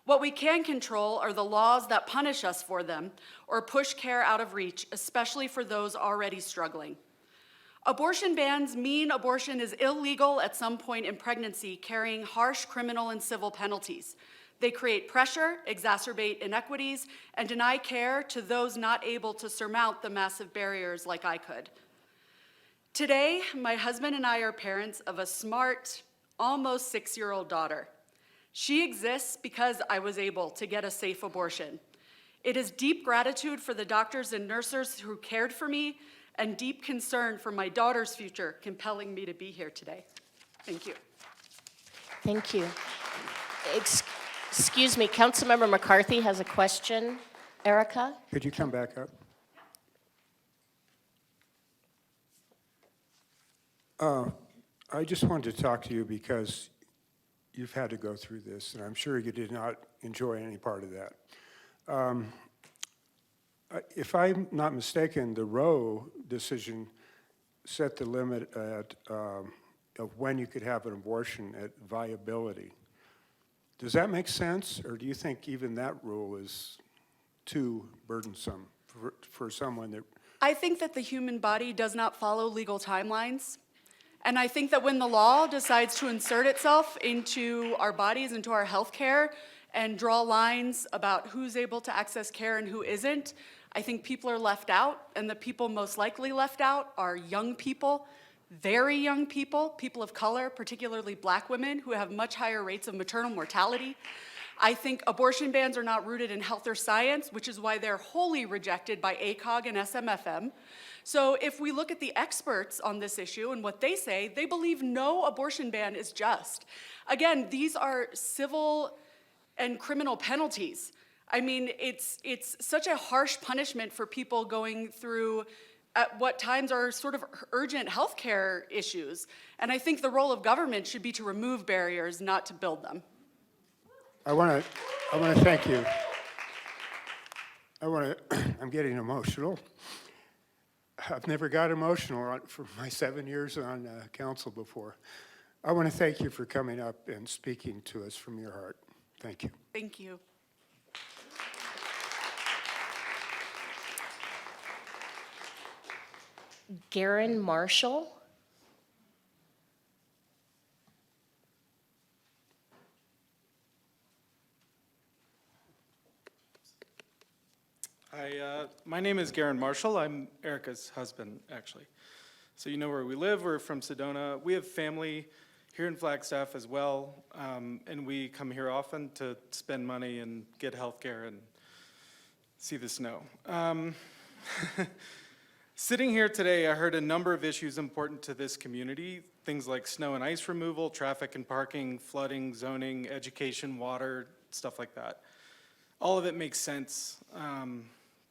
What we can control are the laws that punish us for them or push care out of reach, especially for those already struggling. Abortion bans mean abortion is illegal at some point in pregnancy, carrying harsh criminal and civil penalties. They create pressure, exacerbate inequities, and deny care to those not able to surmount the massive barriers like I could. Today, my husband and I are parents of a smart, almost 6-year-old daughter. She exists because I was able to get a safe abortion. It is deep gratitude for the doctors and nurses who cared for me, and deep concern for my daughter's future compelling me to be here today. Thank you.
Thank you. Excuse me, Councilmember McCarthy has a question. Erica?
Could you come back up? I just wanted to talk to you because you've had to go through this, and I'm sure you did not enjoy any part of that. If I'm not mistaken, the Roe decision set the limit of when you could have an abortion at viability. Does that make sense, or do you think even that rule is too burdensome for someone that?
I think that the human body does not follow legal timelines. And I think that when the law decides to insert itself into our bodies, into our health care, and draw lines about who's able to access care and who isn't, I think people are left out, and the people most likely left out are young people, very young people, people of color, particularly black women, who have much higher rates of maternal mortality. I think abortion bans are not rooted in health or science, which is why they're wholly rejected by ACOG and SMFM. So if we look at the experts on this issue and what they say, they believe no abortion ban is just. Again, these are civil and criminal penalties. I mean, it's such a harsh punishment for people going through at what times are sort of urgent healthcare issues. And I think the role of government should be to remove barriers, not to build them.
I want to thank you. I'm getting emotional. I've never got emotional for my 7 years on council before. I want to thank you for coming up and speaking to us from your heart. Thank you.
Thank you.
Garen Marshall.
Hi, my name is Garen Marshall. I'm Erica's husband, actually. So you know where we live. We're from Sedona. We have family here in Flagstaff as well, and we come here often to spend money and get health care and see the snow. Sitting here today, I heard a number of issues important to this community, things like snow and ice removal, traffic and parking, flooding, zoning, education, water, stuff like that. All of it makes sense.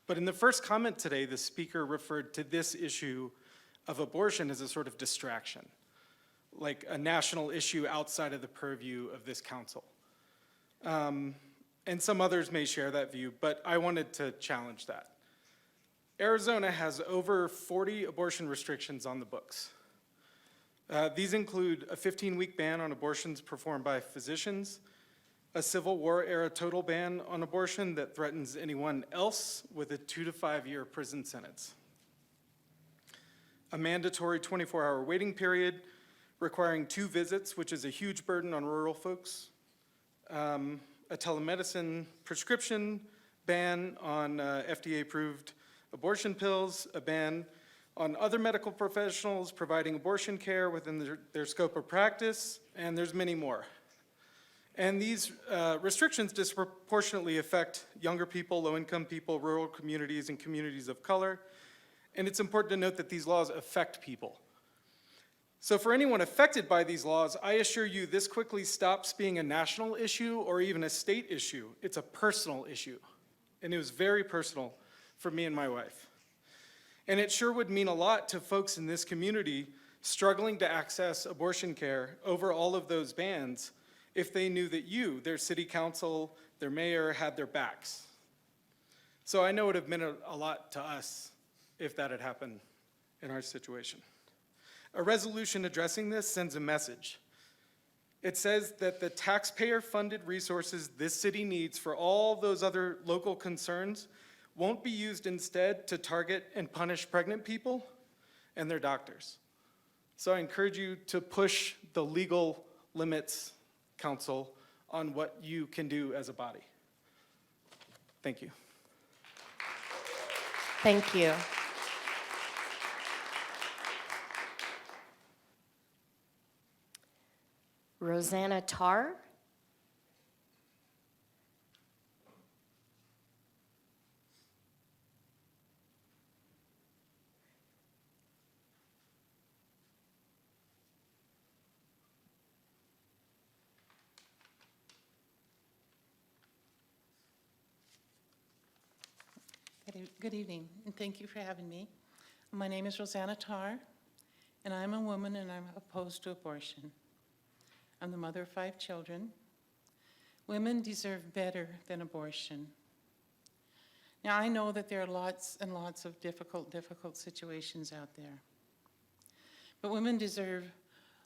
But in the first comment today, the speaker referred to this issue of abortion as a sort of distraction, like a national issue outside of the purview of this council. And some others may share that view, but I wanted to challenge that. Arizona has over 40 abortion restrictions on the books. These include a 15-week ban on abortions performed by physicians, a Civil War-era total ban on abortion that threatens anyone else with a 2 to 5 year prison sentence, a mandatory 24-hour waiting period requiring 2 visits, which is a huge burden on rural folks, a telemedicine prescription ban on FDA-approved abortion pills, a ban on other medical professionals providing abortion care within their scope of practice, and there's many more. And these restrictions disproportionately affect younger people, low-income people, rural communities, and communities of color. And it's important to note that these laws affect people. So for anyone affected by these laws, I assure you this quickly stops being a national issue or even a state issue. It's a personal issue. And it was very personal for me and my wife. And it sure would mean a lot to folks in this community struggling to access abortion care over all of those bans if they knew that you, their city council, their mayor, had their backs. So I know it would have meant a lot to us if that had happened in our situation. A resolution addressing this sends a message. It says that the taxpayer-funded resources this city needs for all those other local concerns won't be used instead to target and punish pregnant people and their doctors. So I encourage you to push the legal limits, council, on what you can do as a body. Thank you.
Thank you. Rosanna Tarr.
Good evening, and thank you for having me. My name is Rosanna Tarr,
and I'm a woman and I'm opposed to abortion. I'm the mother of 5 children. Women deserve better than abortion. Now, I know that there are lots and lots of difficult situations out there. But women deserve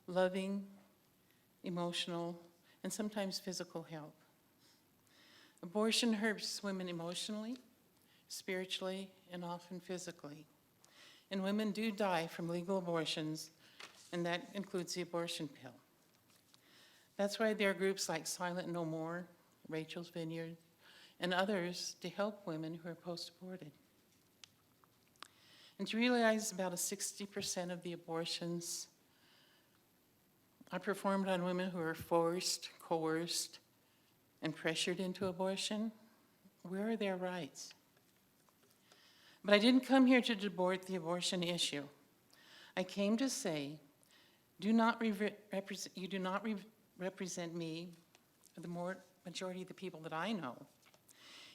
loving, emotional, and sometimes physical help. Abortion hurts women emotionally, spiritually, and often physically. And women do die from legal abortions, and that includes the abortion pill. That's why there are groups like Silent No More, Rachel's Vineyard, and others to help women who are post-aborted. And to realize about 60% of the abortions are performed on women who are forced, coerced, and pressured into abortion, where are their rights? But I didn't come here to debate the abortion issue. I came to say, you do not represent me, or the majority of the people that I know,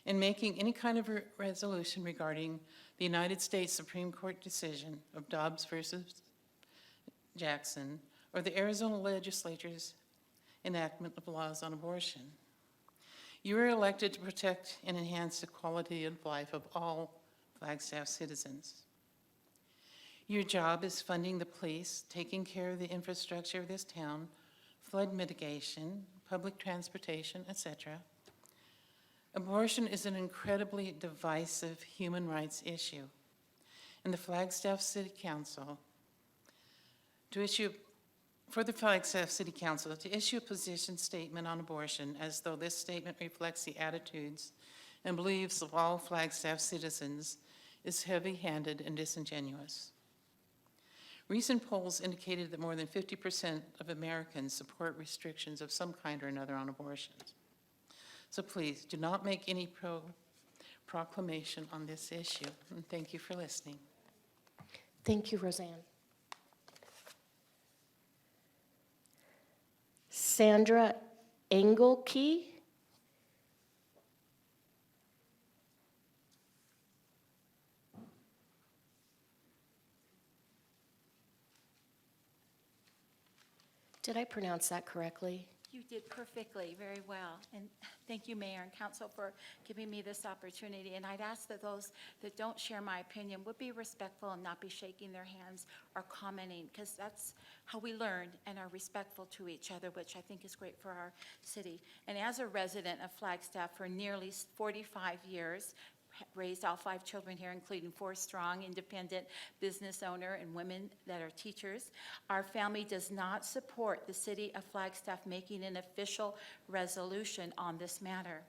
in making any kind of resolution regarding the United States Supreme Court decision of Dobbs versus Jackson, or the Arizona legislature's enactment of laws on abortion. You were elected to protect and enhance the quality of life of all Flagstaff citizens. Your job is funding the police, taking care of the infrastructure of this town, flood mitigation, public transportation, etc. Abortion is an incredibly divisive human rights issue, and the Flagstaff City Council to issue a position statement on abortion as though this statement reflects the attitudes and beliefs of all Flagstaff citizens is heavy-handed and disingenuous. Recent polls indicated that more than 50% of Americans support restrictions of some kind or another on abortions. So please, do not make any proclamation on this issue, and thank you for listening.
Thank you, Roseanne. Sandra Engelke. Did I pronounce that correctly?
You did perfectly, very well. And thank you, Mayor and Council, for giving me this opportunity. And I'd ask that those that don't share my opinion would be respectful and not be shaking their hands or commenting, because that's how we learn and are respectful to each other, which I think is great for our city. And as a resident of Flagstaff for nearly 45 years, raised all 5 children here, including 4 strong, independent business owner and women that are teachers. Our family does not support the city of Flagstaff making an official resolution on this matter.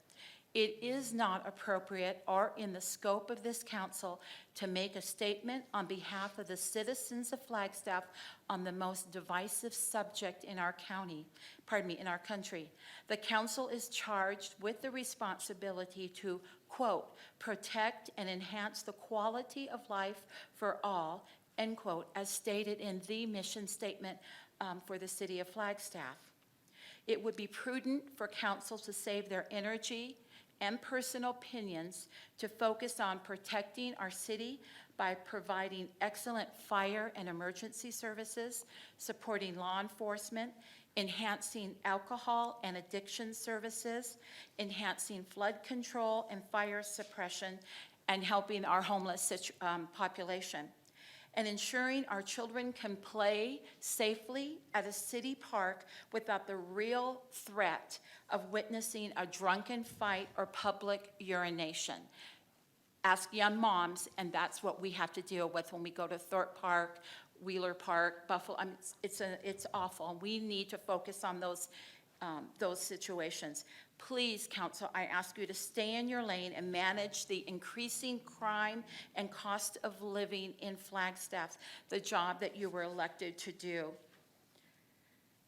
It is not appropriate or in the scope of this council to make a statement on behalf of the citizens of Flagstaff on the most divisive subject in our in our country. The council is charged with the responsibility to, quote, protect and enhance the quality of life for all, end quote, as stated in the mission statement for the city of Flagstaff. It would be prudent for council to save their energy and personal opinions to focus on protecting our city by providing excellent fire and emergency services, supporting law enforcement, enhancing alcohol and addiction services, enhancing flood control and fire suppression, and helping our homeless population, and ensuring our children can play safely at a city park without the real threat of witnessing a drunken fight or public urination. Ask young moms, and that's what we have to deal with when we go to Thorpe Park, Wheeler Park, Buffalo. I mean, it's awful. We need to focus on those situations. Please, council, I ask you to stay in your lane and manage the increasing crime and cost of living in Flagstaff, the job that you were elected to do.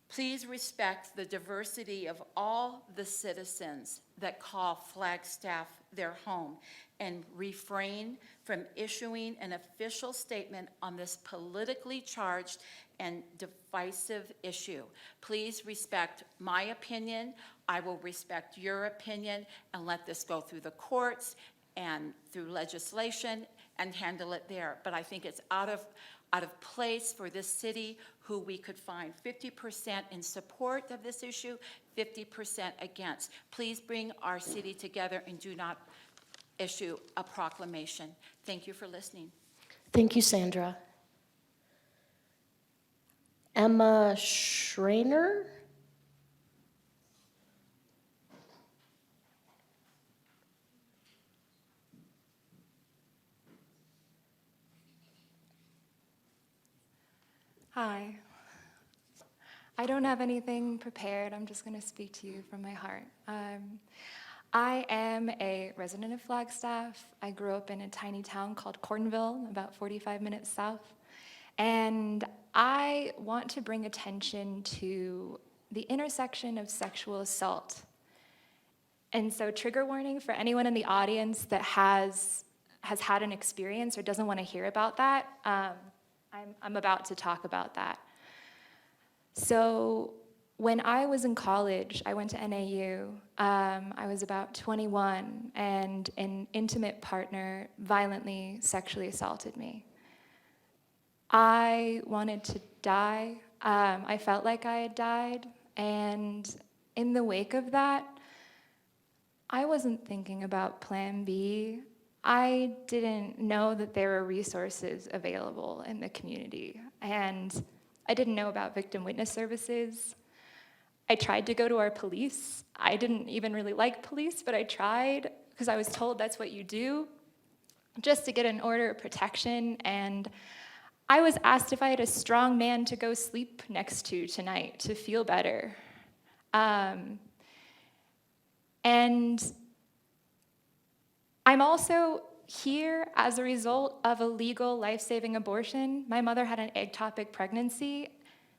Please respect the diversity of all the citizens that call Flagstaff their home and refrain from issuing an official statement on this politically charged and divisive issue. Please respect my opinion. I will respect your opinion and let this go through the courts and through legislation and handle it there. But I think it's out of out of place for this city who we could find 50% in support of this issue, 50% against. Please bring our city together and do not issue a proclamation. Thank you for listening.
Thank you, Sandra. Emma Schreiner?
Hi. I don't have anything prepared. I'm just going to speak to you from my heart. I am a resident of Flagstaff. I grew up in a tiny town called Cornville, about 45 minutes south. And I want to bring attention to the intersection of sexual assault. And so, trigger warning for anyone in the audience that has had an experience or doesn't want to hear about that. I'm about to talk about that. So when I was in college, I went to NAU. I was about 21, and an intimate partner violently sexually assaulted me. I wanted to die. I felt like I had died, and in the wake of that, I wasn't thinking about Plan B. I didn't know that there were resources available in the community, and I didn't know about victim witness services. I tried to go to our police. I didn't even really like police, but I tried because I was told that's what you do, just to get an order of protection. And I was asked if I had a strong man to go sleep next to tonight to feel better. And I'm also here as a result of a legal life-saving abortion. My mother had an ectopic pregnancy,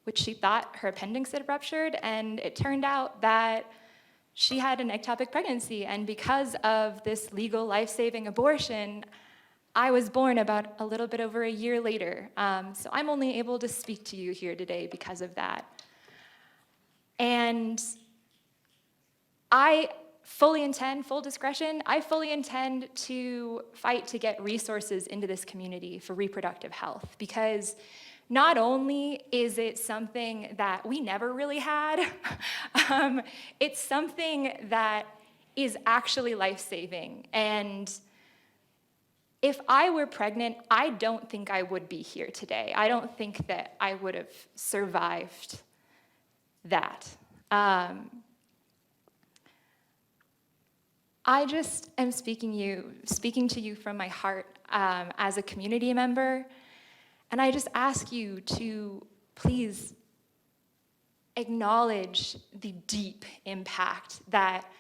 which she thought her appendix had ruptured, and it turned out that she had an ectopic pregnancy, and because of this legal life-saving abortion, I was born about a little bit over a year later. So I'm only able to speak to you here today because of that. And I fully intend, full discretion, I fully intend to fight to get resources into this community for reproductive health, because not only is it something that we never really had, it's something that is actually life-saving. And if I were pregnant, I don't think I would be here today. I don't think that I would have survived that. I just am speaking to you from my heart as a community member, and I just ask you to please acknowledge the deep impact that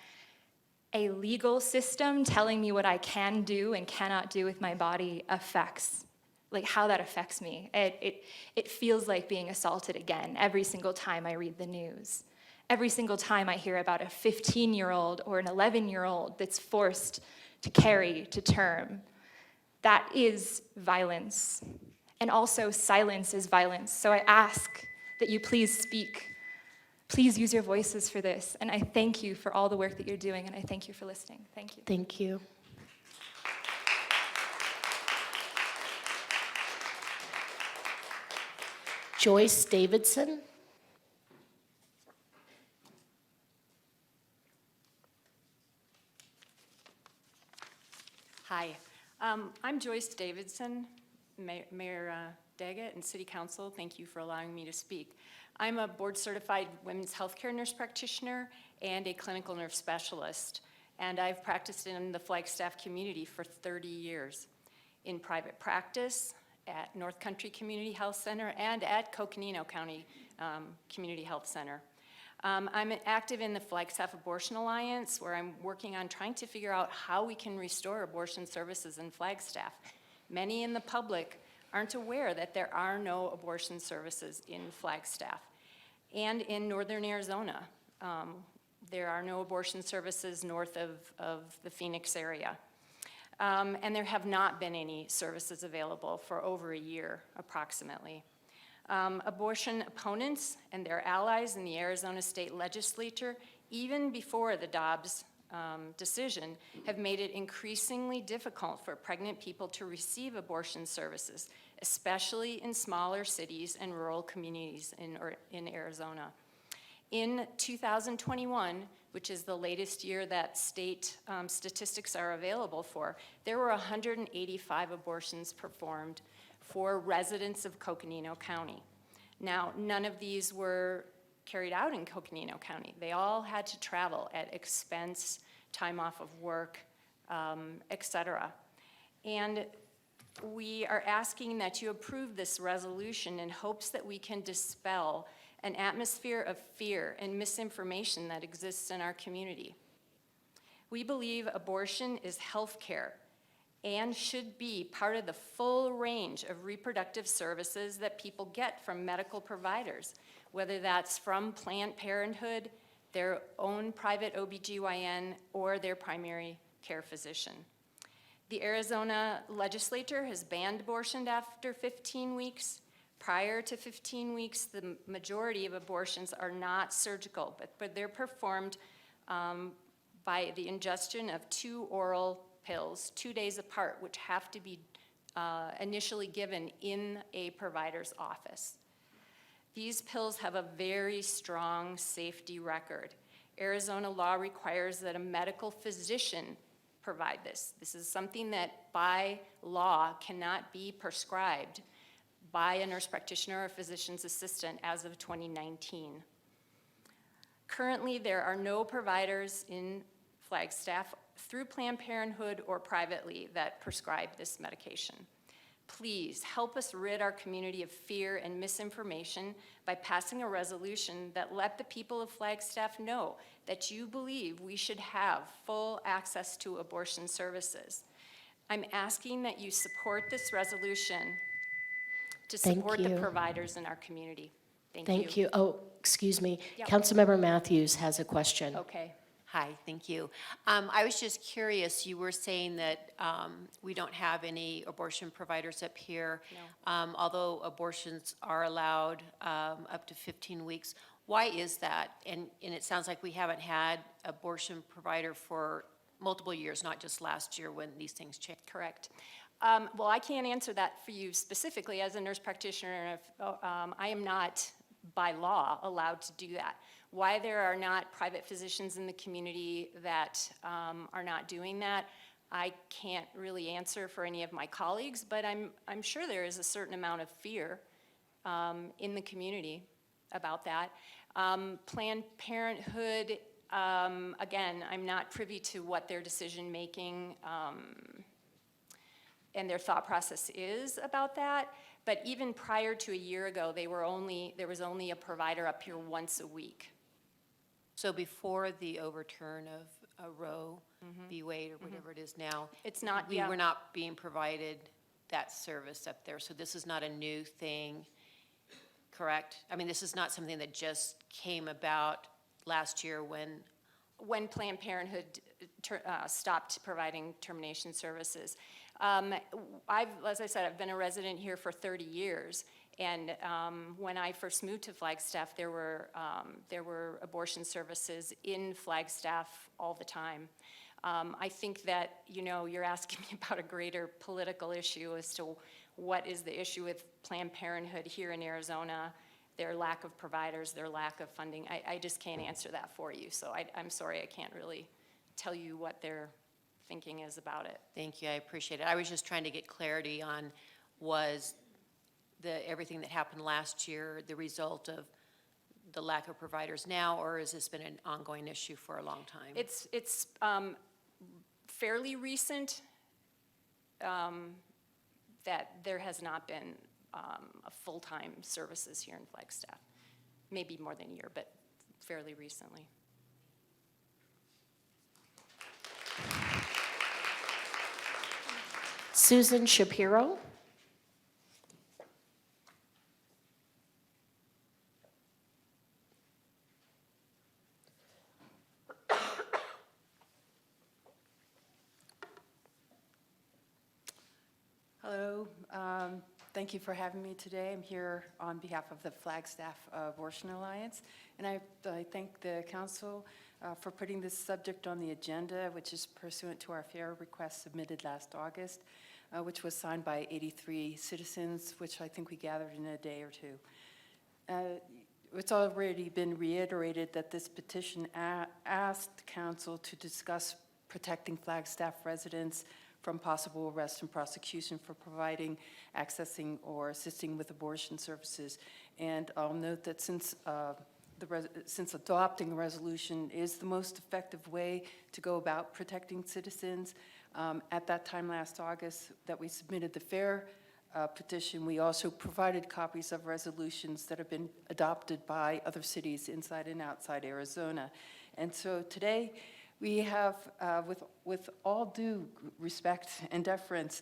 a legal system telling me what I can do and cannot do with my body affects, like how that affects me. It feels like being assaulted again every single time I read the news. Every single time I hear about a 15-year-old or an 11-year-old that's forced to carry to term. That is violence. And also silence is violence. So I ask that you please speak. Please use your voices for this. And I thank you for all the work that you're doing, and I thank you for listening. Thank you.
Thank you. Joyce Davidson.
Hi, I'm Joyce Davidson, Mayor Daggett and City Council. Thank you for allowing me to speak. I'm a board-certified women's healthcare nurse practitioner and a clinical nurse specialist, and I've practiced in the Flagstaff community for 30 years in private practice at North Country Community Health Center and at Coconino County Community Health Center. I'm active in the Flagstaff Abortion Alliance, where I'm working on trying to figure out how we can restore abortion services in Flagstaff. Many in the public aren't aware that there are no abortion services in Flagstaff. And in northern Arizona, there are no abortion services north of the Phoenix area. And there have not been any services available for over a year, approximately. Abortion opponents and their allies in the Arizona State Legislature, even before the Dobbs decision have made it increasingly difficult for pregnant people to receive abortion services, especially in smaller cities and rural communities in Arizona. In 2021, which is the latest year that state statistics are available for, there were 185 abortions performed for residents of Coconino County. Now, none of these were carried out in Coconino County. They all had to travel at expense, time off of work, et cetera. And we are asking that you approve this resolution in hopes that we can dispel an atmosphere of fear and misinformation that exists in our community. We believe abortion is health care and should be part of the full range of reproductive services that people get from medical providers, whether that's from Planned Parenthood, their own private OBGYN, or their primary care physician. The Arizona legislature has banned abortion after 15 weeks. Prior to 15 weeks, the majority of abortions are not surgical, but they're performed by the ingestion of 2 oral pills 2 days apart, which have to be initially given in a provider's office. These pills have a very strong safety record. Arizona law requires that a medical physician provide this. This is something that by law cannot be prescribed by a nurse practitioner or physician's assistant as of 2019. Currently, there are no providers in Flagstaff through Planned Parenthood or privately that prescribe this medication. Please help us rid our community of fear and misinformation by passing a resolution that let the people of Flagstaff know that you believe we should have full access to abortion services. I'm asking that you support this resolution to
Thank
support the
you.
providers in our community.
Thank you. Oh, excuse me.
Yep.
Councilmember Matthews has a question.
Okay.
Hi, thank you. I was just curious, you were saying that we don't have any abortion providers up here.
No.
Although abortions are allowed up to 15 weeks. Why is that? And it sounds like we haven't had abortion provider for multiple years, not just last year when these things changed.
Correct. Well, I can't answer that for you specifically as a nurse practitioner. I am not by law allowed to do that. Why there are not private physicians in the community that are not doing that, I can't really answer for any of my colleagues, but I'm sure there is a certain amount of fear in the community about that. Planned Parenthood, again, I'm not privy to what their decision-making and their thought process is about that. But even prior to a year ago, there was only a provider up here once a week.
So before the overturn of Roe v. Wade or whatever it is now,
It's not,
we
yeah.
were not being provided that service up there. So this is not a new thing, correct? I mean, this is not something that just came about last year
When Planned Parenthood stopped providing termination services. As I said, I've been a resident here for 30 years, and when I first moved to Flagstaff, there were abortion services in Flagstaff all the time. I think that, you're asking me about a greater political issue as to what is the issue with Planned Parenthood here in Arizona, their lack of providers, their lack of funding. I just can't answer that for you, so I'm sorry, I can't really tell you what their thinking is about it.
Thank you, I appreciate it. I was just trying to get clarity on, was everything that happened last year the result of the lack of providers now, or has this been an ongoing issue for a long time?
It's fairly recent that there has not been a full-time services here in Flagstaff. Maybe more than a year, but fairly recently.
Susan Shapiro.
Hello. Thank you for having me today. I'm here on behalf of the Flagstaff Abortion Alliance, and I thank the council for putting this subject on the agenda, which is pursuant to our FAIR request submitted last August, which was signed by 83 citizens, which I think we gathered in a day or two. It's already been reiterated that this petition asked council to discuss protecting Flagstaff residents from possible arrest and prosecution for providing, accessing, or assisting with abortion services. And I'll note that since adopting a resolution is the most effective way to go about protecting citizens, at that time last August that we submitted the FAIR petition, we also provided copies of resolutions that have been adopted by other cities inside and outside Arizona. And so today, we have, with all due respect and deference,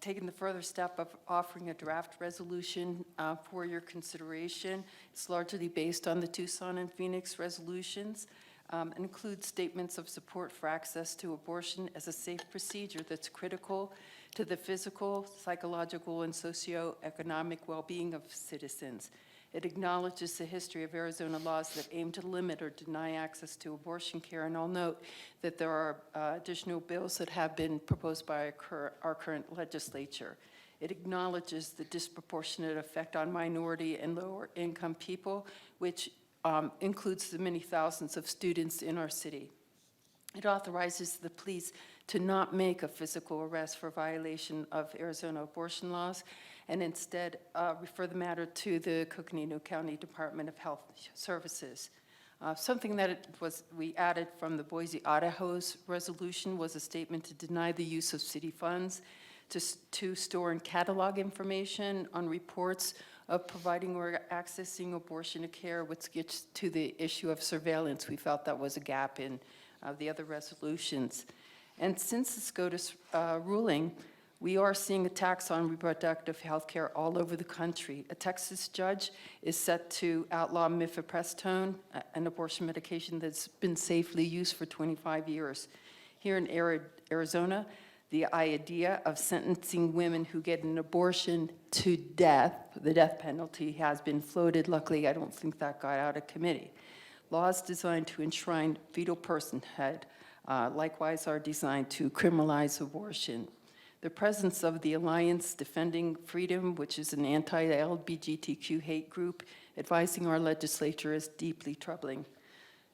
taken the further step of offering a draft resolution for your consideration. It's largely based on the Tucson and Phoenix resolutions, and includes statements of support for access to abortion as a safe procedure that's critical to the physical, psychological, and socioeconomic well-being of citizens. It acknowledges the history of Arizona laws that aim to limit or deny access to abortion care, and I'll note that there are additional bills that have been proposed by our current legislature. It acknowledges the disproportionate effect on minority and lower income people, which includes the many thousands of students in our city. It authorizes the police to not make a physical arrest for violation of Arizona abortion laws, and instead refer the matter to the Coconino County Department of Health Services. Something that we added from the Boise, Idaho's resolution was a statement to deny the use of city funds to store and catalog information on reports of providing or accessing abortion care, which gets to the issue of surveillance. We felt that was a gap in the other resolutions. And since the SCOTUS ruling, we are seeing attacks on reproductive health care all over the country. A Texas judge is set to outlaw mifepristone, an abortion medication that's been safely used for 25 years. Here in Arizona, the idea of sentencing women who get an abortion to death, the death penalty, has been floated. Luckily, I don't think that got out of committee. Laws designed to enshrine fetal personhood likewise are designed to criminalize abortion. The presence of the Alliance Defending Freedom, which is an anti-LGBTQ hate group, advising our legislature is deeply troubling.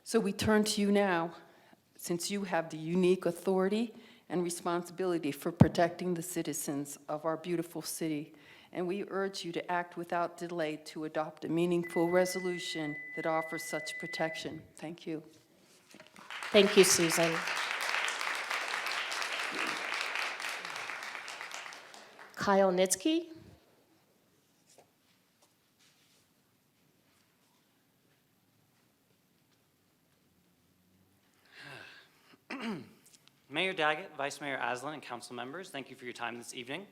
So we turn to you now, since you have the unique authority and responsibility for protecting the citizens of our beautiful city, and we urge you to act without delay to adopt a meaningful resolution that offers such protection. Thank you.
Thank you, Susan. Kyle Nitsky.
Mayor Daggett, Vice Mayor Aslan, and council members, thank you for your time this evening.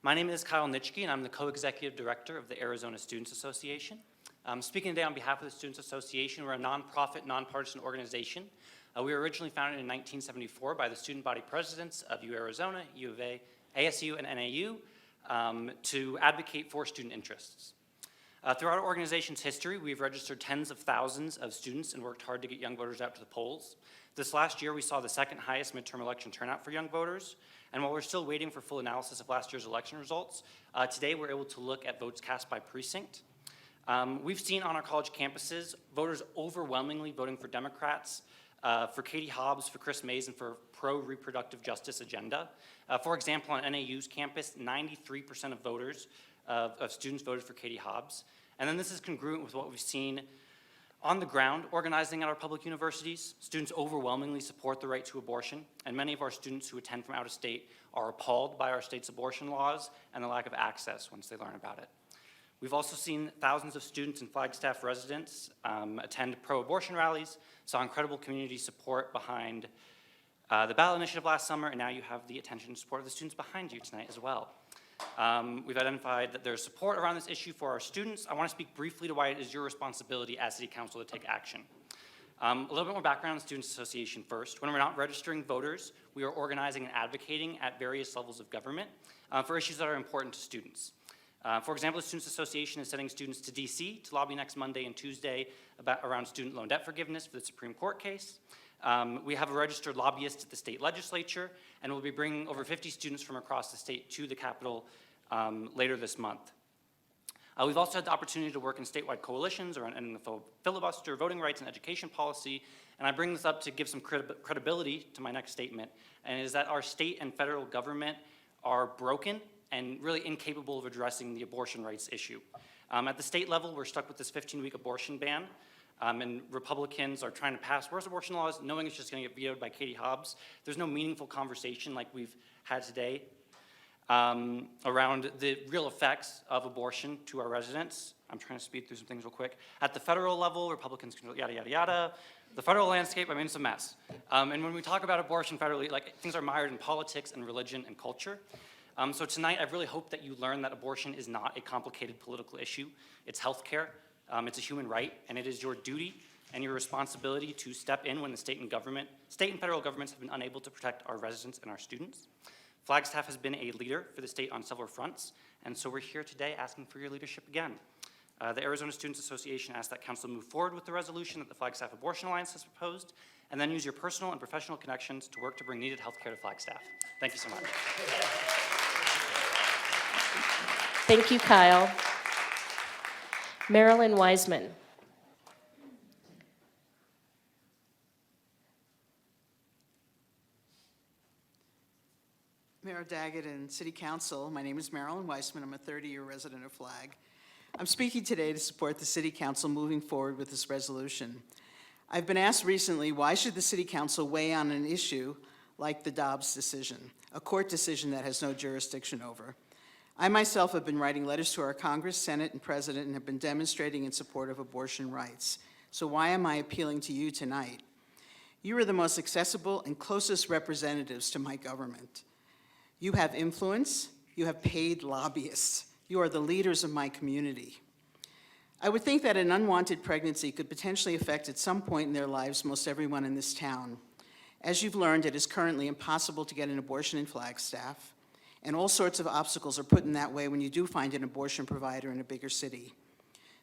My name is Kyle Nitschke, and I'm the co-executive director of the Arizona Students Association. Speaking today on behalf of the Students Association, we're a nonprofit, nonpartisan organization. We were originally founded in 1974 by the student body presidents of U Arizona, U of A, ASU, and NAU to advocate for student interests. Throughout our organization's history, we've registered tens of thousands of students and worked hard to get young voters out to the polls. This last year, we saw the second highest midterm election turnout for young voters. And while we're still waiting for full analysis of last year's election results, today we're able to look at votes cast by precinct. We've seen on our college campuses voters overwhelmingly voting for Democrats, for Katie Hobbs, for Chris Mays, and for pro-reproductive justice agenda. For example, on NAU's campus, 93% of voters, of students voted for Katie Hobbs. And then this is congruent with what we've seen on the ground, organizing at our public universities. Students overwhelmingly support the right to abortion, and many of our students who attend from out of state are appalled by our state's abortion laws and the lack of access once they learn about it. We've also seen thousands of students and Flagstaff residents attend pro-abortion rallies, saw incredible community support behind the ballot initiative last summer, and now you have the attention and support of the students behind you tonight as well. We've identified that there's support around this issue for our students. I want to speak briefly to why it is your responsibility as City Council to take action. A little bit more background on the Students Association first. When we're not registering voters, we are organizing and advocating at various levels of government for issues that are important to students. For example, the Students Association is sending students to DC to lobby next Monday and Tuesday around student loan debt forgiveness for the Supreme Court case. We have a registered lobbyist at the state legislature, and we'll be bringing over 50 students from across the state to the Capitol later this month. We've also had the opportunity to work in statewide coalitions around ending the filibuster, voting rights, and education policy, and I bring this up to give some credibility to my next statement, and it is that our state and federal government are broken and really incapable of addressing the abortion rights issue. At the state level, we're stuck with this 15-week abortion ban, and Republicans are trying to pass worse abortion laws, knowing it's just going to get vetoed by Katie Hobbs. There's no meaningful conversation like we've had today around the real effects of abortion to our residents. I'm trying to speed through some things real quick. At the federal level, Republicans control yada, yada, yada. The federal landscape, I mean, it's a mess. And when we talk about abortion federally, like, things are mired in politics and religion and culture. So tonight, I really hope that you learn that abortion is not a complicated political issue. It's healthcare, it's a human right, and it is your duty and your responsibility to step in when the state and federal governments have been unable to protect our residents and our students. Flagstaff has been a leader for the state on several fronts, and so we're here today asking for your leadership again. The Arizona Students Association asks that council move forward with the resolution that the Flagstaff Abortion Alliance has proposed, and then use your personal and professional connections to work to bring needed health care to Flagstaff. Thank you so much.
Thank you, Kyle. Marilyn Wiseman.
Mayor Daggett and City Council, my name is Marilyn Weissman. I'm a 30-year resident of Flag. I'm speaking today to support the City Council moving forward with this resolution. I've been asked recently, why should the City Council weigh on an issue like the Dobbs decision, a court decision that has no jurisdiction over? I myself have been writing letters to our Congress, Senate, and President and have been demonstrating in support of abortion rights. So why am I appealing to you tonight? You are the most accessible and closest representatives to my government. You have influence, you have paid lobbyists, you are the leaders of my community. I would think that an unwanted pregnancy could potentially affect at some point in their lives most everyone in this town. As you've learned, it is currently impossible to get an abortion in Flagstaff, and all sorts of obstacles are put in that way when you do find an abortion provider in a bigger city.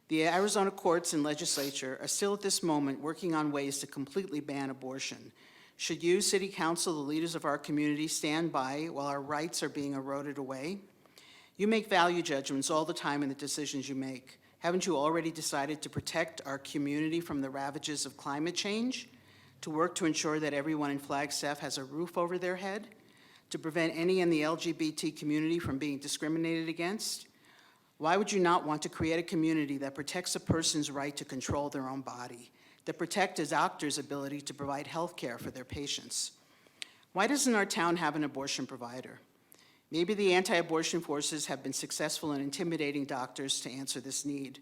The Arizona courts and legislature are still at this moment working on ways to completely ban abortion. Should you, City Council, the leaders of our community, stand by while our rights are being eroded away? You make value judgments all the time in the decisions you make. Haven't you already decided to protect our community from the ravages of climate change? To work to ensure that everyone in Flagstaff has a roof over their head? To prevent any in the LGBT community from being discriminated against? Why would you not want to create a community that protects a person's right to control their own body, that protect a doctor's ability to provide health care for their patients? Why doesn't our town have an abortion provider? Maybe the anti-abortion forces have been successful in intimidating doctors to answer this need.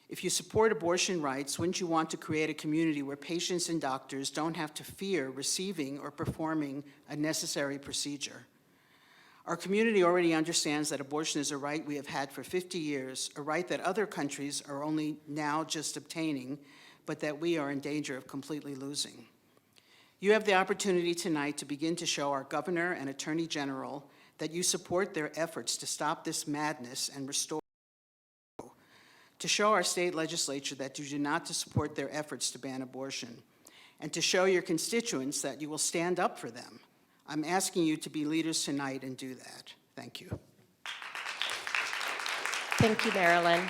If you support abortion rights, wouldn't you want to create a community where patients and doctors don't have to fear receiving or performing a necessary procedure? Our community already understands that abortion is a right we have had for 50 years, a right that other countries are only now just obtaining, but that we are in danger of completely losing. You have the opportunity tonight to begin to show our governor and attorney general that you support their efforts to stop this madness and restore, to show our state legislature that you do not support their efforts to ban abortion, and to show your constituents that you will stand up for them. I'm asking you to be leaders tonight and do that. Thank you.
Thank you, Marilyn.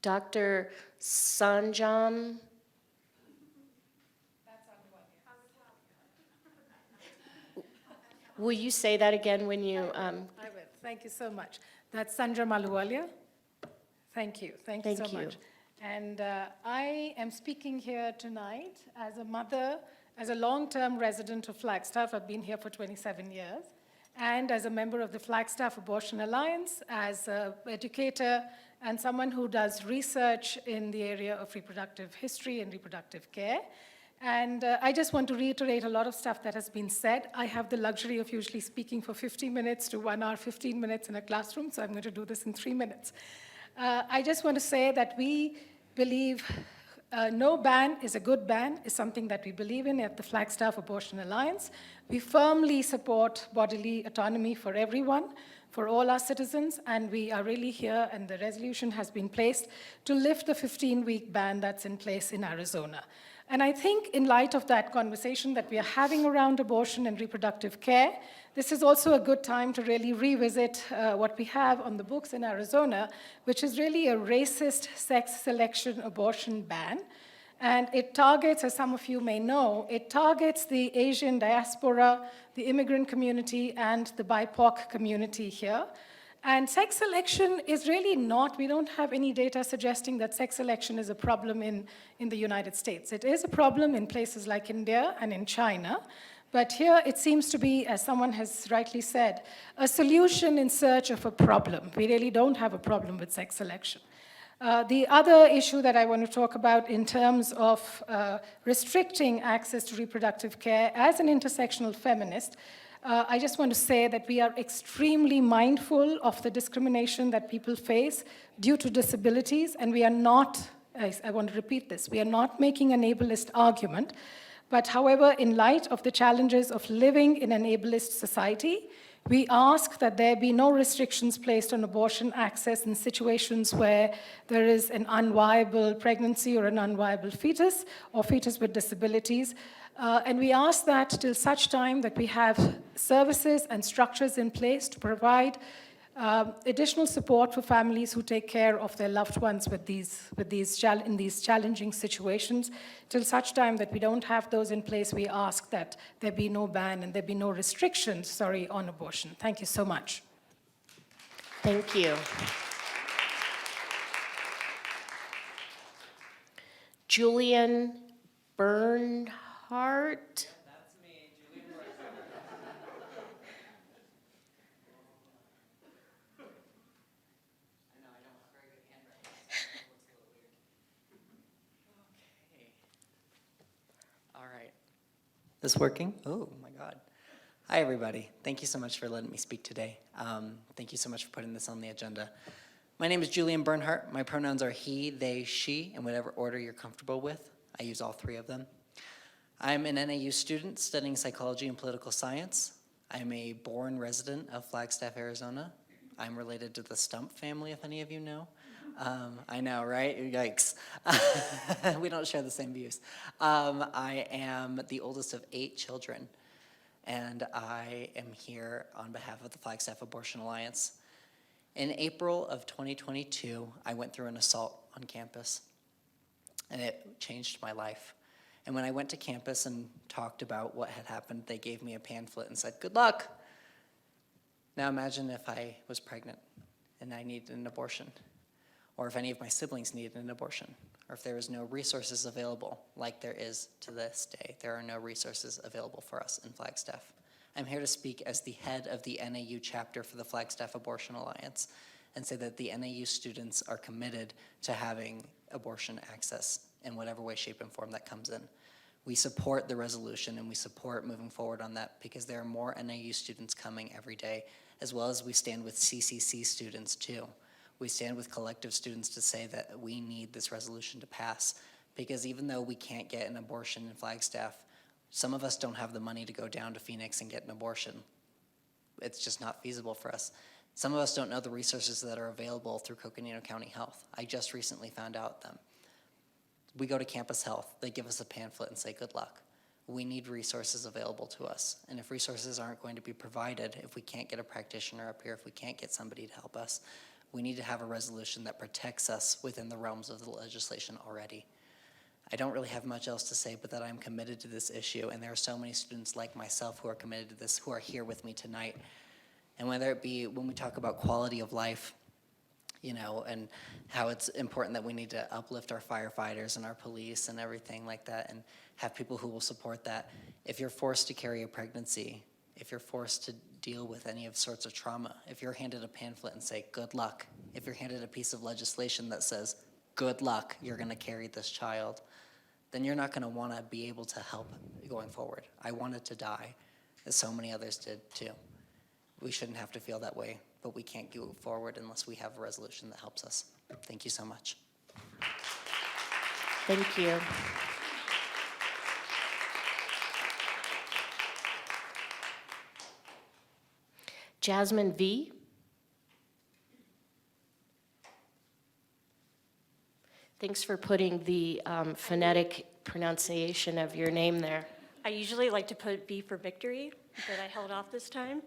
Dr. Sanjam. Will you say that again when you...
I will. Thank you so much. That's Sandra Maluwalia. Thank you. Thank you so much. And I am speaking here tonight as a mother, as a long-term resident of Flagstaff. I've been here for 27 years. And as a member of the Flagstaff Abortion Alliance, as an educator, and someone who does research in the area of reproductive history and reproductive care. And I just want to reiterate a lot of stuff that has been said. I have the luxury of usually speaking for 50 minutes to 1 hour, 15 minutes in a classroom, so I'm going to do this in 3 minutes. I just want to say that we believe No ban is a good ban is something that we believe in at the Flagstaff Abortion Alliance. We firmly support bodily autonomy for everyone, for all our citizens, and we are really here, and the resolution has been placed to lift the 15-week ban that's in place in Arizona. And I think in light of that conversation that we are having around abortion and reproductive care, this is also a good time to really revisit what we have on the books in Arizona, which is really a racist sex selection abortion ban. And it targets, as some of you may know, it targets the Asian diaspora, the immigrant community, and the BIPOC community here. And sex selection is really not, we don't have any data suggesting that sex selection is a problem in the United States. It is a problem in places like India and in China. But here it seems to be, as someone has rightly said, a solution in search of a problem. We really don't have a problem with sex selection. The other issue that I want to talk about in terms of restricting access to reproductive care, as an intersectional feminist, I just want to say that we are extremely mindful of the discrimination that people face due to disabilities, and we are not, I want to repeat this, we are not making an ableist argument, but however, in light of the challenges of living in an ableist society, we ask that there be no restrictions placed on abortion access in situations where there is an unviable pregnancy or an unviable fetus or fetus with disabilities. And we ask that till such time that we have services and structures in place to provide additional support for families who take care of their loved ones in these challenging situations. Till such time that we don't have those in place, we ask that there be no ban and there be no restrictions, on abortion. Thank you so much.
Thank you. Julian Bernhardt.
All right. This working? Oh, my God. Hi, everybody. Thank you so much for letting me speak today. Thank you so much for putting this on the agenda. My name is Julian Bernhardt. My pronouns are he, they, she, in whatever order you're comfortable with. I use all three of them. I'm an NAU student studying psychology and political science. I'm a born resident of Flagstaff, Arizona. I'm related to the Stump family, if any of you know. I know, right? Yikes. We don't share the same views. I am the oldest of 8 children, and I am here on behalf of the Flagstaff Abortion Alliance. In April of 2022, I went through an assault on campus, and it changed my life. And when I went to campus and talked about what had happened, they gave me a pamphlet and said, "Good luck." Now imagine if I was pregnant and I needed an abortion, or if any of my siblings needed an abortion, or if there was no resources available, like there is to this day. There are no resources available for us in Flagstaff. I'm here to speak as the head of the NAU chapter for the Flagstaff Abortion Alliance and say that the NAU students are committed to having abortion access in whatever way, shape, and form that comes in. We support the resolution and we support moving forward on that because there are more NAU students coming every day, as well as we stand with CCC students too. We stand with collective students to say that we need this resolution to pass, because even though we can't get an abortion in Flagstaff, some of us don't have the money to go down to Phoenix and get an abortion. It's just not feasible for us. Some of us don't know the resources that are available through Coconino County Health. I just recently found out them. We go to Campus Health, they give us a pamphlet and say, "Good luck." We need resources available to us. And if resources aren't going to be provided, if we can't get a practitioner up here, if we can't get somebody to help us, we need to have a resolution that protects us within the realms of the legislation already. I don't really have much else to say, but that I'm committed to this issue, and there are so many students like myself who are committed to this, who are here with me tonight. And whether it be when we talk about quality of life, and how it's important that we need to uplift our firefighters and our police and everything like that, and have people who will support that. If you're forced to carry a pregnancy, if you're forced to deal with any of sorts of trauma, if you're handed a pamphlet and say, "Good luck," if you're handed a piece of legislation that says, "Good luck, you're gonna carry this child," then you're not gonna wanna be able to help going forward. I wanted to die, as so many others did too. We shouldn't have to feel that way, but we can't go forward unless we have a resolution that helps us. Thank you so much.
Thank you. Jasmine V. Thanks for putting the phonetic pronunciation of your name there.
I usually like to put V for victory, but I held off this time.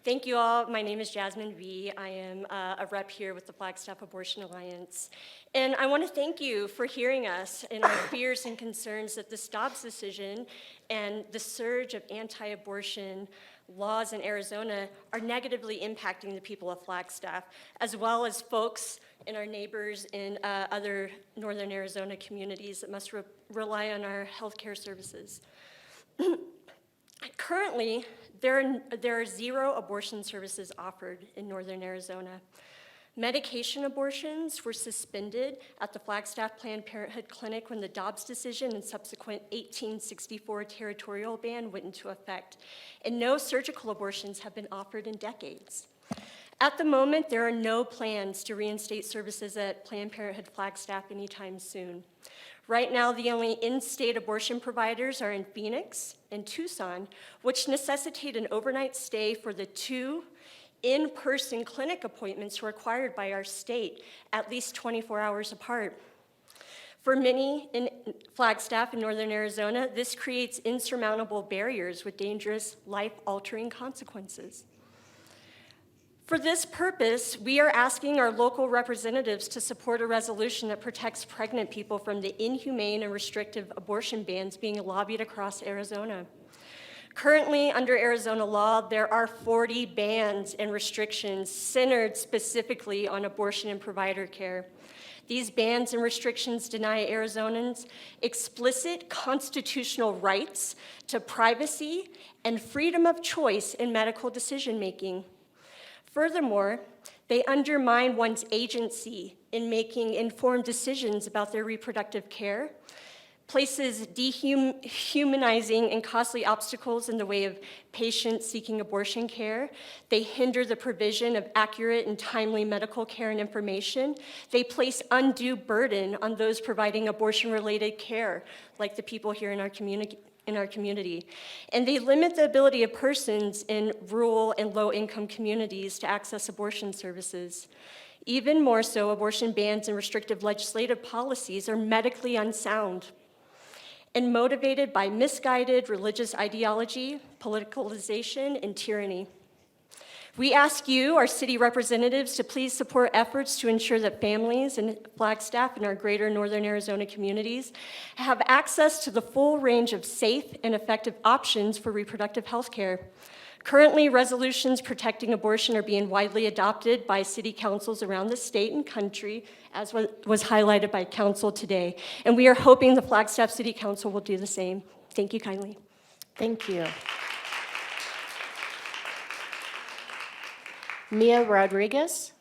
Thank you all. My name is Jasmine V. I am a rep here with the Flagstaff Abortion Alliance. And I want to thank you for hearing us in our fears and concerns that this Dobbs decision and the surge of anti-abortion laws in Arizona are negatively impacting the people of Flagstaff, as well as folks and our neighbors in other northern Arizona communities that must rely on our healthcare services. Currently, there are 0 abortion services offered in northern Arizona. Medication abortions were suspended at the Flagstaff Planned Parenthood Clinic when the Dobbs decision and subsequent 1864 territorial ban went into effect, and no surgical abortions have been offered in decades. At the moment, there are no plans to reinstate services at Planned Parenthood Flagstaff anytime soon. Right now, the only in-state abortion providers are in Phoenix and Tucson, which necessitate an overnight stay for the 2 in-person clinic appointments required by our state, at least 24 hours apart. For many in Flagstaff in northern Arizona, this creates insurmountable barriers with dangerous, life-altering consequences. For this purpose, we are asking our local representatives to support a resolution that protects pregnant people from the inhumane and restrictive abortion bans being lobbied across Arizona. Currently, under Arizona law, there are 40 bans and restrictions centered specifically on abortion and provider care. These bans and restrictions deny Arizonans explicit constitutional rights to privacy and freedom of choice in medical decision-making. Furthermore, they undermine one's agency in making informed decisions about their reproductive care, places dehumanizing and costly obstacles in the way of patients seeking abortion care. They hinder the provision of accurate and timely medical care and information. They place undue burden on those providing abortion-related care, like the people here in our community. And they limit the ability of persons in rural and low-income communities to access abortion services. Even more so, abortion bans and restrictive legislative policies are medically unsound and motivated by misguided religious ideology, politicalization, and tyranny. We ask you, our city representatives, to please support efforts to ensure that families in Flagstaff and our greater northern Arizona communities have access to the full range of safe and effective options for reproductive health care. Currently, resolutions protecting abortion are being widely adopted by city councils around the state and country, as was highlighted by council today. And we are hoping the Flagstaff City Council will do the same. Thank you kindly.
Thank you. Mia Rodriguez.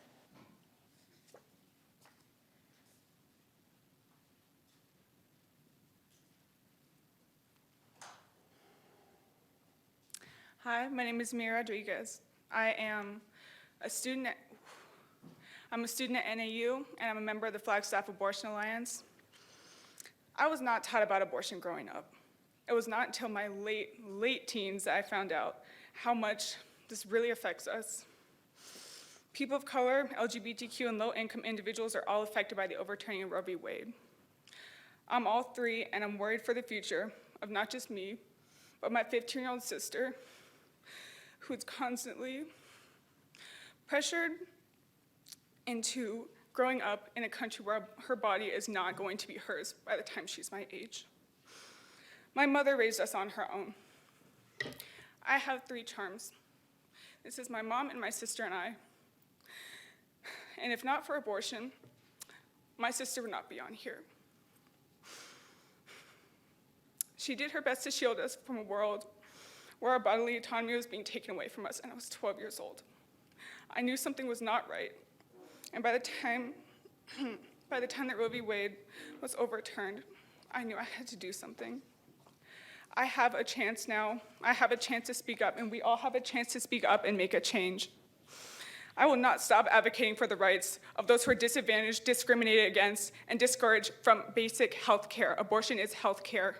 Hi, my name is Mia Rodriguez. I'm a student at NAU, and I'm a member of the Flagstaff Abortion Alliance. I was not taught about abortion growing up. It was not until my late teens that I found out how much this really affects us. People of color, LGBTQ, and low-income individuals are all affected by the overturning of Roe v. Wade. I'm all 3, and I'm worried for the future of not just me, but my 15-year-old sister, who's constantly pressured into growing up in a country where her body is not going to be hers by the time she's my age. My mother raised us on her own. I have 3 charms. This is my mom and my sister and I. And if not for abortion, my sister would not be on here. She did her best to shield us from a world where our bodily autonomy was being taken away from us, and I was 12 years old. I knew something was not right, and by the time that Roe v. Wade was overturned, I knew I had to do something. I have a chance now. I have a chance to speak up, and we all have a chance to speak up and make a change. I will not stop advocating for the rights of those who are disadvantaged, discriminated against, and discouraged from basic health care. Abortion is health care.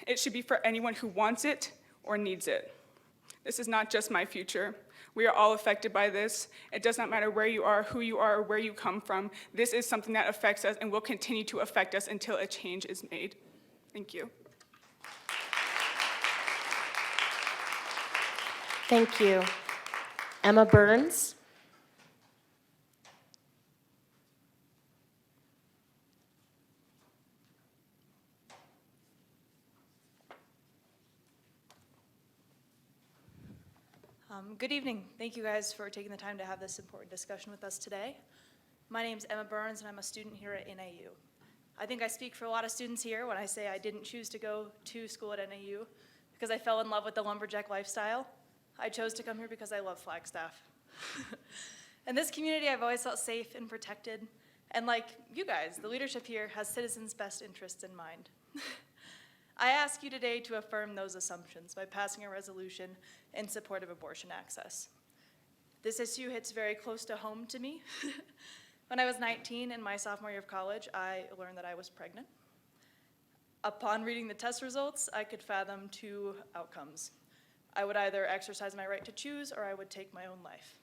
It should be for anyone who wants it or needs it. This is not just my future. We are all affected by this. It does not matter where you are, who you are, or where you come from. This is something that affects us and will continue to affect us until a change is made. Thank you.
Thank you. Emma Burns.
Good evening. Thank you guys for taking the time to have this important discussion with us today. My name is Emma Burns, and I'm a student here at NAU. I think I speak for a lot of students here when I say I didn't choose to go to school at NAU because I fell in love with the lumberjack lifestyle. I chose to come here because I love Flagstaff. In this community, I've always felt safe and protected. And like you guys, the leadership here has citizens' best interests in mind. I ask you today to affirm those assumptions by passing a resolution in support of abortion access. This issue hits very close to home to me. When I was 19 in my sophomore year of college, I learned that I was pregnant. Upon reading the test results, I could fathom two outcomes. I would either exercise my right to choose or I would take my own life.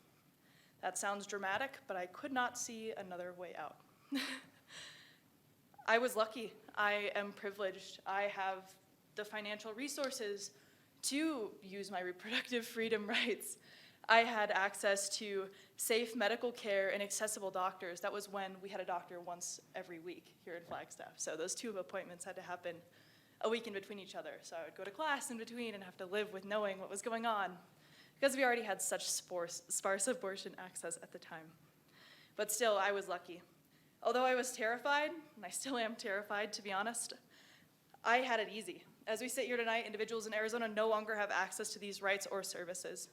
That sounds dramatic, but I could not see another way out. I was lucky. I am privileged. I have the financial resources to use my reproductive freedom rights. I had access to safe medical care and accessible doctors. That was when we had a doctor once every week here in Flagstaff. So those two appointments had to happen a week in between each other. So I would go to class in between and have to live with knowing what was going on because we already had such sparse abortion access at the time. But still, I was lucky. Although I was terrified, and I still am terrified, to be honest, I had it easy. As we sit here tonight, individuals in Arizona no longer have access to these rights or services.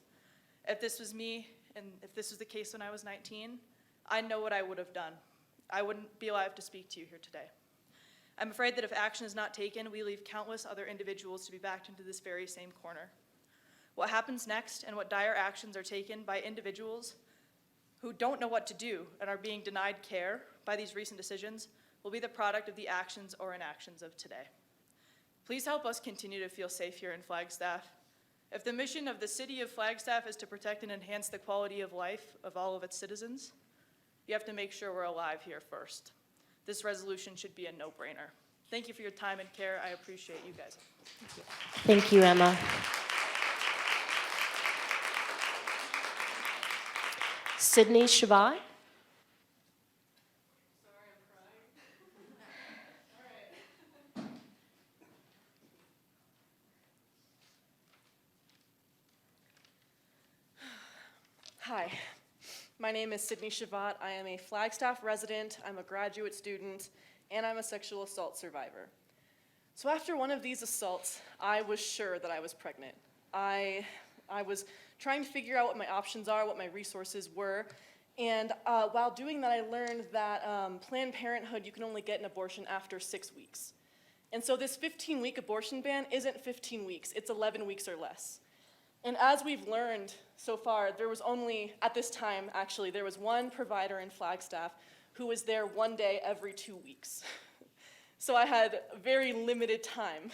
If this was me, and if this was the case when I was 19, I know what I would have done. I wouldn't be alive to speak to you here today. I'm afraid that if action is not taken, we leave countless other individuals to be backed into this very same corner. What happens next and what dire actions are taken by individuals who don't know what to do and are being denied care by these recent decisions will be the product of the actions or inactions of today. Please help us continue to feel safe here in Flagstaff. If the mission of the city of Flagstaff is to protect and enhance the quality of life of all of its citizens, you have to make sure we're alive here first. This resolution should be a no-brainer. Thank you for your time and care. I appreciate you guys. Thank you.
Thank you, Emma. Sydney Shavat.
Hi, my name is Sydney Shavat. I am a Flagstaff resident, I'm a graduate student, and I'm a sexual assault survivor. So after one of these assaults, I was sure that I was pregnant. I was trying to figure out what my options are, what my resources were, and while doing that, I learned that Planned Parenthood, you can only get an abortion after 6 weeks. And so this 15-week abortion ban isn't 15 weeks, it's 11 weeks or less. And as we've learned so far, there was only, at this time actually, there was one provider in Flagstaff who was there one day every 2 weeks. So I had very limited time.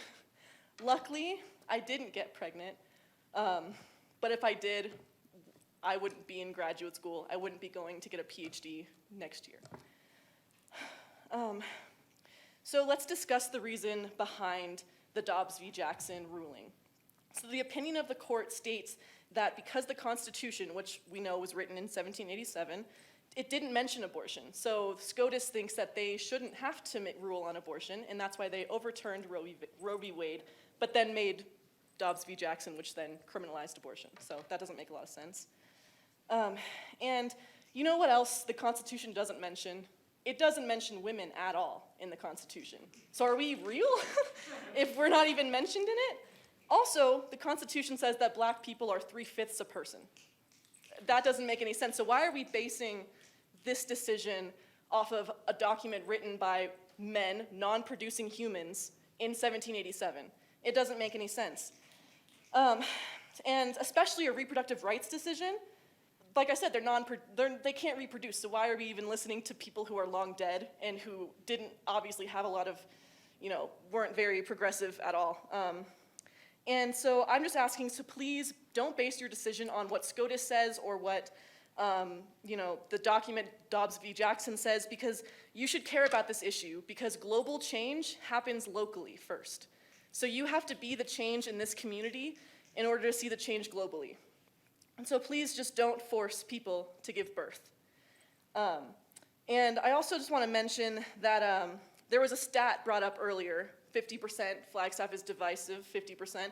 Luckily, I didn't get pregnant, but if I did, I wouldn't be in graduate school. I wouldn't be going to get a PhD next year. So let's discuss the reason behind the Dobbs v. Jackson ruling. So the opinion of the court states that because the Constitution, which we know was written in 1787, it didn't mention abortion. So SCOTUS thinks that they shouldn't have to rule on abortion, and that's why they overturned Roe v. Wade, but then made Dobbs v. Jackson, which then criminalized abortion. So that doesn't make a lot of sense. And you know what else the Constitution doesn't mention? It doesn't mention women at all in the Constitution. So are we real if we're not even mentioned in it? Also, the Constitution says that black people are 3/5 a person. That doesn't make any sense. So why are we basing this decision off of a document written by men, non-producing humans, in 1787? It doesn't make any sense. And especially a reproductive rights decision, like I said, they can't reproduce, so why are we even listening to people who are long dead and who didn't obviously have a lot of, weren't very progressive at all. And so I'm just asking, so please don't base your decision on what SCOTUS says or what, the document Dobbs v. Jackson says, because you should care about this issue, because global change happens locally first. So you have to be the change in this community in order to see the change globally. And so please just don't force people to give birth. And I also just want to mention that there was a stat brought up earlier, 50%, Flagstaff is divisive, 50%.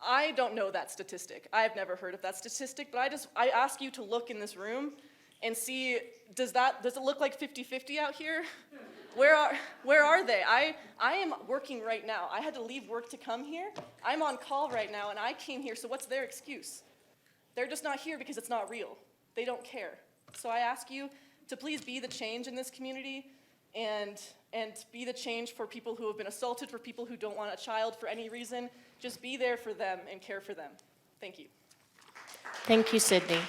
I don't know that statistic. I've never heard of that statistic, but I ask you to look in this room and see, does it look like 50-50 out here? Where are they? I am working right now. I had to leave work to come here. I'm on call right now, and I came here, so what's their excuse? They're just not here because it's not real. They don't care. So I ask you to please be the change in this community and be the change for people who have been assaulted, for people who don't want a child for any reason. Just be there for them and care for them. Thank you.
Thank you, Sydney.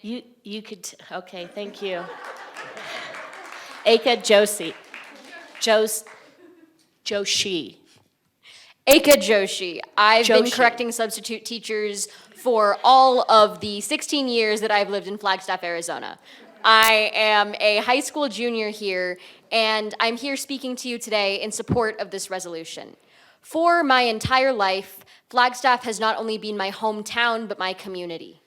You could, okay, thank you. Aka Joshi. Joshi.
Aka Joshi. I've been
Joshi.
correcting substitute teachers for all of the 16 years that I've lived in Flagstaff, Arizona. I am a high school junior here, and I'm here speaking to you today in support of this resolution. For my entire life, Flagstaff has not only been my hometown, but my community.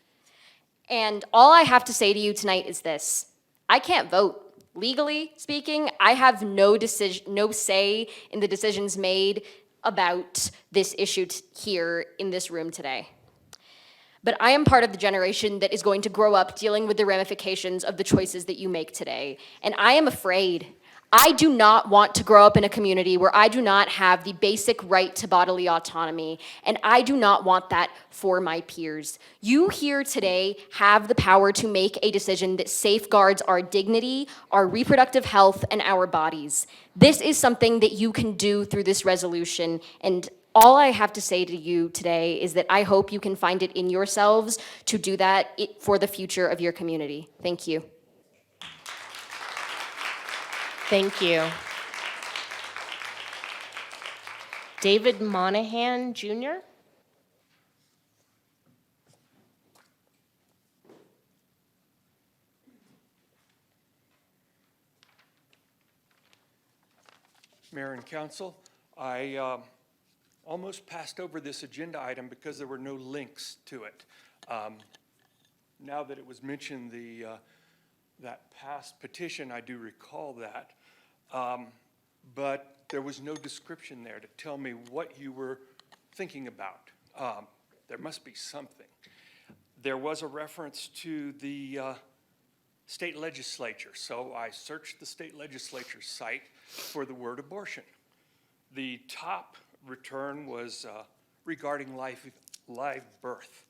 And all I have to say to you tonight is this: I can't vote. Legally speaking, I have no say in the decisions made about this issue here in this room today. But I am part of the generation that is going to grow up dealing with the ramifications of the choices that you make today. And I am afraid. I do not want to grow up in a community where I do not have the basic right to bodily autonomy, and I do not want that for my peers. You here today have the power to make a decision that safeguards our dignity, our reproductive health, and our bodies. This is something that you can do through this resolution, and all I have to say to you today is that I hope you can find it in yourselves to do that for the future of your community. Thank you.
Thank you. David Monahan, Jr.
Mayor and Council, I almost passed over this agenda item because there were no links to it. Now that it was mentioned, that past petition, I do recall that. But there was no description there to tell me what you were thinking about. There must be something. There was a reference to the state legislature, so I searched the state legislature site for the word abortion. The top return was regarding live birth.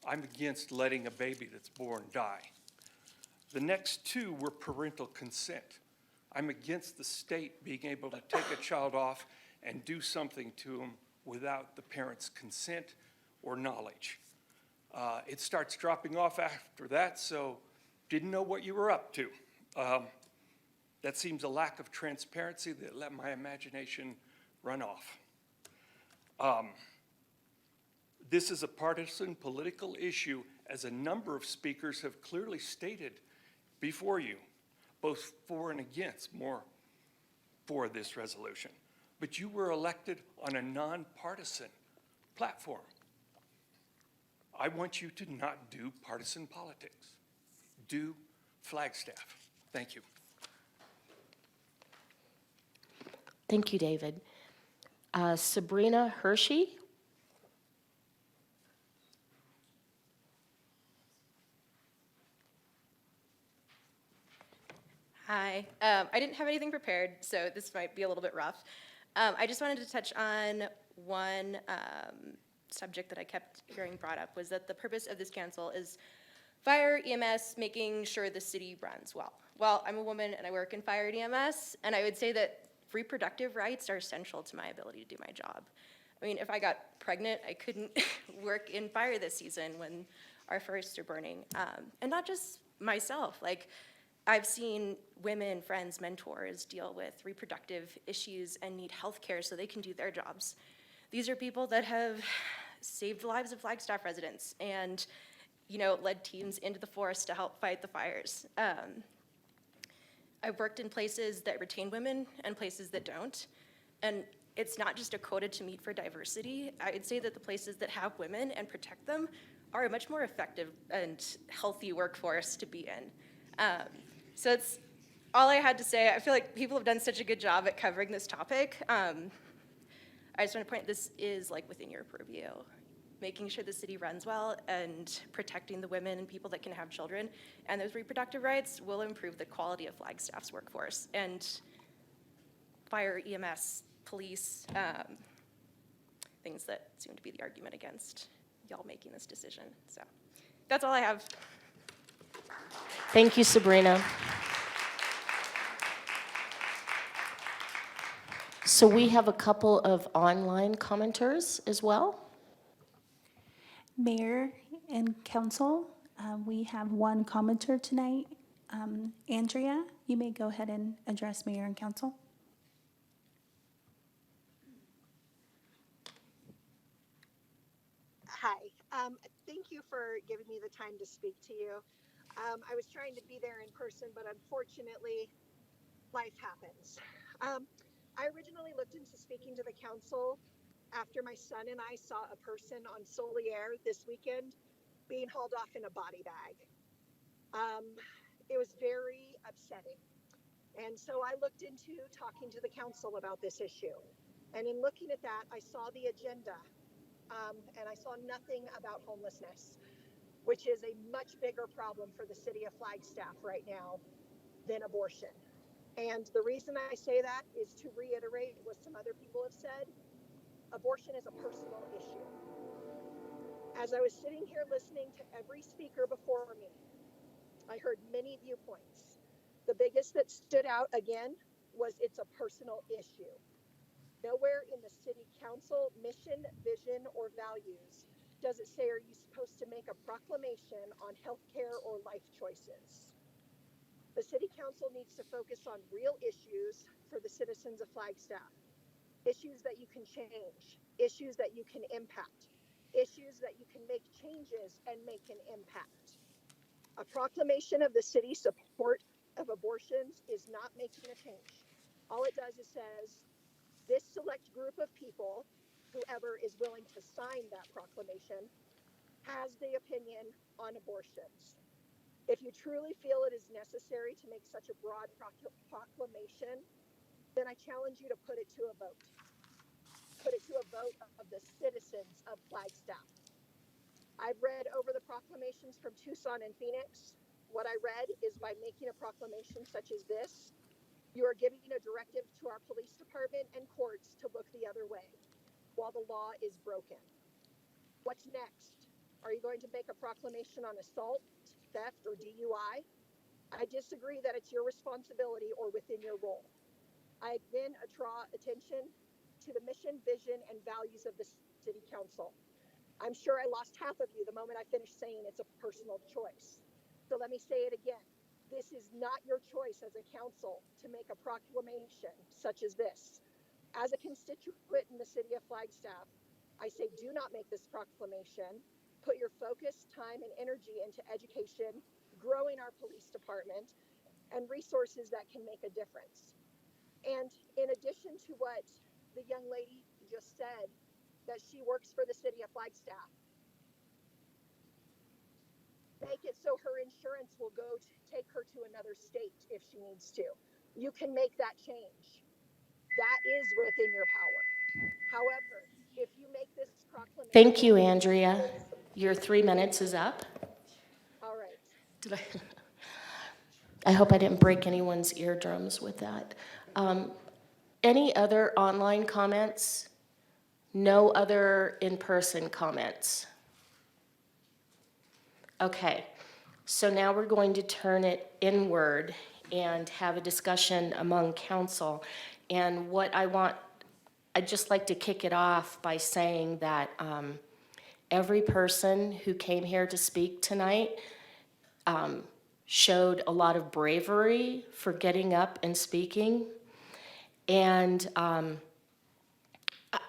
I'm against letting a baby that's born die. The next two were parental consent. I'm against the state being able to take a child off and do something to them without the parent's consent or knowledge. It starts dropping off after that, so didn't know what you were up to. That seems a lack of transparency that let my imagination run off. This is a partisan political issue, as a number of speakers have clearly stated before you, both for and against, more for this resolution. But you were elected on a nonpartisan platform. I want you to not do partisan politics. Do Flagstaff. Thank you.
Thank you, David. Sabrina Hershey.
Hi. I didn't have anything prepared, so this might be a little bit rough. I just wanted to touch on one subject that I kept hearing brought up, was that the purpose of this council is fire, EMS, making sure the city runs well. well, I'm a woman and I work in fire and EMS, and I would say that reproductive rights are essential to my ability to do my job. I mean, if I got pregnant, I couldn't work in fire this season when our forests are burning. And not just myself, like, I've seen women, friends, mentors deal with reproductive issues and need health care so they can do their jobs. These are people that have saved the lives of Flagstaff residents and, you know, led teams into the forest to help fight the fires. I've worked in places that retain women and places that don't. And it's not just a quota to meet for diversity. I'd say that the places that have women and protect them are a much more effective and healthy workforce to be in. So that's all I had to say. I feel like people have done such a good job at covering this topic. I just want to point, this is like within your purview. Making sure the city runs well and protecting the women and people that can have children and those reproductive rights will improve the quality of Flagstaff's workforce and fire, EMS, police, things that seem to be the argument against y'all making this decision. So that's all I have.
Thank you, Sabrina. So we have a couple of online commenters as well.
Mayor and council, we have one commenter tonight. Andrea, you may go ahead and address mayor and council.
Hi, thank you for giving me the time to speak to you. I was trying to be there in person, but unfortunately, life happens. I originally looked into speaking to the council after my son and I saw a person on Solier this weekend being hauled off in a body bag. It was very upsetting. And so I looked into talking to the council about this issue. And in looking at that, I saw the agenda and I saw nothing about homelessness, which is a much bigger problem for the city of Flagstaff right now than abortion. And the reason I say that is to reiterate what some other people have said. Abortion is a personal issue. As I was sitting here listening to every speaker before me, I heard many viewpoints. The biggest that stood out again was it's a personal issue. Nowhere in the city council mission, vision, or values does it say, are you supposed to make a proclamation on healthcare or life choices? The city council needs to focus on real issues for the citizens of Flagstaff. Issues that you can change, issues that you can impact, issues that you can make changes and make an impact. A proclamation of the city's support of abortions is not making a change. All it does is says, this select group of people, whoever is willing to sign that proclamation, has the opinion on abortions. If you truly feel it is necessary to make such a broad proclamation, then I challenge you to put it to a vote. Put it to a vote of the citizens of Flagstaff. I've read over the proclamations from Tucson and Phoenix. What I read is by making a proclamation such as this, you are giving a directive to our police department and courts to look the other way while the law is broken. What's next? Are you going to make a proclamation on assault, theft, or DUI? I disagree that it's your responsibility or within your role. I again draw attention to the mission, vision, and values of the city council. I'm sure I lost half of you the moment I finished saying it's a personal choice. So let me say it again. This is not your choice as a council to make a proclamation such as this. As a constituent in the city of Flagstaff, I say do not make this proclamation. Put your focus, time, and energy into education, growing our police department, and resources that can make a difference. And in addition to what the young lady just said, that she works for the city of Flagstaff, make it so her insurance will go to take her to another state if she needs to. You can make that change. That is within your power. However, if you make this proclamation...
Thank you, Andrea. Your 3 minutes is up.
All right.
I hope I didn't break anyone's eardrums with that. Any other online comments? No other in-person comments? Okay, so now we're going to turn it inward and have a discussion among council. And I'd just like to kick it off by saying that every person who came here to speak tonight showed a lot of bravery for getting up and speaking. And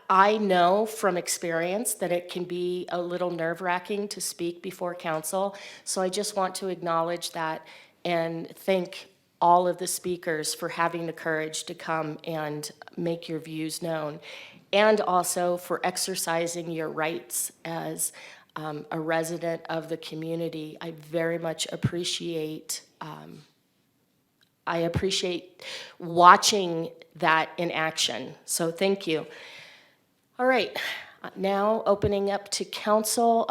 I know from experience that it can be a little nerve-wracking to speak before council. So I just want to acknowledge that and thank all of the speakers for having the courage to come and make your views known. And also for exercising your rights as a resident of the community. I very much appreciate watching that in action. So thank you. All right, now opening up to council.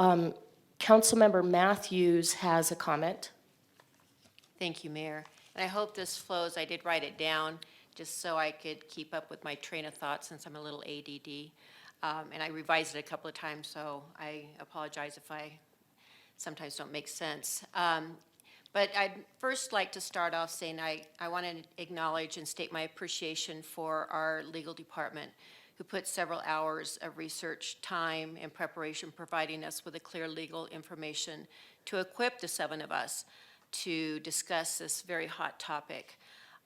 Councilmember Matthews has a comment.
Thank you, Mayor. And I hope this flows. I did write it down just so I could keep up with my train of thought since I'm a little ADD. And I revised it a couple of times, so I apologize if I sometimes don't make sense. But I'd first like to start off saying I want to acknowledge and state my appreciation for our legal department, who put several hours of research time and preparation providing us with a clear legal information to equip the 7 of us to discuss this very hot topic.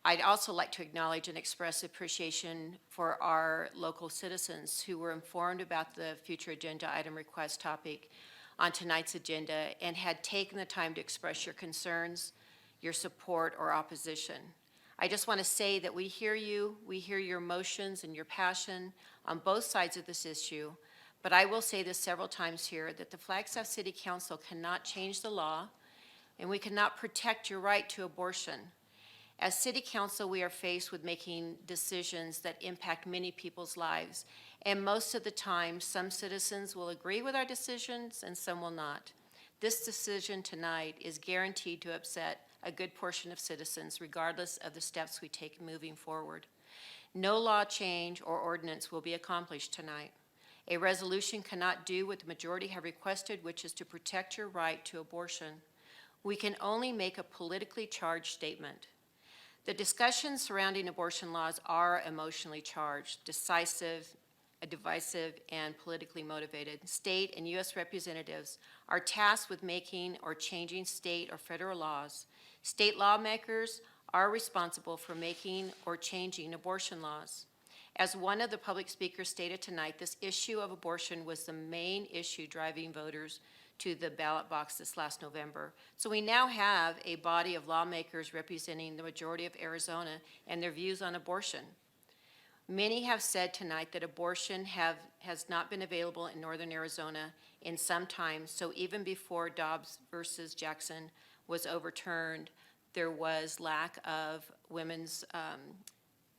I'd also like to acknowledge and express appreciation for our local citizens who were informed about the future agenda item request topic on tonight's agenda and had taken the time to express your concerns, your support, or opposition. I just want to say that we hear you, we hear your emotions and your passion on both sides of this issue, but I will say this several times here, that the Flagstaff City Council cannot change the law, and we cannot protect your right to abortion. As City Council, we are faced with making decisions that impact many people's lives, and most of the time, some citizens will agree with our decisions and some will not. This decision tonight is guaranteed to upset a good portion of citizens, regardless of the steps we take moving forward. No law change or ordinance will be accomplished tonight. A resolution cannot do what the majority have requested, which is to protect your right to abortion. We can only make a politically charged statement. The discussions surrounding abortion laws are emotionally charged, divisive, and politically motivated. State and U.S. representatives are tasked with making or changing state or federal laws. State lawmakers are responsible for making or changing abortion laws. As one of the public speakers stated tonight, this issue of abortion was the main issue driving voters to the ballot box this last November. So we now have a body of lawmakers representing the majority of Arizona and their views on abortion. Many have said tonight that abortion has not been available in northern Arizona in some time, so even before Dobbs versus Jackson was overturned, there was lack of women's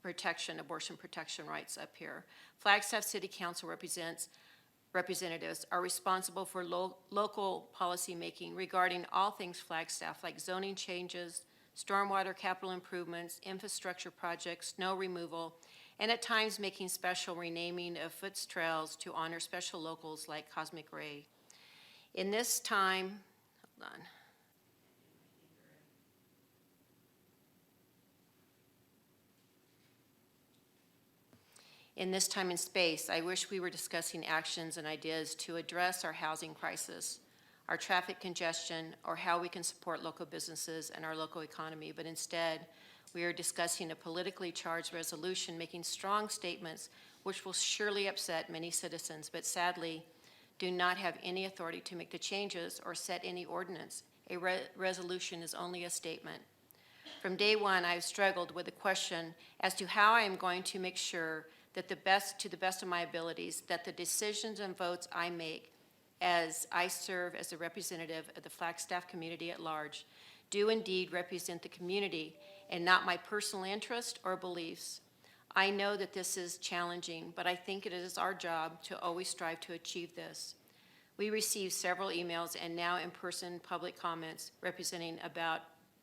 abortion protection rights up here. Flagstaff City Council representatives are responsible for local policy making regarding all things Flagstaff, like zoning changes, stormwater capital improvements, infrastructure projects, snow removal, and at times making special renaming of foots trails to honor special locals like Cosmic Ray. In this time, hold on. In this time and space, I wish we were discussing actions and ideas to address our housing crisis, our traffic congestion, or how we can support local businesses and our local economy, but instead, we are discussing a politically charged resolution making strong statements which will surely upset many citizens, but sadly do not have any authority to make the changes or set any ordinance. A resolution is only a statement. From day one, I have struggled with the question as to how I am going to make sure that to the best of my abilities, that the decisions and votes I make as I serve as a representative of the Flagstaff community at large do indeed represent the community and not my personal interest or beliefs. I know that this is challenging, but I think it is our job to always strive to achieve this. We received several emails and now in-person public comments representing about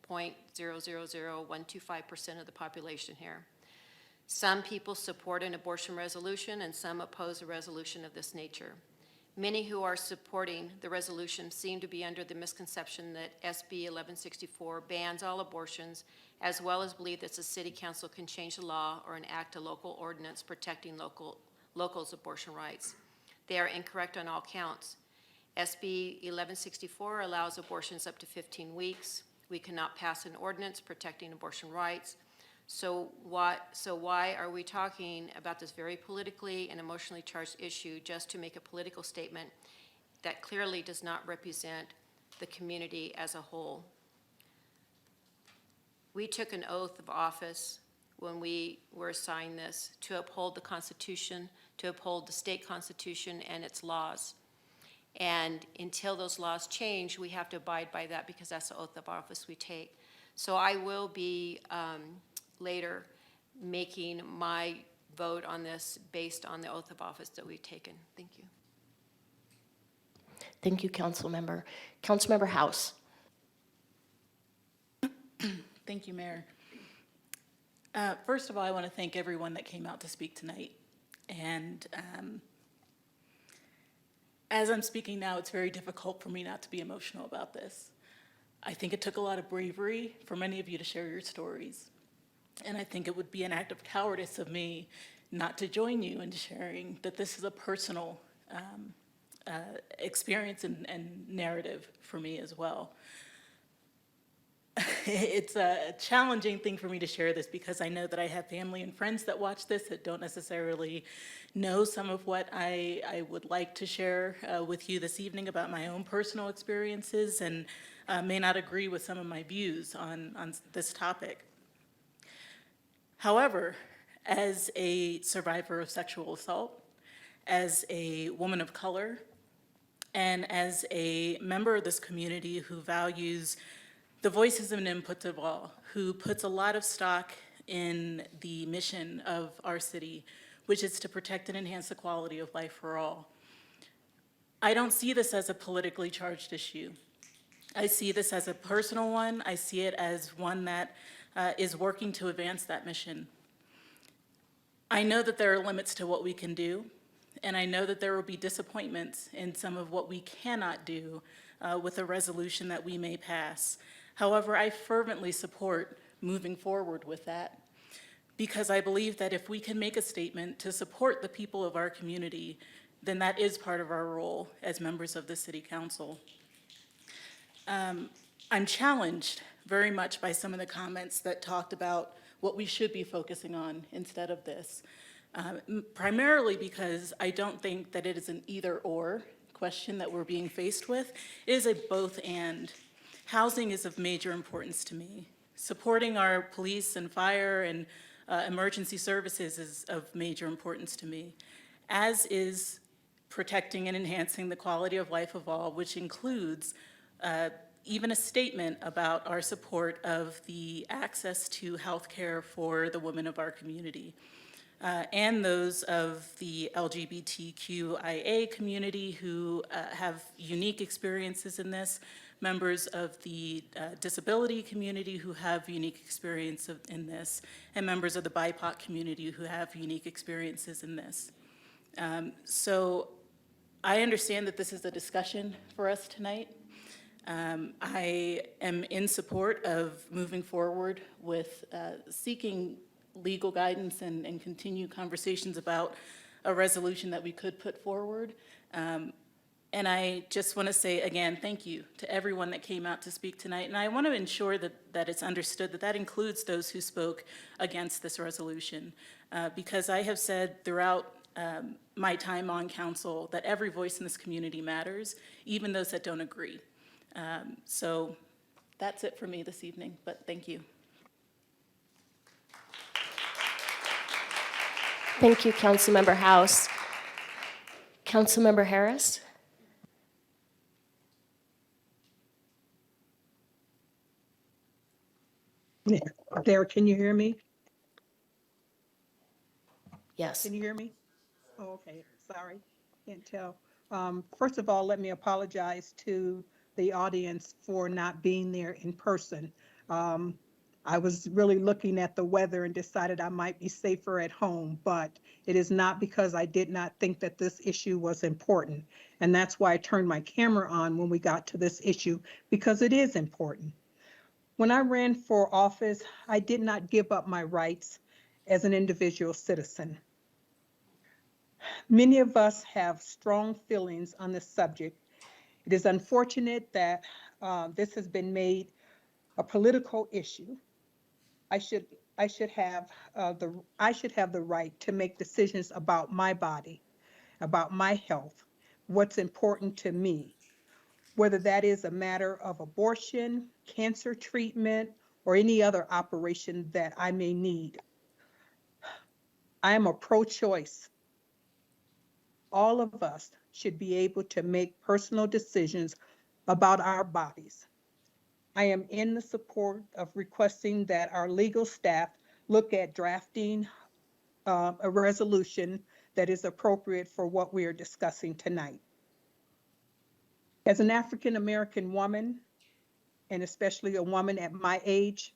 0.000125% of the population here. Some people support an abortion resolution and some oppose a resolution of this nature. Many who are supporting the resolution seem to be under the misconception that SB 1164 bans all abortions, as well as believe that the city council can change the law or enact a local ordinance protecting locals' abortion rights. They are incorrect on all counts. SB 1164 allows abortions up to 15 weeks. We cannot pass an ordinance protecting abortion rights. So why are we talking about this very politically and emotionally charged issue just to make a political statement that clearly does not represent the community as a whole? We took an oath of office when we were assigned this to uphold the Constitution, to uphold the state constitution and its laws. And until those laws change, we have to abide by that because that's the oath of office we take. So I will be later making my vote on this based on the oath of office that we've taken. Thank you.
Thank you, Councilmember. Councilmember House.
Thank you, Mayor. First of all, I want to thank everyone that came out to speak tonight. And as I'm speaking now, it's very difficult for me not to be emotional about this. I think it took a lot of bravery for many of you to share your stories. And I think it would be an act of cowardice of me not to join you in sharing that this is a personal experience and narrative for me as well. It's a challenging thing for me to share this because I know that I have family and friends that watch this that don't necessarily know some of what I would like to share with you this evening about my own personal experiences and may not agree with some of my views on this topic. However, as a survivor of sexual assault, as a woman of color, and as a member of this community who values the voices and inputs of all, who puts a lot of stock in the mission of our city, which is to protect and enhance the quality of life for all, I don't see this as a politically charged issue. I see this as a personal one. I see it as one that is working to advance that mission. I know that there are limits to what we can do, and I know that there will be disappointments in some of what we cannot do with a resolution that we may pass. However, I fervently support moving forward with that because I believe that if we can make a statement to support the people of our community, then that is part of our role as members of the City Council. I'm challenged very much by some of the comments that talked about what we should be focusing on instead of this, primarily because I don't think that it is an either-or question that we're being faced with. It is a both-and. Housing is of major importance to me. Supporting our police and fire and emergency services is of major importance to me, as is protecting and enhancing the quality of life of all, which includes even a statement about our support of the access to health care for the women of our community and those of the LGBTQIA community who have unique experiences in this, members of the disability community who have unique experience in this, and members of the BIPOC community who have unique experiences in this. So I understand that this is a discussion for us tonight. I am in support of moving forward with seeking legal guidance and continue conversations about a resolution that we could put forward. And I just want to say again, thank you to everyone that came out to speak tonight. And I want to ensure that it's understood that that includes those who spoke against this resolution. Because I have said throughout my time on council that every voice in this community matters, even those that don't agree. So that's it for me this evening, but thank you.
Thank you, Councilmember House. Councilmember Harris?
There, can you hear me?
Yes.
Can you hear me? Oh, okay, sorry, can't tell. First of all, let me apologize to the audience for not being there in person. I was really looking at the weather and decided I might be safer at home, but it is not because I did not think that this issue was important. And that's why I turned my camera on when we got to this issue, because it is important. When I ran for office, I did not give up my rights as an individual citizen. Many of us have strong feelings on this subject. It is unfortunate that this has been made a political issue. I should have the right to make decisions about my body, about my health, what's important to me, whether that is a matter of abortion, cancer treatment, or any other operation that I may need. I am a pro-choice. All of us should be able to make personal decisions about our bodies. I am in the support of requesting that our legal staff look at drafting a resolution that is appropriate for what we are discussing tonight. As an African American woman, and especially a woman at my age,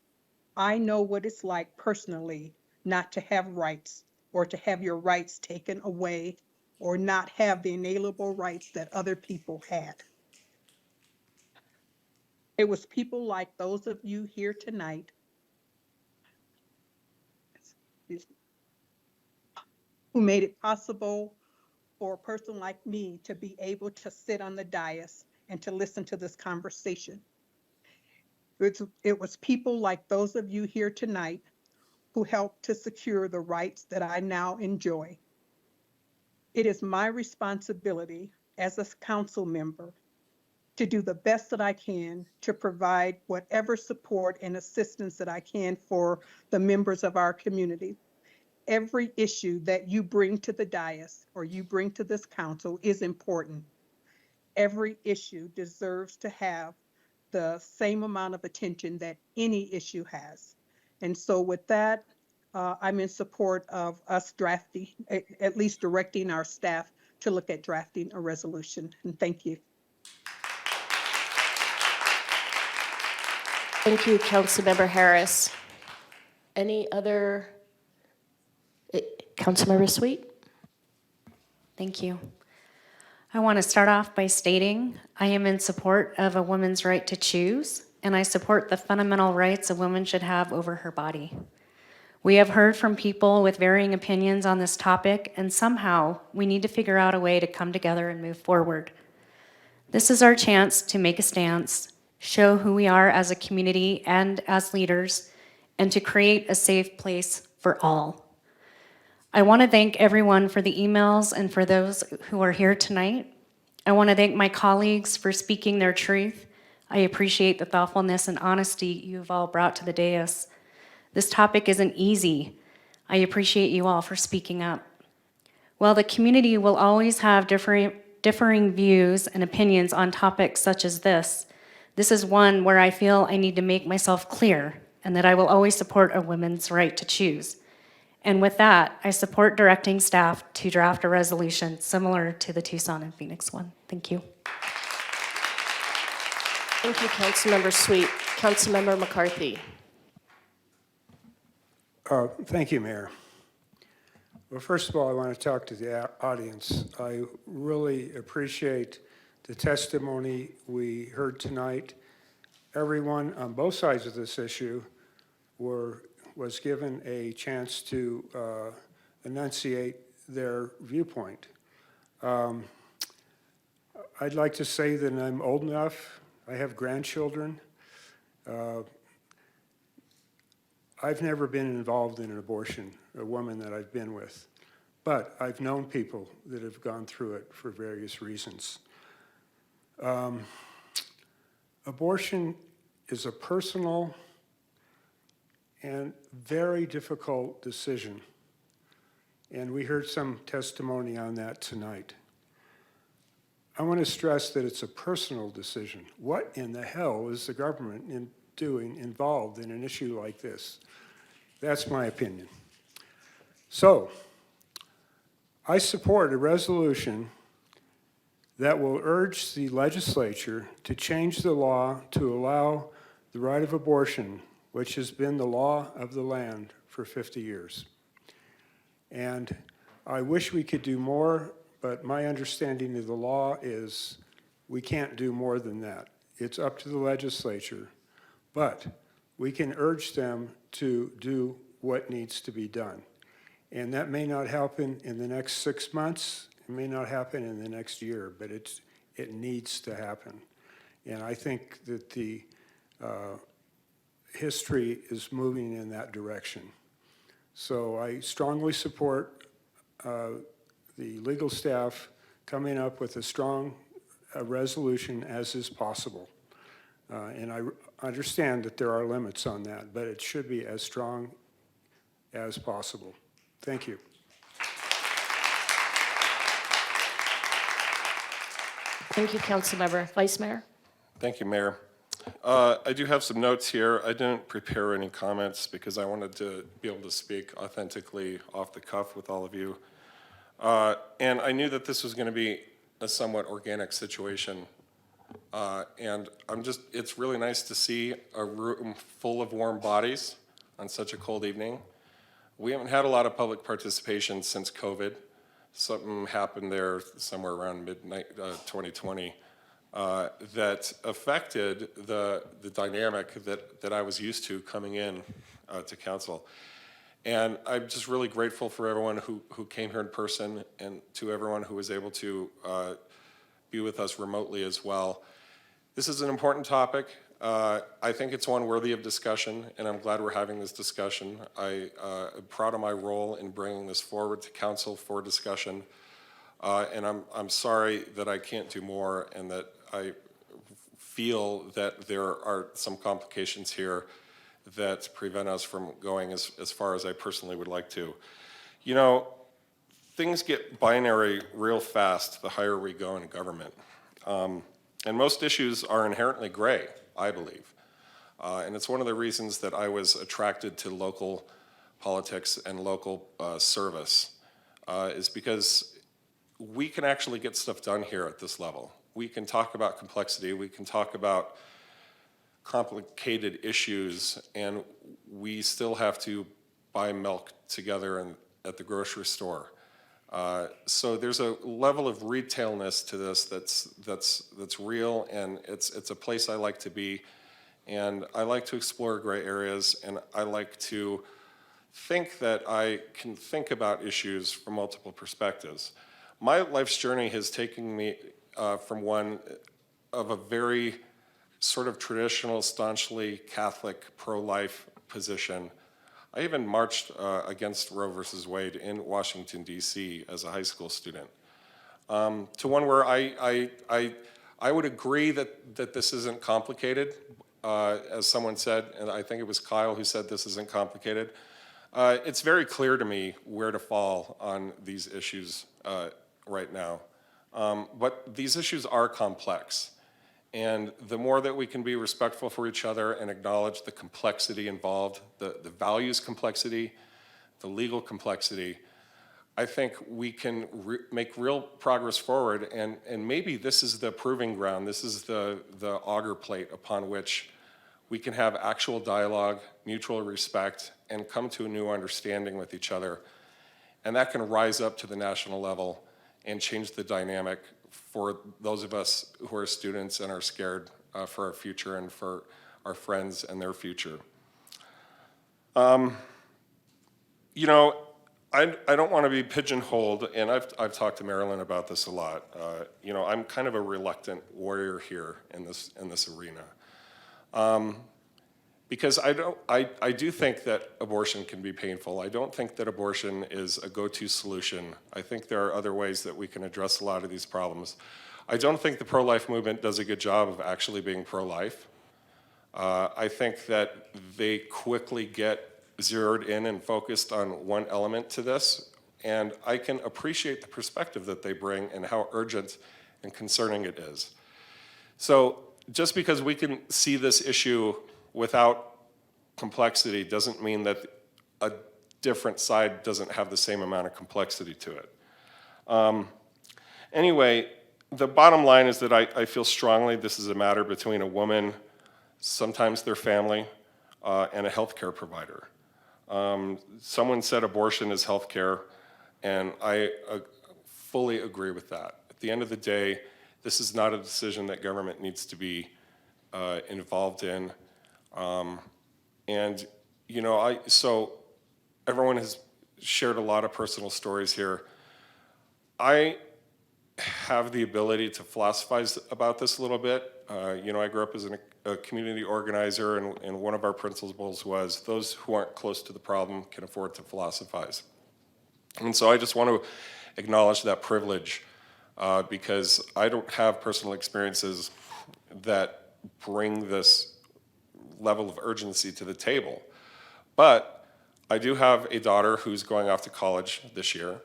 I know what it's like personally not to have rights, or to have your rights taken away, or not have the inalienable rights that other people had. It was people like those of you here tonight who made it possible for a person like me to be able to sit on the dais and to listen to this conversation. It was people like those of you here tonight who helped to secure the rights that I now enjoy. It is my responsibility as a council member to do the best that I can to provide whatever support and assistance that I can for the members of our community. Every issue that you bring to the dais or you bring to this council is important. Every issue deserves to have the same amount of attention that any issue has. And so with that, I'm in support of us drafting, at least directing our staff to look at drafting a resolution. And thank you.
Thank you, Councilmember Harris. Any other? Councilmember Sweet?
Thank you. I want to start off by stating I am in support of a woman's right to choose, and I support the fundamental rights a woman should have over her body. We have heard from people with varying opinions on this topic, and somehow we need to figure out a way to come together and move forward. This is our chance to make a stance, show who we are as a community and as leaders, and to create a safe place for all. I want to thank everyone for the emails and for those who are here tonight. I want to thank my colleagues for speaking their truth. I appreciate the thoughtfulness and honesty you've all brought to the dais. This topic isn't easy. I appreciate you all for speaking up. While the community will always have differing views and opinions on topics such as this is one where I feel I need to make myself clear and that I will always support a woman's right to choose. And with that, I support directing staff to draft a resolution similar to the Tucson and Phoenix one. Thank you.
Thank you, Councilmember Sweet. Councilmember McCarthy.
Thank you, Mayor. Well, first of all, I want to talk to the audience. I really appreciate the testimony we heard tonight. Everyone on both sides of this issue was given a chance to enunciate their viewpoint. I'd like to say that I'm old enough. I have grandchildren. I've never been involved in an abortion, a woman that I've been with, but I've known people that have gone through it for various reasons. Abortion is a personal and very difficult decision, and we heard some testimony on that tonight. I want to stress that it's a personal decision. What in the hell is the government involved in an issue like this? That's my opinion. So, I support a resolution that will urge the legislature to change the law to allow the right of abortion which has been the law of the land for 50 years. And I wish we could do more, but my understanding of the law is we can't do more than that. It's up to the legislature, but we can urge them to do what needs to be done. And that may not happen in the next 6 months, it may not happen in the next year, but it needs to happen. And I think that the history is moving in that direction. So I strongly support the legal staff coming up with a strong resolution as is possible. And I understand that there are limits on that, but it should be as strong as possible. Thank you.
Thank you, Councilmember. Vice Mayor?
Thank you, Mayor. I do have some notes here. I didn't prepare any comments because I wanted to be able to speak authentically off the cuff with all of you. And I knew that this was going to be a somewhat organic situation. And it's really nice to see a room full of warm bodies on such a cold evening. We haven't had a lot of public participation since COVID. Something happened there somewhere around midnight 2020 that affected the dynamic that I was used to coming in to council. And I'm just really grateful for everyone who came here in person and to everyone who was able to be with us remotely as well. This is an important topic. I think it's one worthy of discussion, and I'm glad we're having this discussion. I'm proud of my role in bringing this forward to council for discussion, and I'm sorry that I can't do more and that I feel that there are some complications here that prevent us from going as far as I personally would like to. You know, things get binary real fast the higher we go in government. And most issues are inherently gray, I believe. And it's one of the reasons that I was attracted to local politics and local service, is because we can actually get stuff done here at this level. We can talk about complexity, we can talk about complicated issues, and we still have to buy milk together at the grocery store. So there's a level of retailness to this that's real, and it's a place I like to be, and I like to explore gray areas, and I like to think that I can think about issues from multiple perspectives. My life's journey has taken me from one of a very sort of traditional, staunchly Catholic, pro-life position. I even marched against Roe versus Wade in Washington, D.C. as a high school student, to one where I would agree that this isn't complicated, as someone said, and I think it was Kyle who said this isn't complicated. It's very clear to me where to fall on these issues right now. But these issues are complex. And the more that we can be respectful for each other and acknowledge the complexity involved, the values complexity, the legal complexity, I think we can make real progress forward. And maybe this is the proving ground, this is the auger plate upon which we can have actual dialogue, mutual respect, and come to a new understanding with each other. And that can rise up to the national level and change the dynamic for those of us who are students and are scared for our future and for our friends and their future. You know, I don't want to be pigeonholed, and I've talked to Marilyn about this a lot. You know, I'm kind of a reluctant warrior here in this arena. Because I do think that abortion can be painful. I don't think that abortion is a go-to solution. I think there are other ways that we can address a lot of these problems. I don't think the pro-life movement does a good job of actually being pro-life. I think that they quickly get zeroed in and focused on one element to this, and I can appreciate the perspective that they bring and how urgent and concerning it is. So just because we can see this issue without complexity doesn't mean that a different side doesn't have the same amount of complexity to it. Anyway, the bottom line is that I feel strongly this is a matter between a woman, sometimes their family, and a healthcare provider. Someone said abortion is healthcare, and I fully agree with that. At the end of the day, this is not a decision that government needs to be involved in. And, you know, so everyone has shared a lot of personal stories here. I have the ability to philosophize about this a little bit. You know, I grew up as a community organizer, and one of our principles was those who aren't close to the problem can afford to philosophize. And so I just want to acknowledge that privilege because I don't have personal experiences that bring this level of urgency to the table. But I do have a daughter who's going off to college this year.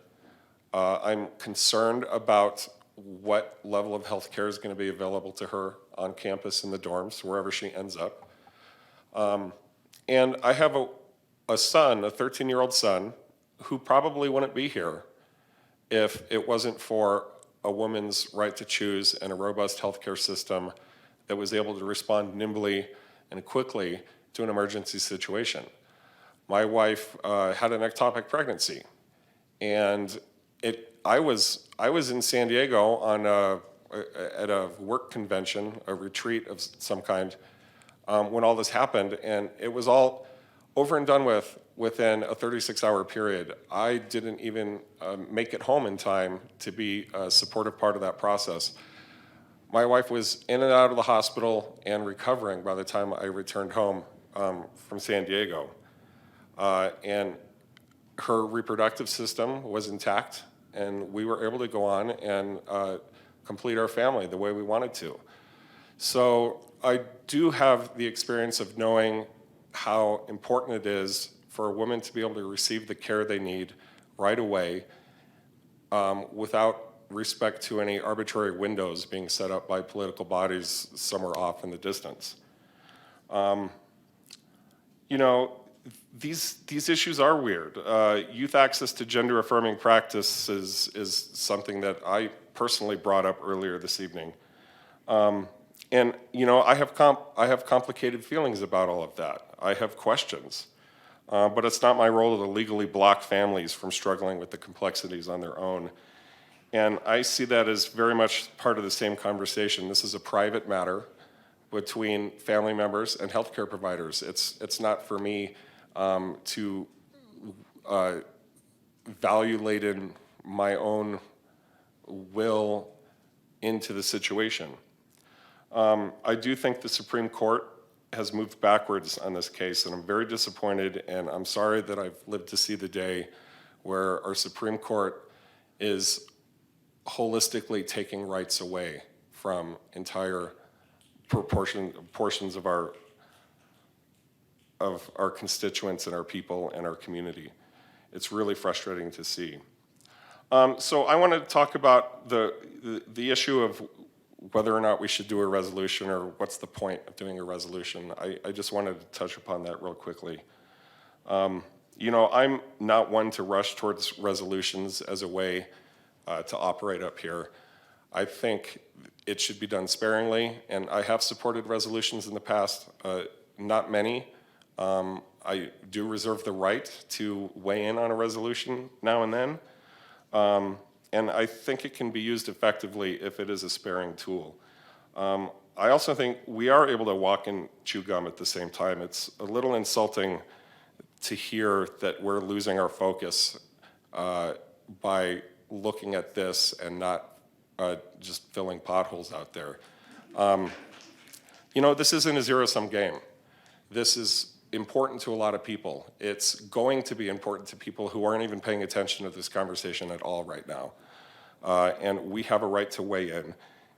I'm concerned about what level of health care is going to be available to her on campus in the dorms, wherever she ends up. And I have a son, a 13-year-old son, who probably wouldn't be here if it wasn't for a woman's right to choose and a robust healthcare system that was able to respond nimbly and quickly to an emergency situation. My wife had an ectopic pregnancy, and I was in San Diego at a work convention, a retreat of some kind, when all this happened, and it was all over and done with within a 36-hour period. I didn't even make it home in time to be a supportive part of that process. My wife was in and out of the hospital and recovering by the time I returned home from San Diego. And her reproductive system was intact, and we were able to go on and complete our family the way we wanted to. So I do have the experience of knowing how important it is for a woman to be able to receive the care they need right away without respect to any arbitrary windows being set up by political bodies somewhere off in the distance. You know, these issues are weird. Youth access to gender-affirming practices is something that I personally brought up earlier this evening. And you know, I have complicated feelings about all of that. I have questions, but it's not my role to legally block families from struggling with the complexities on their own. And I see that as very much part of the same conversation. This is a private matter between family members and healthcare providers. It's not for me to value in my own will into the situation. I do think the Supreme Court has moved backwards on this case, and I'm very disappointed, and I'm sorry that I've lived to see the day where our Supreme Court is holistically taking rights away from entire portions of our constituents and our people and our community. It's really frustrating to see. So I want to talk about the issue of whether or not we should do a resolution or what's the point of doing a resolution. I just wanted to touch upon that real quickly. You know, I'm not one to rush towards resolutions as a way to operate up here. I think it should be done sparingly, and I have supported resolutions in the past, not many. I do reserve the right to weigh in on a resolution now and then. And I think it can be used effectively if it is a sparing tool. I also think we are able to walk and chew gum at the same time. It's a little insulting to hear that we're losing our focus by looking at this and not just filling potholes out there. You know, this isn't a zero-sum game. This is important to a lot of people. It's going to be important to people who aren't even paying attention to this conversation at all right now. And we have a right to weigh in.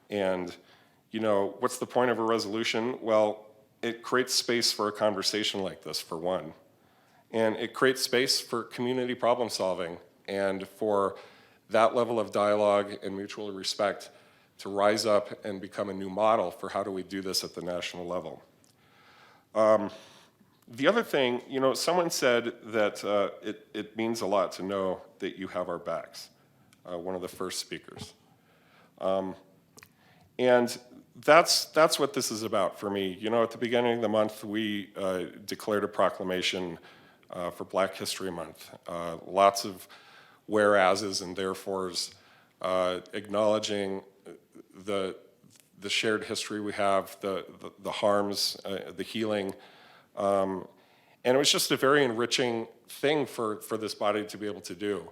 And, you know, what's the point of a resolution? Well, it creates space for a conversation like this, for one. And it creates space for community problem solving and for that level of dialogue and mutual respect to rise up and become a new model for how do we do this at the national level. The other thing, you know, someone said that it means a lot to know that you have our backs, one of the first speakers. And that's what this is about for me. You know, at the beginning of the month, we declared a proclamation for Black History Month. Lots of whereases and therefores acknowledging the shared history we have, the harms, the healing. And it was just a very enriching thing for this body to be able to do.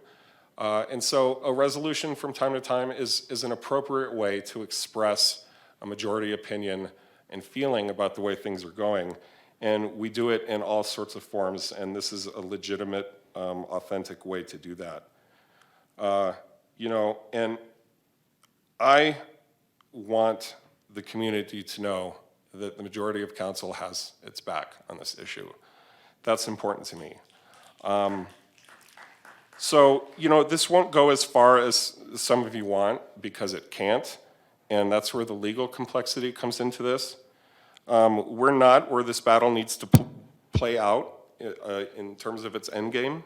And so a resolution from time to time is an appropriate way to express a majority opinion and feeling about the way things are going. And we do it in all sorts of forms, and this is a legitimate, authentic way to do that. You know, and I want the community to know that the majority of council has its back on this issue. That's important to me. So, you know, this won't go as far as some of you want because it can't, and that's where the legal complexity comes into this. We're not where this battle needs to play out in terms of its end game,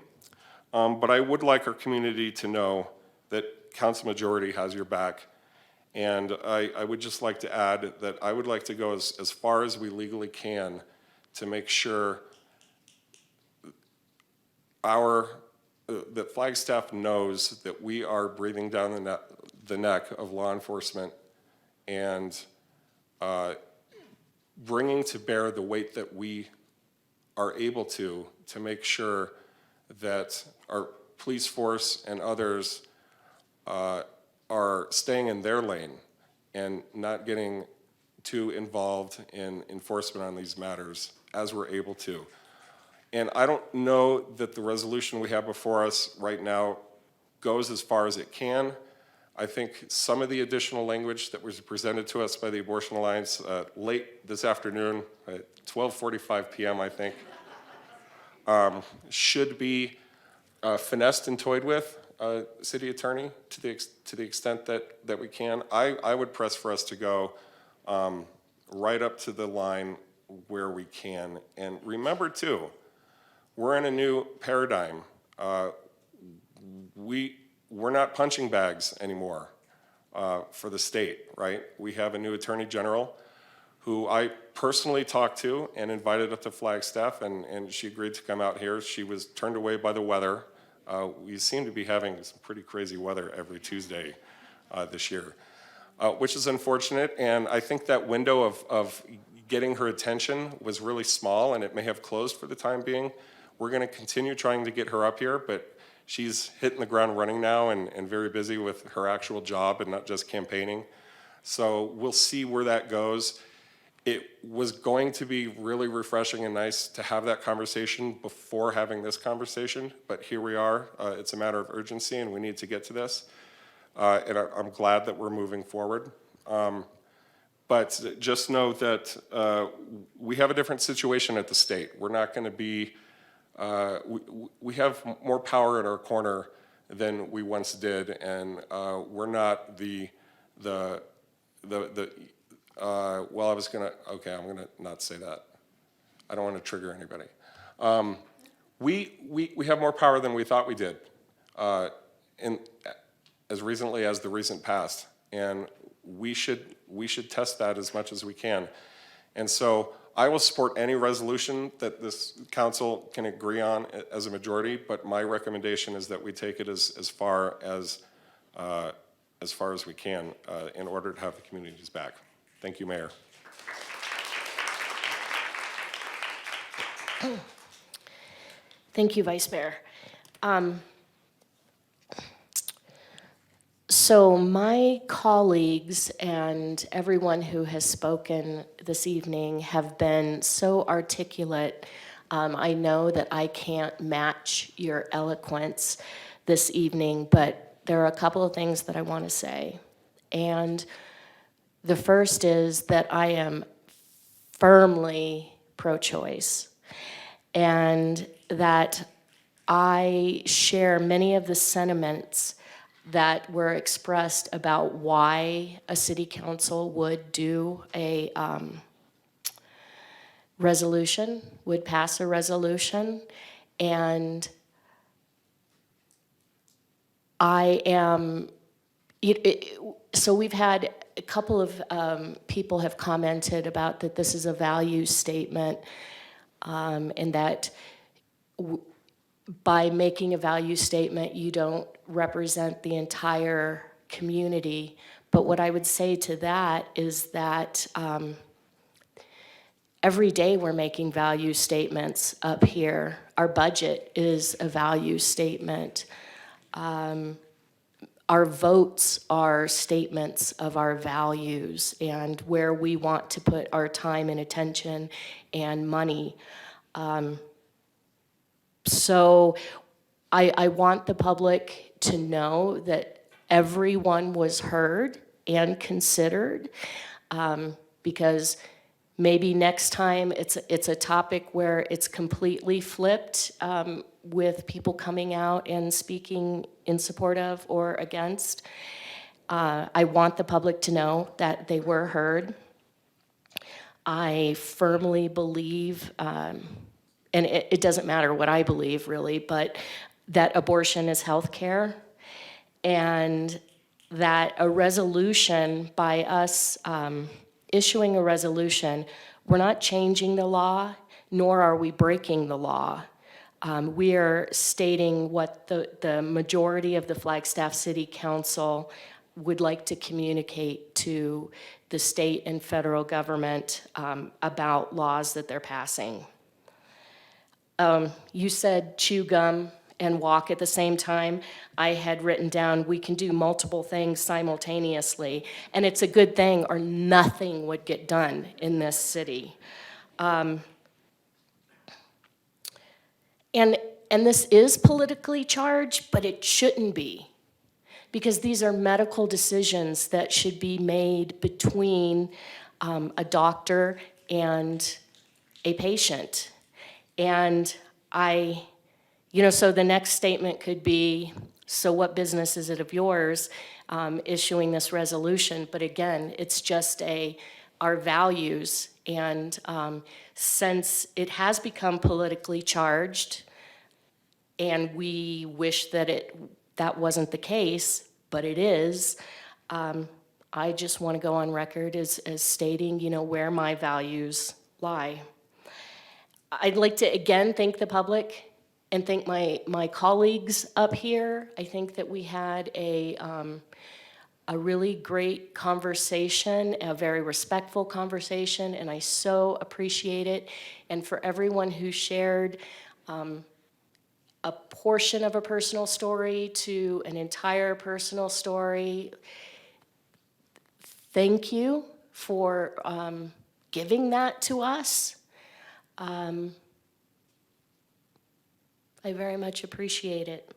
but I would like our community to know that council majority has your back. And I would just like to add that I would like to go as far as we legally can to make sure that Flagstaff knows that we are breathing down the neck of law enforcement and bringing to bear the weight that we are able to make sure that our police force and others are staying in their lane and not getting too involved in enforcement on these matters as we're able to. And I don't know that the resolution we have before us right now goes as far as it can. I think some of the additional language that was presented to us by the Abortion Alliance late this afternoon at 12:45 p.m., I think, should be finessed and toyed with, City Attorney, to the extent that we can. I would press for us to go right up to the line where we can. And remember, too, we're in a new paradigm. We're not punching bags anymore for the state, right? We have a new Attorney General who I personally talked to and invited up to Flagstaff, and she agreed to come out here. She was turned away by the weather. We seem to be having some pretty crazy weather every Tuesday this year, which is unfortunate, and I think that window of getting her attention was really small, and it may have closed for the time being. We're going to continue trying to get her up here, but she's hitting the ground running now and very busy with her actual job and not just campaigning. So we'll see where that goes. It was going to be really refreshing and nice to have that conversation before having this conversation, but here we are. It's a matter of urgency, and we need to get to this. And I'm glad that we're moving forward. But just know that we have a different situation at the state. We're not going to be, we have more power in our corner than we once did, and we're not well, I was gonna, okay, I'm gonna not say that. I don't want to trigger anybody. We have more power than we thought we did, as recently as the recent past, and we should test that as much as we can. And so I will support any resolution that this council can agree on as a majority, but my recommendation is that we take it as far as we can in order to have the community's back. Thank you, Mayor.
Thank you, Vice Mayor. So my colleagues and everyone who has spoken this evening have been so articulate. I know that I can't match your eloquence this evening, but there are a couple of things that I want to say. And the first is that I am firmly pro-choice, and that I share many of the sentiments that were expressed about why a city council would do a resolution, would pass a resolution, and I am, so we've had a couple of people have commented about that this is a value statement, and that by making a value statement, you don't represent the entire community. But what I would say to that is that every day we're making value statements up here. Our budget is a value statement. Our votes are statements of our values and where we want to put our time and attention and money. So I want the public to know that everyone was heard and considered, because maybe next time it's a topic where it's completely flipped, with people coming out and speaking in support of or against. I want the public to know that they were heard. I firmly believe, and it doesn't matter what I believe really, but that abortion is health care, and that a resolution by us issuing a resolution, we're not changing the law, nor are we breaking the law. We are stating what the majority of the Flagstaff City Council would like to communicate to the state and federal government about laws that they're passing. You said chew gum and walk at the same time. I had written down we can do multiple things simultaneously, and it's a good thing or nothing would get done in this city. And this is politically charged, but it shouldn't be, because these are medical decisions that should be made between a doctor and a patient. And so the next statement could be, so what business is it of yours issuing this resolution? But again, it's just our values. And since it has become politically charged, and we wish that that wasn't the case, but it is, I just want to go on record as stating, where my values lie. I'd like to again thank the public and thank my colleagues up here. I think that we had a really great conversation, a very respectful conversation, and I so appreciate it. And for everyone who shared a portion of a personal story to an entire personal story, thank you for giving that to us. I very much appreciate it.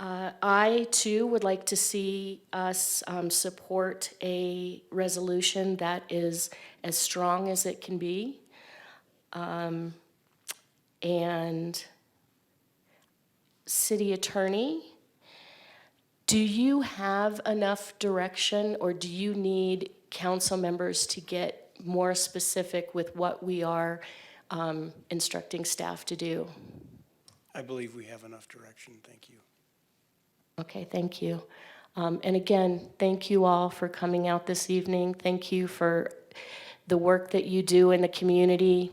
I, too, would like to see us support a resolution that is as strong as it can be. And City Attorney, do you have enough direction, or do you need council members to get more specific with what we are instructing staff to do?
I believe we have enough direction. Thank you.
Okay, thank you. And again, thank you all for coming out this evening. Thank you for the work that you do in the community.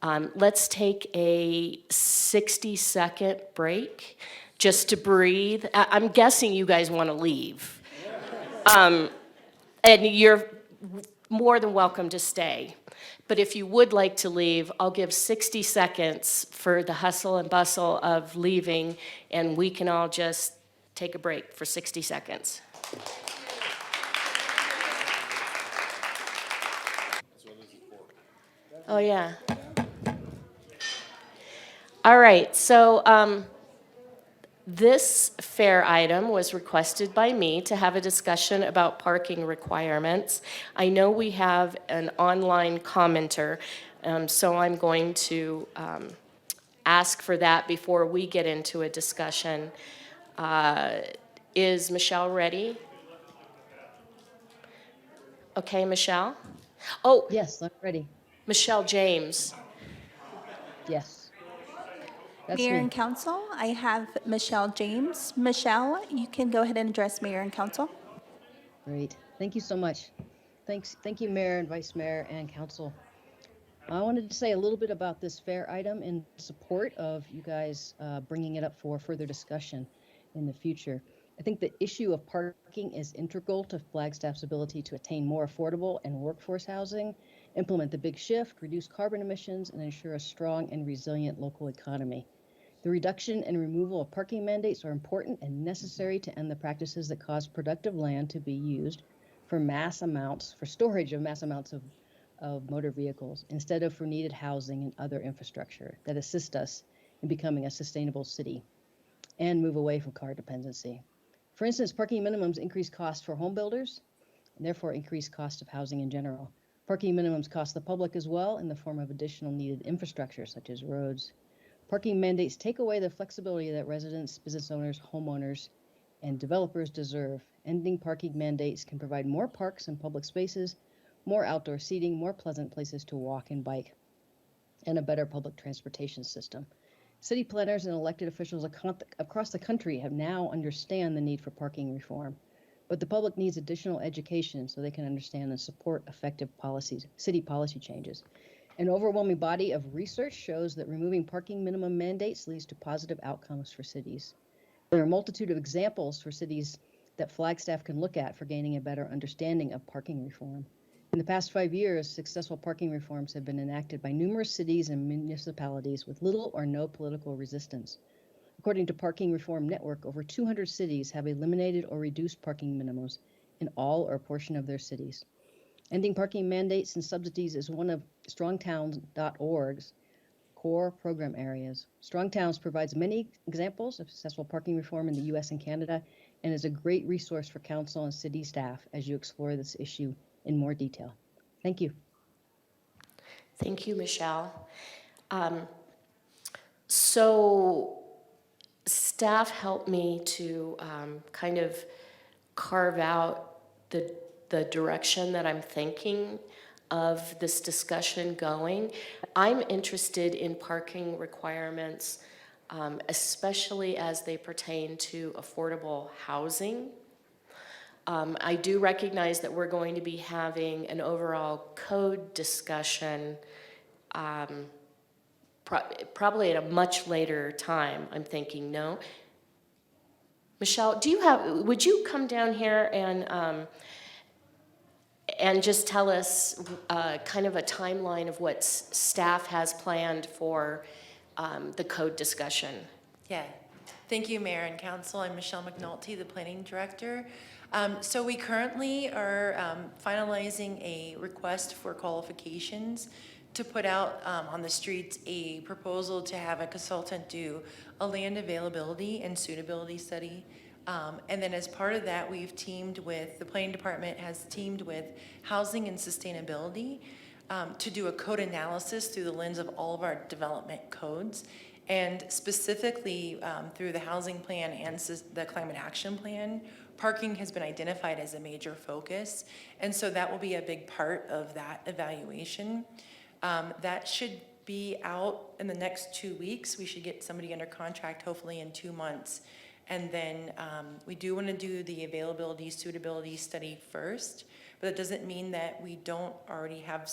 Let's take a 60-second break just to breathe. I'm guessing you guys want to leave. And you're more than welcome to stay. But if you would like to leave, I'll give 60 seconds for the hustle and bustle of leaving, and we can all just take a break for 60 seconds. Oh, yeah. All right, so this fair item was requested by me to have a discussion about parking requirements. I know we have an online commenter, so I'm going to ask for that before we get into a discussion. Is Michelle ready? Okay, Michelle? Oh.
Yes, I'm ready.
Michelle James.
Yes. That's
Mayor
me.
and Council, I have Michelle James. Michelle, you can go ahead and address Mayor and Council.
Great. Thank you so much. Thank you, Mayor and Vice Mayor and Council. I wanted to say a little bit about this fair item in support of you guys bringing it up for further discussion in the future. I think the issue of parking is integral to Flagstaff's ability to attain more affordable and workforce housing, implement the big shift, reduce carbon emissions, and ensure a strong and resilient local economy. The reduction and removal of parking mandates are important and necessary to end the practices that cause productive land to be used for storage of mass amounts of motor vehicles instead of for needed housing and other infrastructure that assist us in becoming a sustainable city and move away from car dependency. For instance, parking minimums increase costs for home builders and therefore increase cost of housing in general. Parking minimums cost the public as well in the form of additional needed infrastructure such as roads. Parking mandates take away the flexibility that residents, business owners, homeowners, and developers deserve. Ending parking mandates can provide more parks and public spaces, more outdoor seating, more pleasant places to walk and bike, and a better public transportation system. City planners and elected officials across the country have now understand the need for parking reform, but the public needs additional education so they can understand and support effective city policy changes. An overwhelming body of research shows that removing parking minimum mandates leads to positive outcomes for cities. There are a multitude of examples for cities that Flagstaff can look at for gaining a better understanding of parking reform. In the past 5 years, successful parking reforms have been enacted by numerous cities and municipalities with little or no political resistance. According to Parking Reform Network, over 200 cities have eliminated or reduced parking minimums in all or a portion of their cities. Ending parking mandates and subsidies is one of strongtowns.org's core program areas. Strong Towns provides many examples of successful parking reform in the U.S. and Canada and is a great resource for council and city staff as you explore this issue in more detail. Thank you.
Thank you, Michelle. So staff helped me to kind of carve out the direction that I'm thinking of this discussion going. I'm interested in parking requirements, especially as they pertain to affordable housing. I do recognize that we're going to be having an overall code discussion probably at a much later time, I'm thinking, no? Michelle, would you come down here and just tell us kind of a timeline of what staff has planned for the code discussion?
Yeah. Thank you, Mayor and Council. I'm Michelle McNulty, the Planning Director. So we currently are finalizing a request for qualifications to put out on the streets a proposal to have a consultant do a land availability and suitability study. And then as part of that, we've teamed with, the Planning Department has teamed with Housing and Sustainability to do a code analysis through the lens of all of our development codes. And specifically through the housing plan and the climate action plan, parking has been identified as a major focus. And so that will be a big part of that evaluation. That should be out in the next 2 weeks. We should get somebody under contract hopefully in 2 months. And then we do want to do the availability suitability study first, but it doesn't mean that we don't already have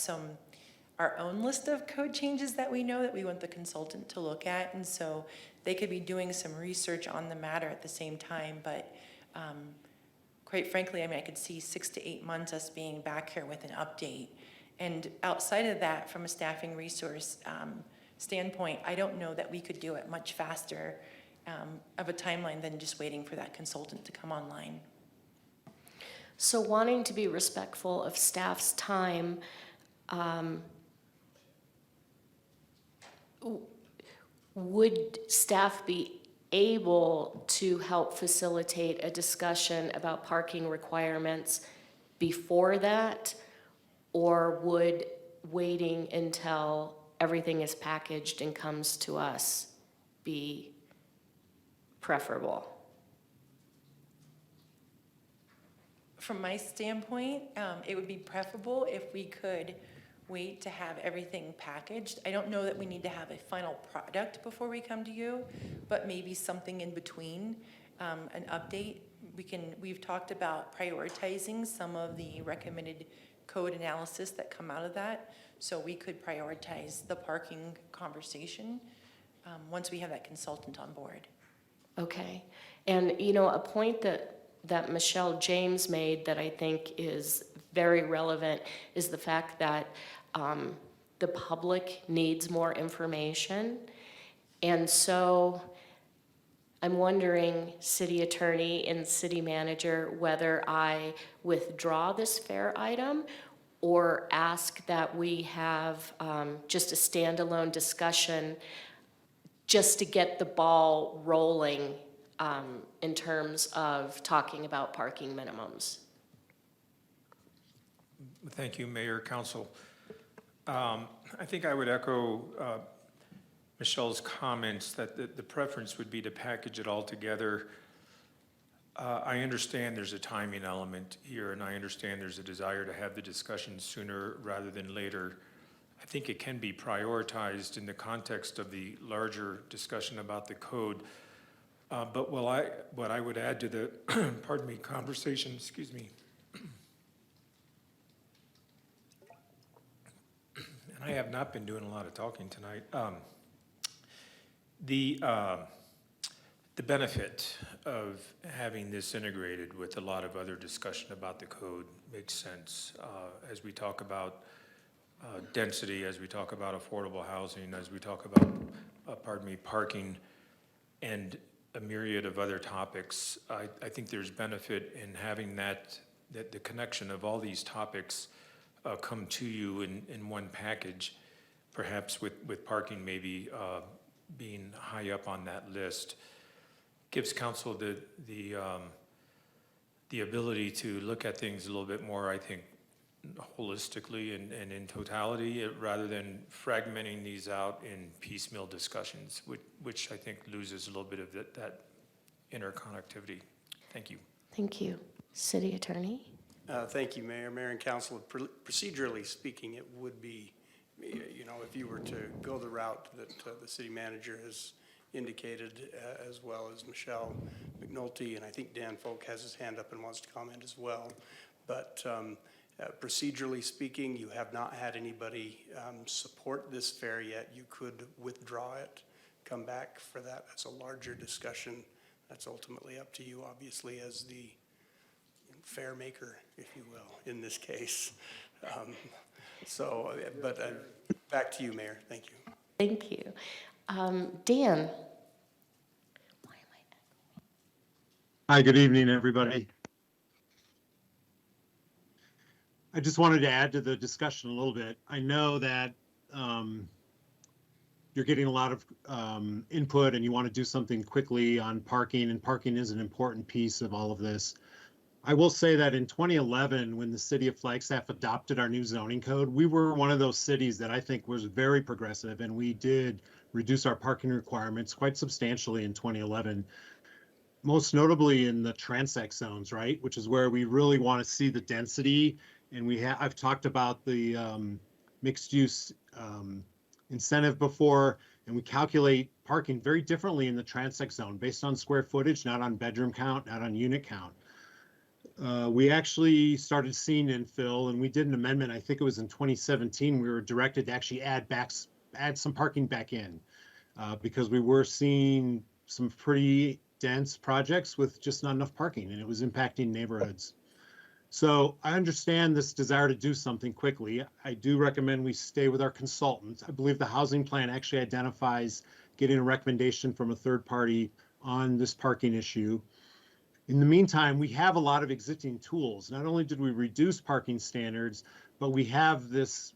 our own list of code changes that we know that we want the consultant to look at. And so they could be doing some research on the matter at the same time. But quite frankly, I mean, I could see 6 to 8 months us being back here with an update. And outside of that, from a staffing resource standpoint, I don't know that we could do it much faster of a timeline than just waiting for that consultant to come online.
So wanting to be respectful of staff's time, would staff be able to help facilitate a discussion about parking requirements before that? Or would waiting until everything is packaged and comes to us be preferable?
From my standpoint, it would be preferable if we could wait to have everything packaged. I don't know that we need to have a final product before we come to you, but maybe something in between, an update. we've talked about prioritizing some of the recommended code analysis that come out of that. So we could prioritize the parking conversation once we have that consultant on board.
Okay. And, you know, a point that Michelle James made that I think is very relevant is the fact that the public needs more information. And so I'm wondering, city attorney and city manager, whether I withdraw this fair item or ask that we have just a standalone discussion just to get the ball rolling in terms of talking about parking minimums.
Thank you, Mayor, Council. I think I would echo Michelle's comments that the preference would be to package it all together. I understand there's a timing element here, and I understand there's a desire to have the discussion sooner rather than later. I think it can be prioritized in the context of the larger discussion about the code. But what I would add to the, pardon me, conversation, excuse me, and I have not been doing a lot of talking tonight. The benefit of having this integrated with a lot of other discussion about the code makes sense as we talk about density, as we talk about affordable housing, as we talk about, parking, and a myriad of other topics. I think there's benefit in having that the connection of all these topics come to you in one package, perhaps with parking maybe being high up on that list. Gives council the ability to look at things a little bit more, I think, holistically and in totality, rather than fragmenting these out in piecemeal discussions, which I think loses a little bit of that interconnectivity. Thank you.
Thank you. City Attorney?
Thank you, Mayor and Council. Procedurally speaking, it would be, you know, if you were to go the route that the city manager has indicated, as well as Michelle McNulty, and I think Dan Folk has his hand up and wants to comment as well. But procedurally speaking, you have not had anybody support this fair yet. You could withdraw it, come back for that. That's a larger discussion. That's ultimately up to you, obviously, as the fair maker, if you will, in this case. Back to you, Mayor. Thank you.
Thank you. Dan?
Hi, good evening, everybody. I just wanted to add to the discussion a little bit. I know that you're getting a lot of input and you want to do something quickly on parking, and parking is an important piece of all of this. I will say that in 2011, when the city of Flagstaff adopted our new zoning code, we were one of those cities that I think was very progressive, and we did reduce our parking requirements quite substantially in 2011. Most notably in the transect zones, right? Which is where we really want to see the density. And I've talked about the mixed use incentive before, and we calculate parking very differently in the transect zone based on square footage, not on bedroom count, not on unit count. We actually started seeing infill, and we did an amendment. I think it was in 2017. We were directed to actually add some parking back in because we were seeing some pretty dense projects with just not enough parking, and it was impacting neighborhoods. So I understand this desire to do something quickly. I do recommend we stay with our consultants. I believe the housing plan actually identifies getting a recommendation from a third party on this parking issue. In the meantime, we have a lot of existing tools. Not only did we reduce parking standards, but we have this,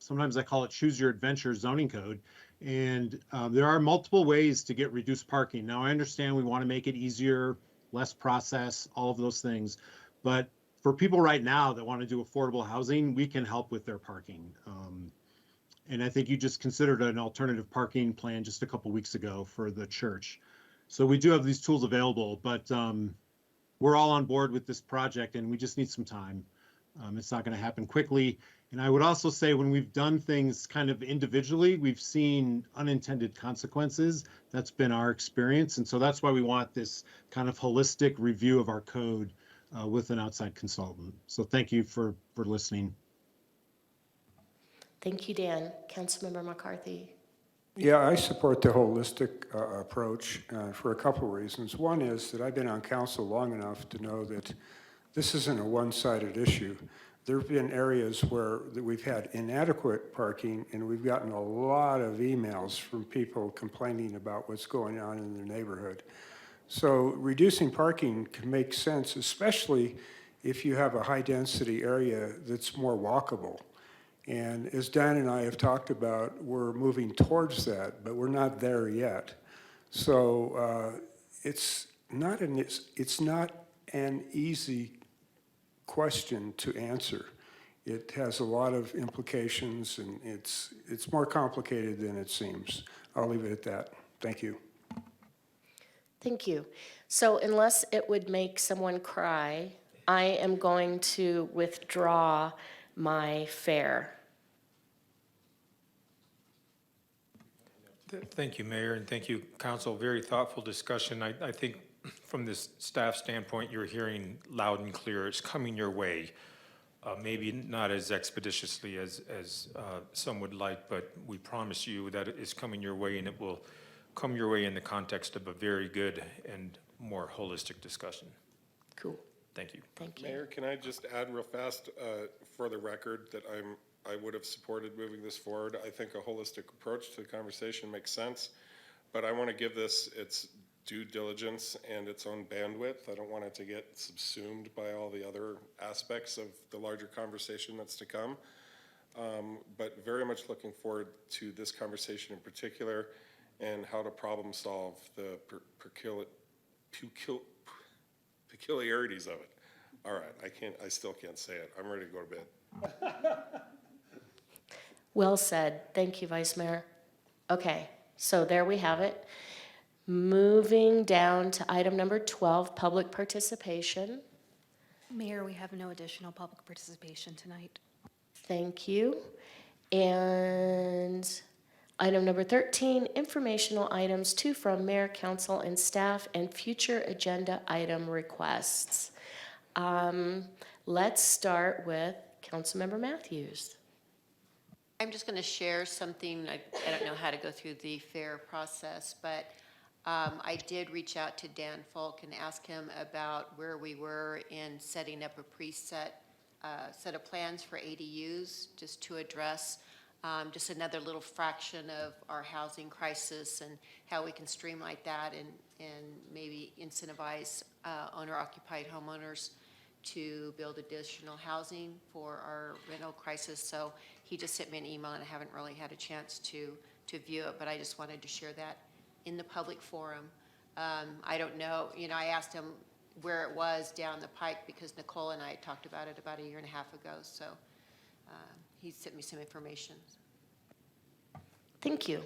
sometimes I call it choose your adventure zoning code. And there are multiple ways to get reduced parking. Now, I understand we want to make it easier, less process, all of those things. But for people right now that want to do affordable housing, we can help with their parking. And I think you just considered an alternative parking plan just a couple weeks ago for the church. So we do have these tools available, but we're all on board with this project, and we just need some time. It's not going to happen quickly. And I would also say when we've done things kind of individually, we've seen unintended consequences. That's been our experience. And so that's why we want this kind of holistic review of our code with an outside consultant. So thank you for listening.
Thank you, Dan. Councilmember McCarthy.
Yeah, I support the holistic approach for a couple of reasons. One is that I've been on council long enough to know that this isn't a one-sided issue. There have been areas where we've had inadequate parking, and we've gotten a lot of emails from people complaining about what's going on in their neighborhood. So reducing parking can make sense, especially if you have a high-density area that's more walkable. And as Dan and I have talked about, we're moving towards that, but we're not there yet. So it's not an easy question to answer. It has a lot of implications, and it's more complicated than it seems. I'll leave it at that. Thank you.
Thank you. So unless it would make someone cry, I am going to withdraw my fair.
Thank you, Mayor, and thank you, Council. Very thoughtful discussion. I think from this staff standpoint, you're hearing loud and clear. It's coming your way. Maybe not as expeditiously as some would like, but we promise you that it is coming your way, and it will come your way in the context of a very good and more holistic discussion.
Cool.
Thank you.
Thank you.
Mayor, can I just add real fast for the record that I would have supported moving this forward. I think a holistic approach to the conversation makes sense, but I want to give this its due diligence and its own bandwidth. I don't want it to get subsumed by all the other aspects of the larger conversation that's to come. But very much looking forward to this conversation in particular and how to problem solve the peculiarities of it. All right, I still can't say it. I'm ready to go to bed.
Well said. Thank you, Vice Mayor. Okay, so there we have it. Moving down to item number 12, public participation.
Mayor, we have no additional public participation tonight.
Thank you. And item number 13, informational items to from mayor, council, and staff, and future agenda item requests. Let's start with Councilmember Matthews.
I'm just going to share something. I don't know how to go through the fair process, but I did reach out to Dan Falk and ask him about where we were in setting up a preset set of plans for ADUs, just to address just another little fraction of our housing crisis and how we can streamline that and maybe incentivize owner-occupied homeowners to build additional housing for our rental crisis. So he just sent me an email, and I haven't really had a chance to view it, but I just wanted to share that in the public forum. I don't know, I asked him where it was down the pike because Nicole and I had talked about it about a year and a half ago, so he sent me some information.
Thank you.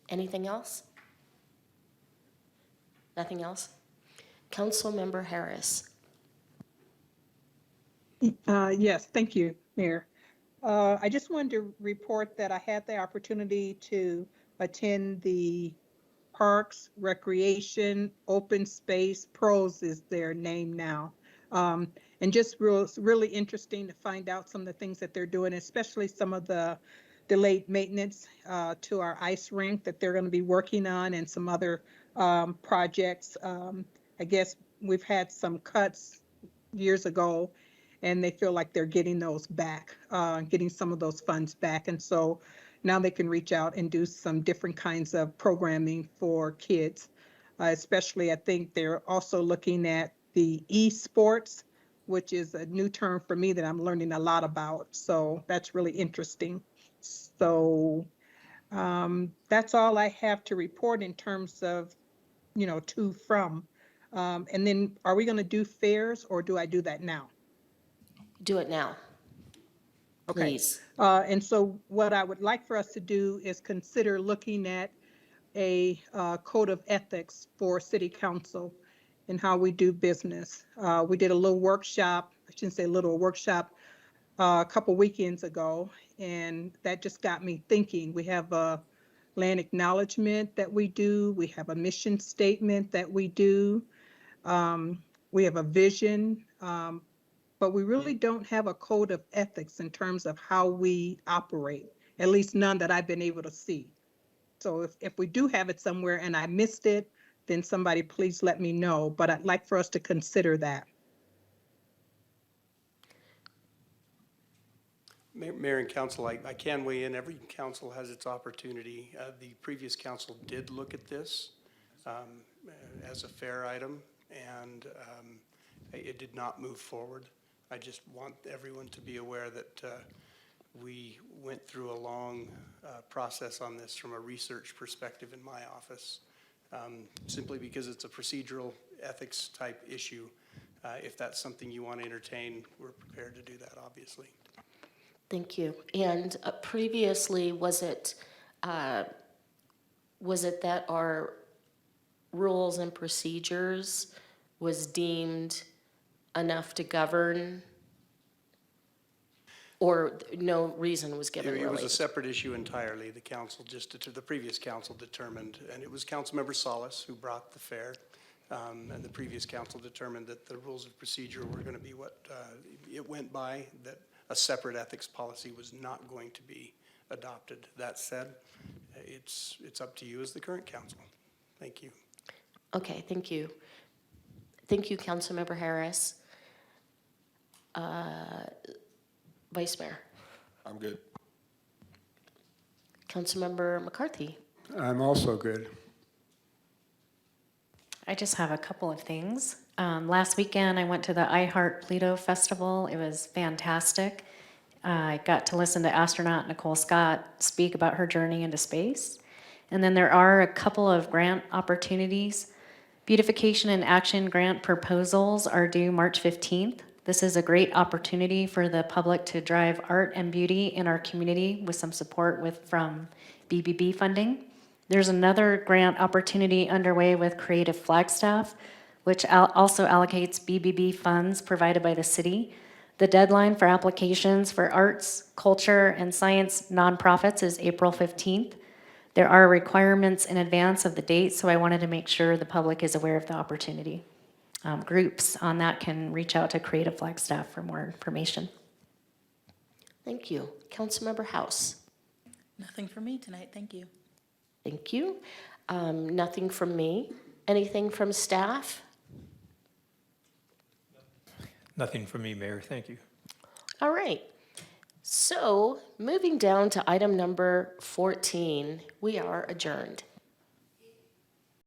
Anything else? Nothing else? Councilmember Harris.
Yes, thank you, Mayor. I just wanted to report that I had the opportunity to attend the Parks, Recreation, Open Space, PROS is their name now. And just really interesting to find out some of the things that they're doing, especially some of the delayed maintenance to our ice rink that they're going to be working on, and some other projects. I guess we've had some cuts years ago, and they feel like they're getting those back, getting some of those funds back. And so now they can reach out and do some different kinds of programming for kids. Especially, I think they're also looking at the esports, which is a new term for me that I'm learning a lot about. So that's really interesting. So that's all I have to report in terms of, to from. And then are we going to do fairs, or do I do that now?
Do it now. Please.
Okay. And so what I would like for us to do is consider looking at a code of ethics for city council and how we do business. We did a little workshop, I shouldn't say little workshop, a couple weekends ago, and that just got me thinking. We have a land acknowledgement that we do. We have a mission statement that we do. We have a vision, but we really don't have a code of ethics in terms of how we operate, at least none that I've been able to see. So if we do have it somewhere and I missed it, then somebody please let me know, but I'd like for us to consider that.
Mayor and council, I can weigh in. Every council has its opportunity. The previous council did look at this as a fair item, and it did not move forward. I just want everyone to be aware that we went through a long process on this from a research perspective in my office, simply because it's a procedural ethics type issue. If that's something you want to entertain, we're prepared to do that, obviously.
Thank you. And previously, was it that our rules and procedures was deemed enough to govern, or no reason was given really?
It was a separate issue entirely. The council the previous council determined, and it was Councilmember Salas who brought the fair, and the previous council determined that the rules of procedure were going to be what it went by, that a separate ethics policy was not going to be adopted. That said, it's up to you as the current council. Thank you.
Okay, thank you. Thank you, Councilmember Harris. Vice Mayor.
I'm good.
Councilmember McCarthy.
I'm also good.
I just have a couple of things. Last weekend, I went to the I Heart Pluto Festival. It was fantastic. I got to listen to astronaut Nicole Scott speak about her journey into space. And then there are a couple of grant opportunities. Beautification and Action grant proposals are due March 15th. This is a great opportunity for the public to drive art and beauty in our community with some support from BBB funding. There's another grant opportunity underway with Creative Flagstaff, which also allocates BBB funds provided by the city. The deadline for applications for arts, culture, and science nonprofits is April 15th. There are requirements in advance of the date, so I wanted to make sure the public is aware of the opportunity. Groups on that can reach out to Creative Flagstaff for more information.
Thank you. Councilmember House.
Nothing for me tonight, thank you.
Thank you. Nothing from me. Anything from staff?
Nothing from me, Mayor. Thank you.
All right. So moving down to item number 14, we are adjourned.